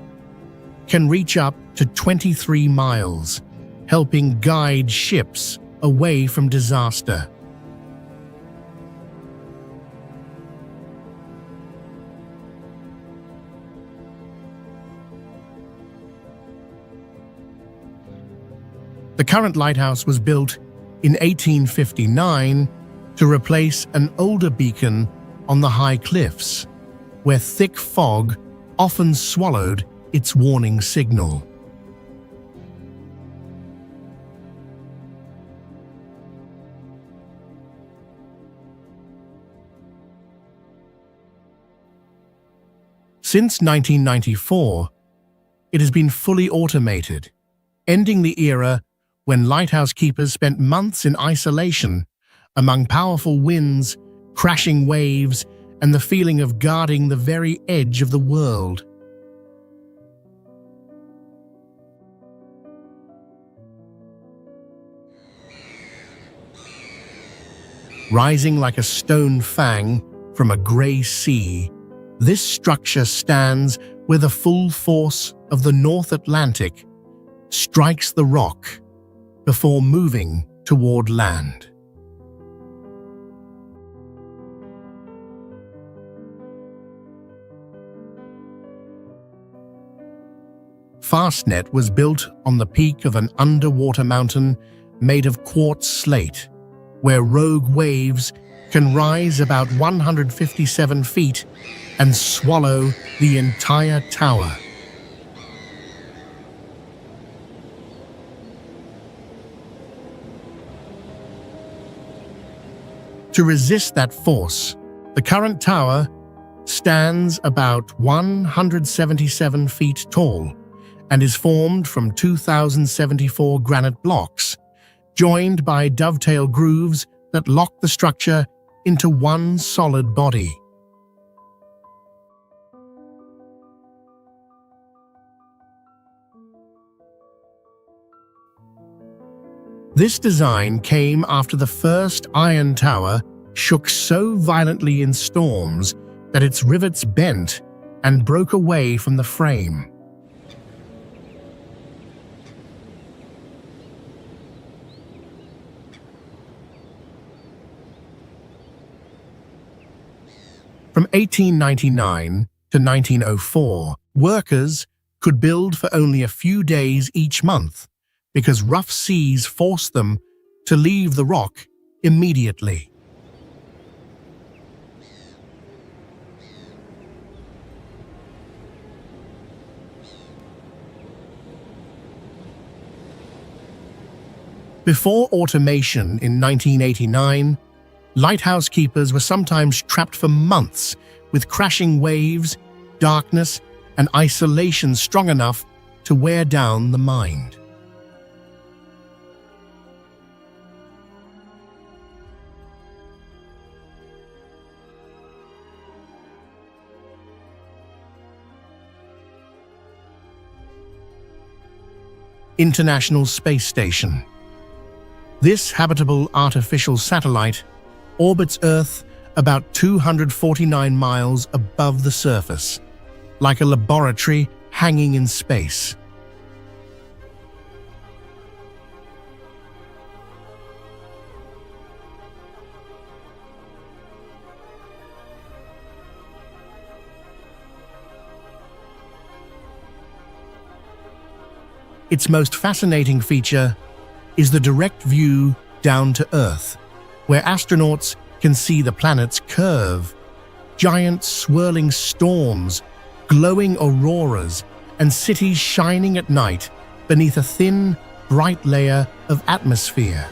can reach up to 23 miles, helping guide ships away from disaster. The current lighthouse was built in 1859 to replace an older beacon on the high cliffs, where thick fog often swallowed its warning signal. Since 1994, it has been fully automated, ending the era when lighthouse keepers spent months in isolation among powerful winds, crashing waves, and the feeling of guarding the very edge of the world. Rising like a stone fang from a grey sea, this structure stands where the full force of the North Atlantic strikes the rock before moving toward land. Fastnet was built on the peak of an underwater mountain made of quartz slate, where rogue waves can rise about 157 feet and swallow the entire tower. To resist that force, the current tower stands about 177 feet tall and is formed from 2,074 granite blocks, joined by dovetail grooves that lock the structure into one solid body. This design came after the first iron tower shook so violently in storms that its rivets bent and broke away from the frame. From 1899 to 1904, workers could build for only a few days each month because rough seas forced them to leave the rock immediately. Before automation in 1989, lighthouse keepers were sometimes trapped for months with crashing waves, darkness, and isolation strong enough to wear down the mind. International Space Station. This habitable artificial satellite orbits Earth about 249 miles above the surface, like a laboratory hanging in space. Its most fascinating feature is the direct view down to Earth, where astronauts can see the planet's curve, giant swirling storms, glowing auroras, and cities shining at night beneath a thin, bright layer of atmosphere.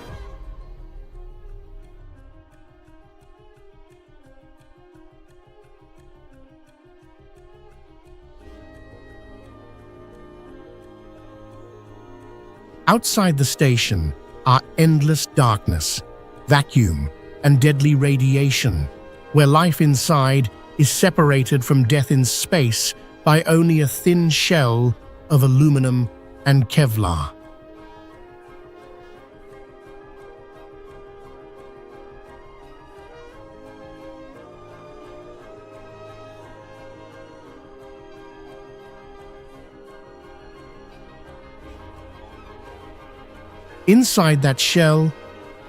Outside the station are endless darkness, vacuum, and deadly radiation, where life inside is separated from death in space by only a thin shell of aluminum and Kevlar. Inside that shell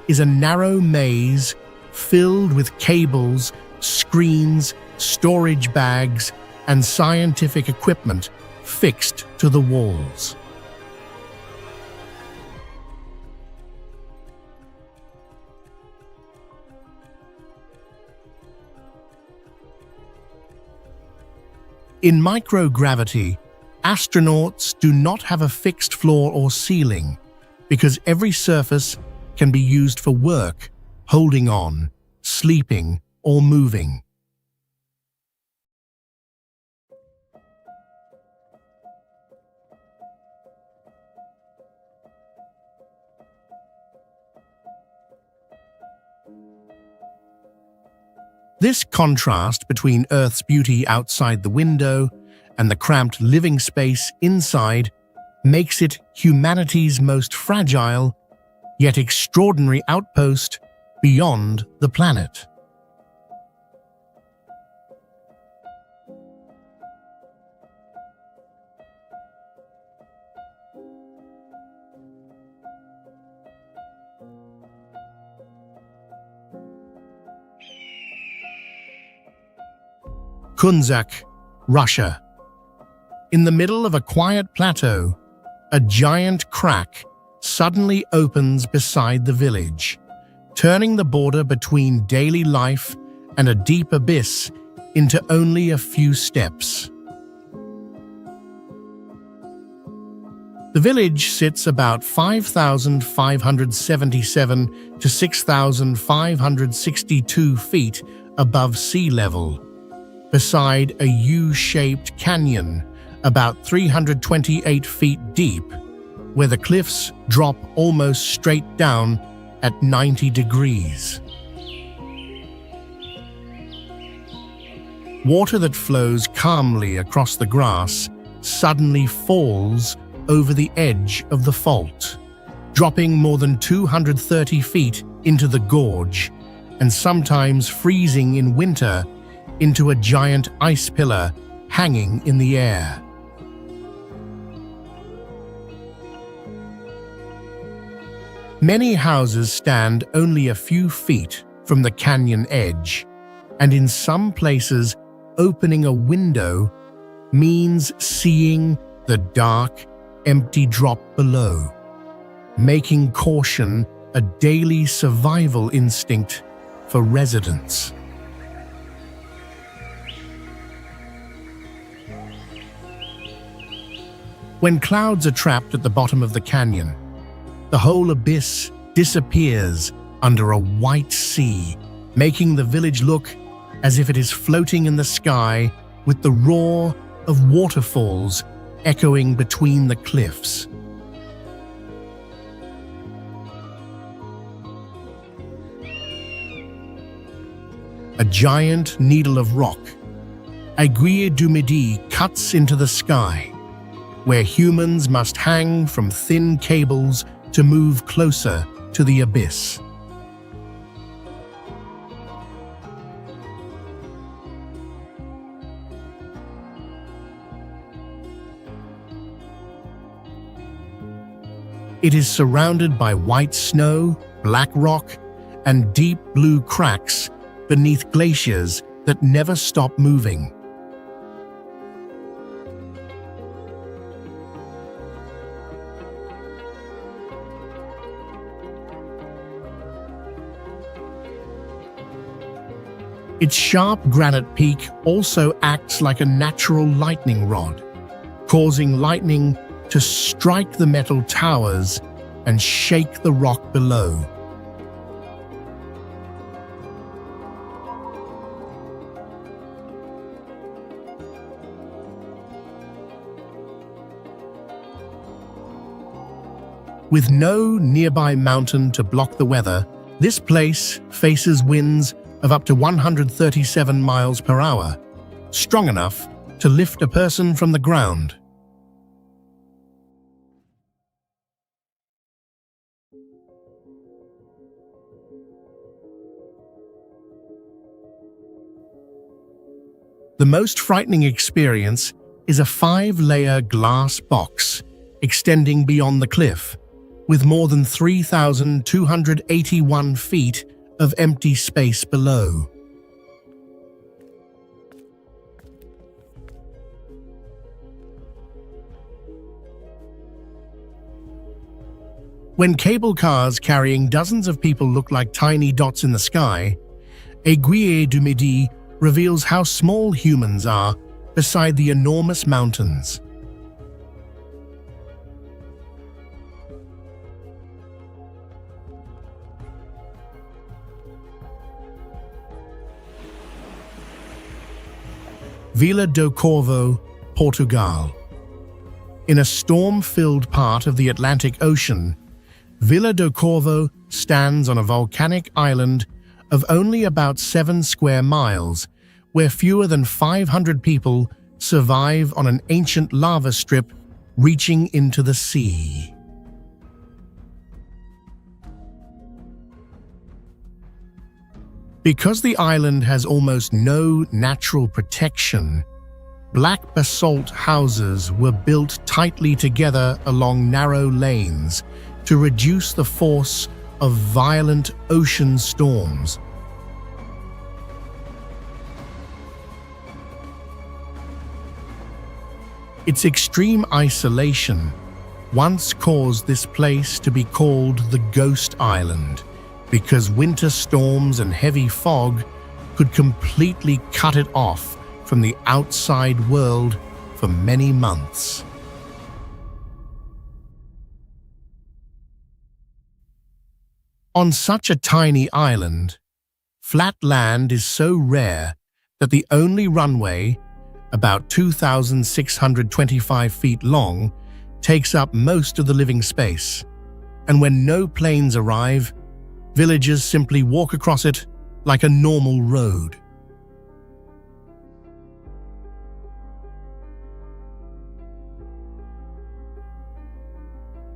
is a narrow maze filled with cables, screens, storage bags, and scientific equipment fixed to the walls. In microgravity, astronauts do not have a fixed floor or ceiling, because every surface can be used for work, holding on, sleeping, or moving. This contrast between Earth's beauty outside the window and the cramped living space inside makes it humanity's most fragile, yet extraordinary outpost beyond the planet. Kunzak, Russia. In the middle of a quiet plateau, a giant crack suddenly opens beside the village, turning the border between daily life and a deep abyss into only a few steps. The village sits about 5,577 to 6,562 feet above sea level, beside a U-shaped canyon about 328 feet deep, where the cliffs drop almost straight down at 90 degrees. Water that flows calmly across the grass suddenly falls over the edge of the fault, dropping more than 230 feet into the gorge, and sometimes freezing in winter into a giant ice pillar hanging in the air. Many houses stand only a few feet from the canyon edge, and in some places, opening a window means seeing the dark, empty drop below, making caution a daily survival instinct for residents. When clouds are trapped at the bottom of the canyon, the whole abyss disappears under a white sea, making the village look as if it is floating in the sky with the roar of waterfalls echoing between the cliffs. A giant needle of rock, Aiguille du Midi, cuts into the sky, where humans must hang from thin cables to move closer to the abyss. It is surrounded by white snow, black rock, and deep blue cracks beneath glaciers that never stop moving. Its sharp granite peak also acts like a natural lightning rod, causing lightning to strike the metal towers and shake the rock below. With no nearby mountain to block the weather, this place faces winds of up to 137 miles per hour, strong enough to lift a person from the ground. The most frightening experience is a 5-layer glass box extending beyond the cliff, with more than 3,281 feet of empty space below. When cable cars carrying dozens of people look like tiny dots in the sky, Aiguille du Midi reveals how small humans are beside the enormous mountains. Vila do Corvo, Portugal. In a storm-filled part of the Atlantic Ocean, Vila do Corvo stands on a volcanic island of only about 7 square miles, where fewer than 500 people survive on an ancient lava strip reaching into the sea. Because the island has almost no natural protection, black basalt houses were built tightly together along narrow lanes to reduce the force of violent ocean storms. Its extreme isolation once caused this place to be called the Ghost Island because winter storms and heavy fog could completely cut it off from the outside world for many months. On such a tiny island, flat land is so rare that the only runway, about 2,625 feet long, takes up most of the living space, and when no planes arrive, villagers simply walk across it like a normal road.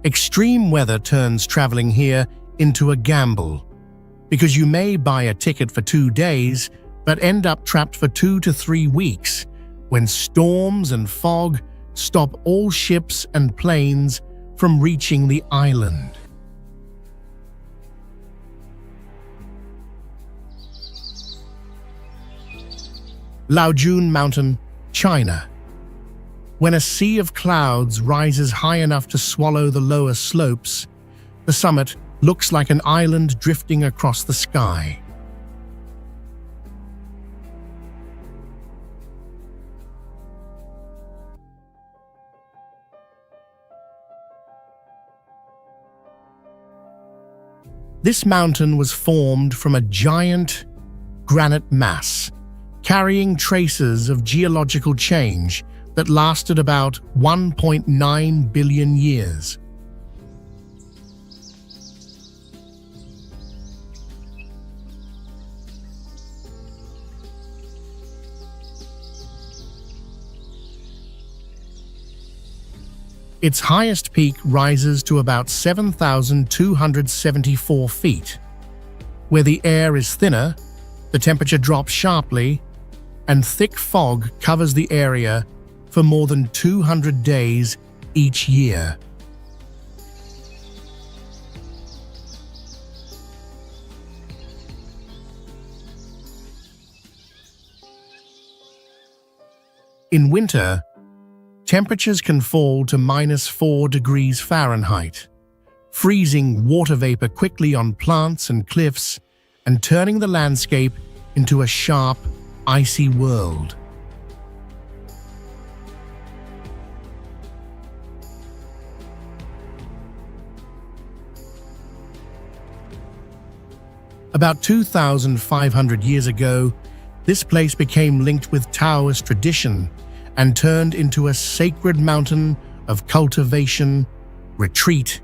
Extreme weather turns traveling here into a gamble, because you may buy a ticket for 2 days but end up trapped for 2 to 3 weeks when storms and fog stop all ships and planes from reaching the island. Laojun Mountain, China. When a sea of clouds rises high enough to swallow the lower slopes, the summit looks like an island drifting across the sky. This mountain was formed from a giant granite mass, carrying traces of geological change that lasted about 1.9 billion years. Its highest peak rises to about 7,274 feet. Where the air is thinner, the temperature drops sharply, and thick fog covers the area for more than 200 days each year. In winter, temperatures can fall to -4 degrees Fahrenheit, freezing water vapor quickly on plants and cliffs and turning the landscape into a sharp, icy world. About 2,500 years ago, this place became linked with Taoist tradition and turned into a sacred mountain of cultivation, retreat,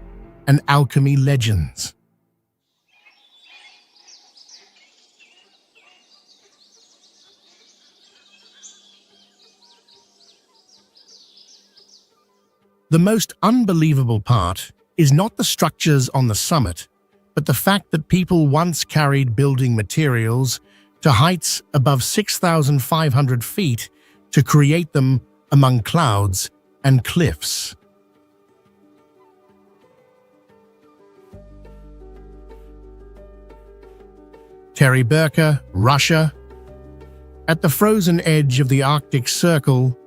and alchemy legends. The most unbelievable part is not the structures on the summit, but the fact that people once carried building materials to heights above 6,500 feet to create them among clouds and cliffs. Teribirka, Russia. At the frozen edge of the Arctic Circle,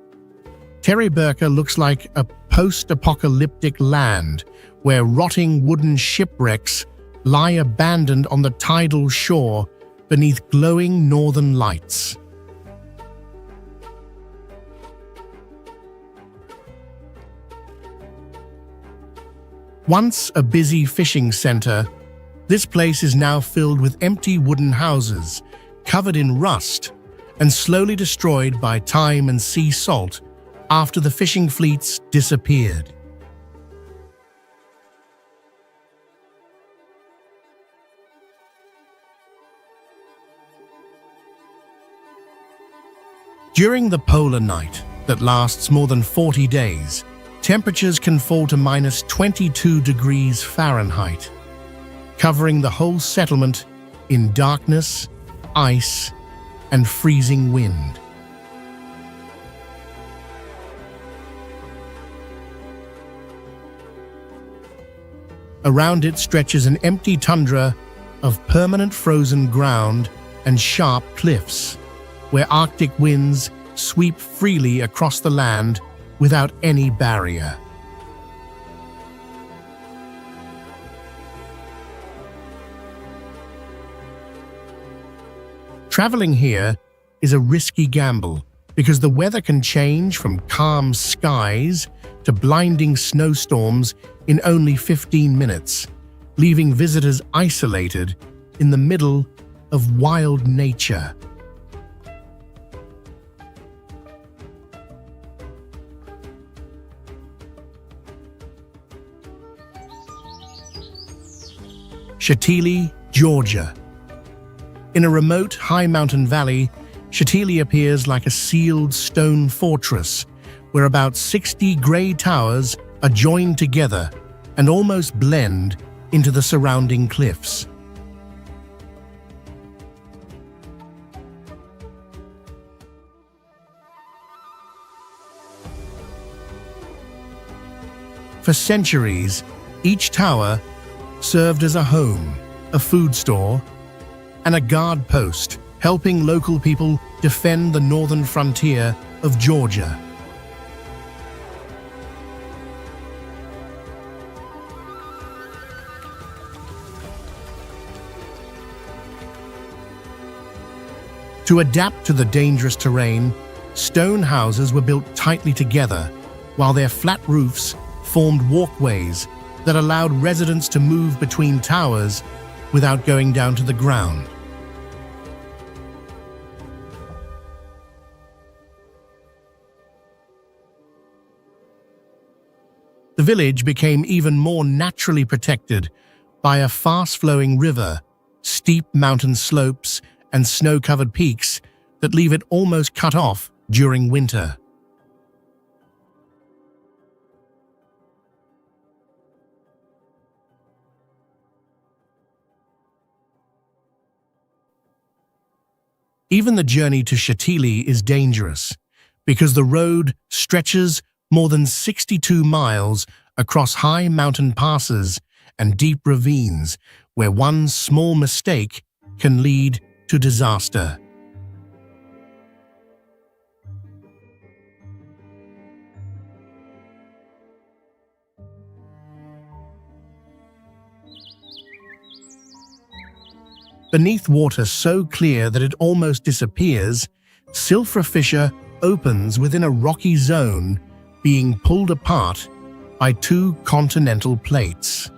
Teribirka looks like a post-apocalyptic land where rotting wooden shipwrecks lie abandoned on the tidal shore beneath glowing northern lights. Once a busy fishing center, this place is now filled with empty wooden houses, covered in rust, and slowly destroyed by time and sea salt after the fishing fleets disappeared. During the polar night that lasts more than 40 days, temperatures can fall to -22 degrees Fahrenheit, covering the whole settlement in darkness, ice, and freezing wind. Around it stretches an empty tundra of permanent frozen ground and sharp cliffs, where Arctic winds sweep freely across the land without any barrier. Traveling here is a risky gamble because the weather can change from calm skies to blinding snowstorms in only 15 minutes, leaving visitors isolated in the middle of wild nature. Chantilly, Georgia. In a remote high mountain valley, Chantilly appears like a sealed stone fortress where about 60 grey towers are joined together and almost blend into the surrounding cliffs. For centuries, each tower served as a home, a food store, and a guard post, helping local people defend the northern frontier of Georgia. To adapt to the dangerous terrain, stone houses were built tightly together, while their flat roofs formed walkways that allowed residents to move between towers without going down to the ground. The village became even more naturally protected by a fast-flowing river, steep mountain slopes, and snow-covered peaks that leave it almost cut off during winter. Even the journey to Chantilly is dangerous because the road stretches more than 62 miles across high mountain passes and deep ravines where one small mistake can lead to disaster. Beneath water so clear that it almost disappears, Silfra Fissure opens within a rocky zone being pulled apart by two continental plates.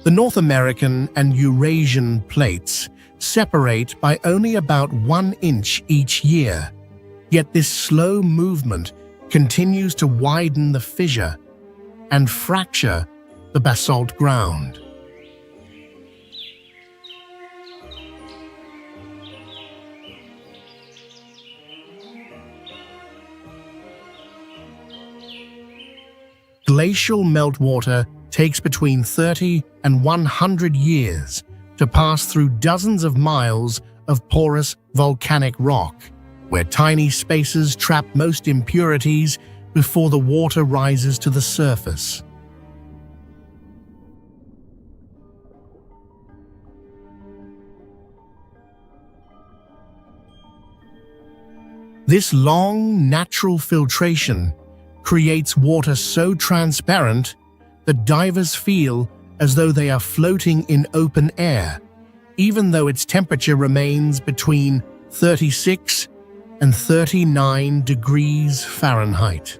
The North American and Eurasian plates separate by only about 1 inch each year, yet this slow movement continues to widen the fissure and fracture the basalt ground. Glacial meltwater takes between 30 and 100 years to pass through dozens of miles of porous volcanic rock, where tiny spaces trap most impurities before the water rises to the surface. This long, natural filtration creates water so transparent that divers feel as though they are floating in open air, even though its temperature remains between 36 and 39 degrees Fahrenheit.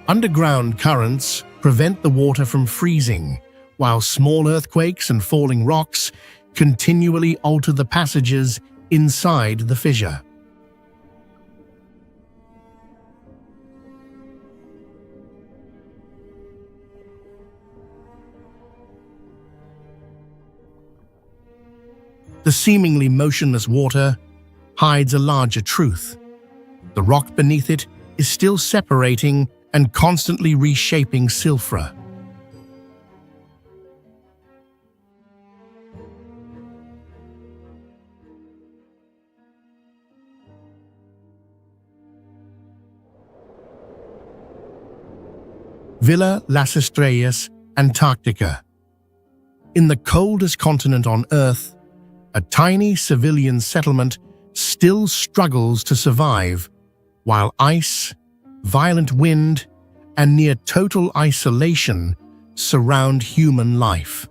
Underground currents prevent the water from freezing, while small earthquakes and falling rocks continually alter the passages inside the fissure. The seemingly motionless water hides a larger truth. The rock beneath it is still separating and constantly reshaping Silfra. Villa Las Estrellas, Antarctica. In the coldest continent on Earth, a tiny civilian settlement still struggles to survive, while ice, violent wind, and near total isolation surround human life.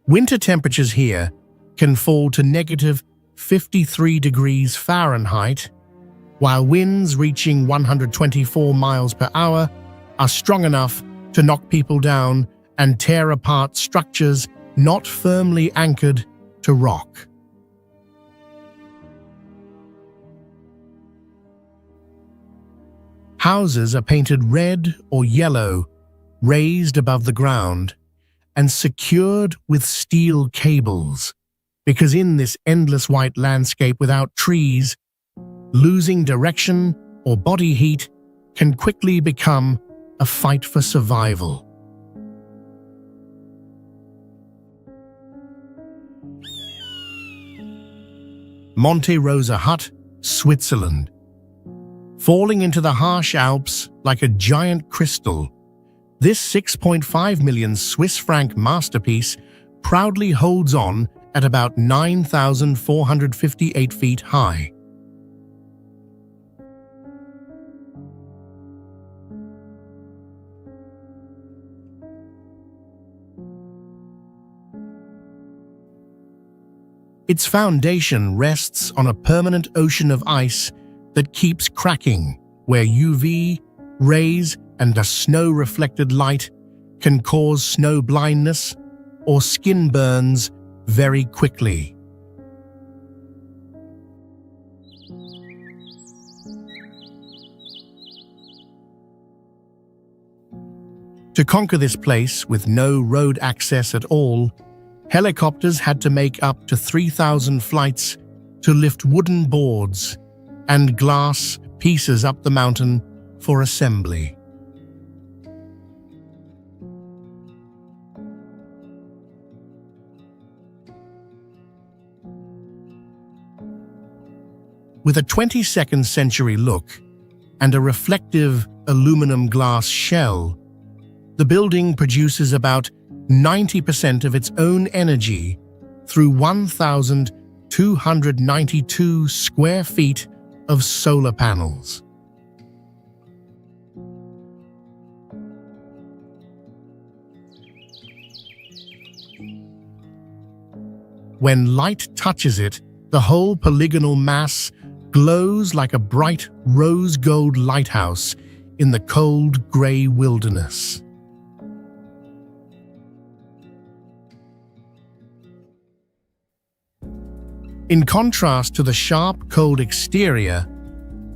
Winter temperatures here can fall to negative 53 degrees Fahrenheit, while winds reaching 124 miles per hour are strong enough to knock people down and tear apart structures not firmly anchored to rock. Houses are painted red or yellow, raised above the ground, and secured with steel cables, because in this endless white landscape without trees, losing direction or body heat can quickly become a fight for survival. Monte Rosa Hut, Switzerland. Falling into the harsh Alps like a giant crystal, this 6.5 million Swiss franc masterpiece proudly holds on at about 9,458 feet high. Its foundation rests on a permanent ocean of ice that keeps cracking, where UV rays and a snow-reflected light can cause snow blindness or skin burns very quickly. To conquer this place with no road access at all, helicopters had to make up to 3,000 flights to lift wooden boards and glass pieces up the mountain for assembly. With a 22nd century look and a reflective aluminum glass shell, the building produces about 90% of its own energy through 1,292 square feet of solar panels. When light touches it, the whole polygonal mass glows like a bright rose gold lighthouse in the cold grey wilderness. In contrast to the sharp, cold exterior,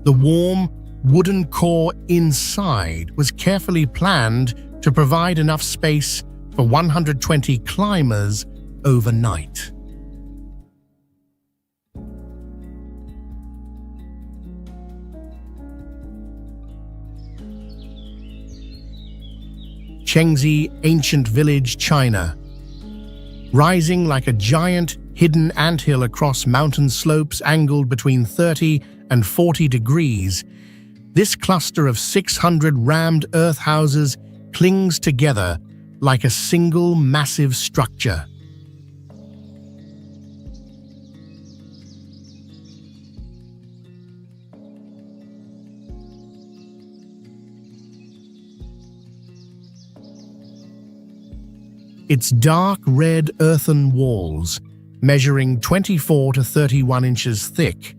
the warm, wooden core inside was carefully planned to provide enough space for 120 climbers overnight. Chengxi Ancient Village, China. Rising like a giant hidden anthill across mountain slopes angled between 30 and 40 degrees, this cluster of 600 rammed earth houses clings together like a single massive structure. Its dark red earthen walls, measuring 24 to 31 inches thick,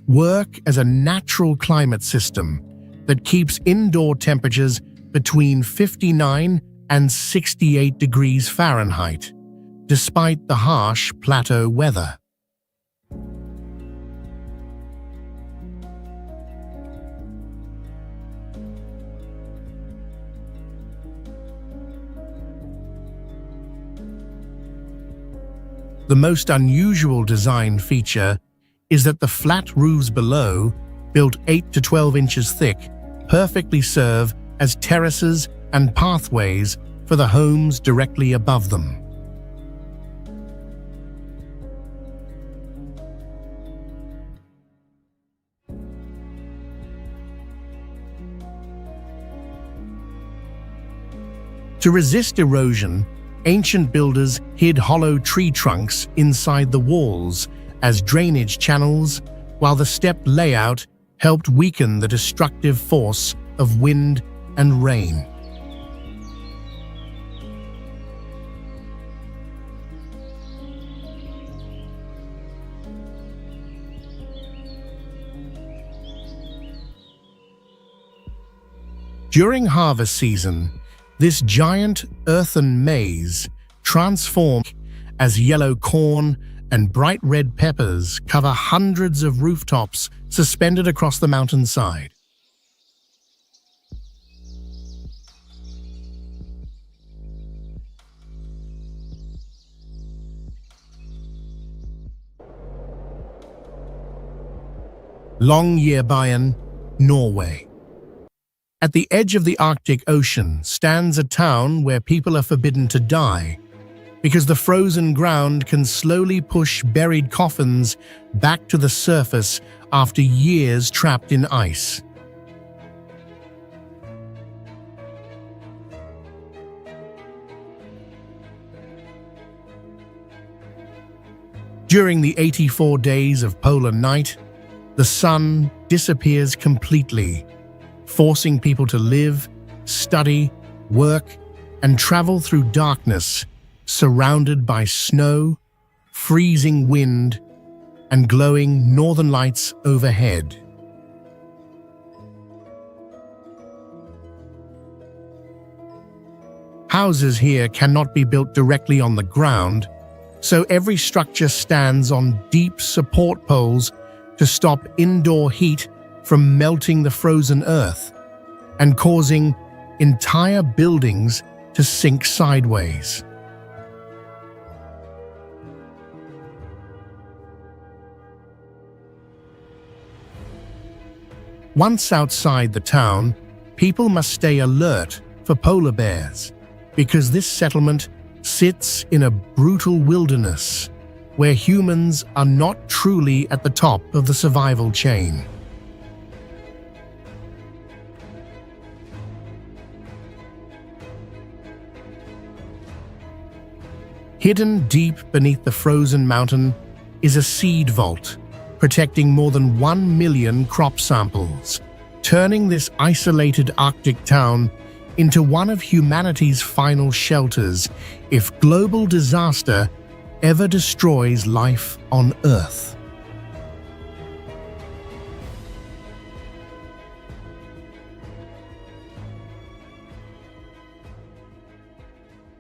work as a natural climate system that keeps indoor temperatures between 59 and 68 degrees Fahrenheit, despite the harsh plateau weather. The most unusual design feature is that the flat roofs below, built 8 to 12 inches thick, perfectly serve as terraces and pathways for the homes directly above them. To resist erosion, ancient builders hid hollow tree trunks inside the walls as drainage channels, while the stepped layout helped weaken the destructive force of wind and rain. During harvest season, this giant earthen maze transforms as yellow corn and bright red peppers cover hundreds of rooftops suspended across the mountainside. Longyearbyen, Norway. At the edge of the Arctic Ocean stands a town where people are forbidden to die, because the frozen ground can slowly push buried coffins back to the surface after years trapped in ice. During the 84 days of polar night, the sun disappears completely, forcing people to live, study, work, and travel through darkness, surrounded by snow, freezing wind, and glowing northern lights overhead. Houses here cannot be built directly on the ground, so every structure stands on deep support poles to stop indoor heat from melting the frozen earth and causing entire buildings to sink sideways. Once outside the town, people must stay alert for polar bears, because this settlement sits in a brutal wilderness where humans are not truly at the top of the survival chain. Hidden deep beneath the frozen mountain is a seed vault, protecting more than 1 million crop samples, turning this isolated Arctic town into one of humanity's final shelters if global disaster ever destroys life on Earth.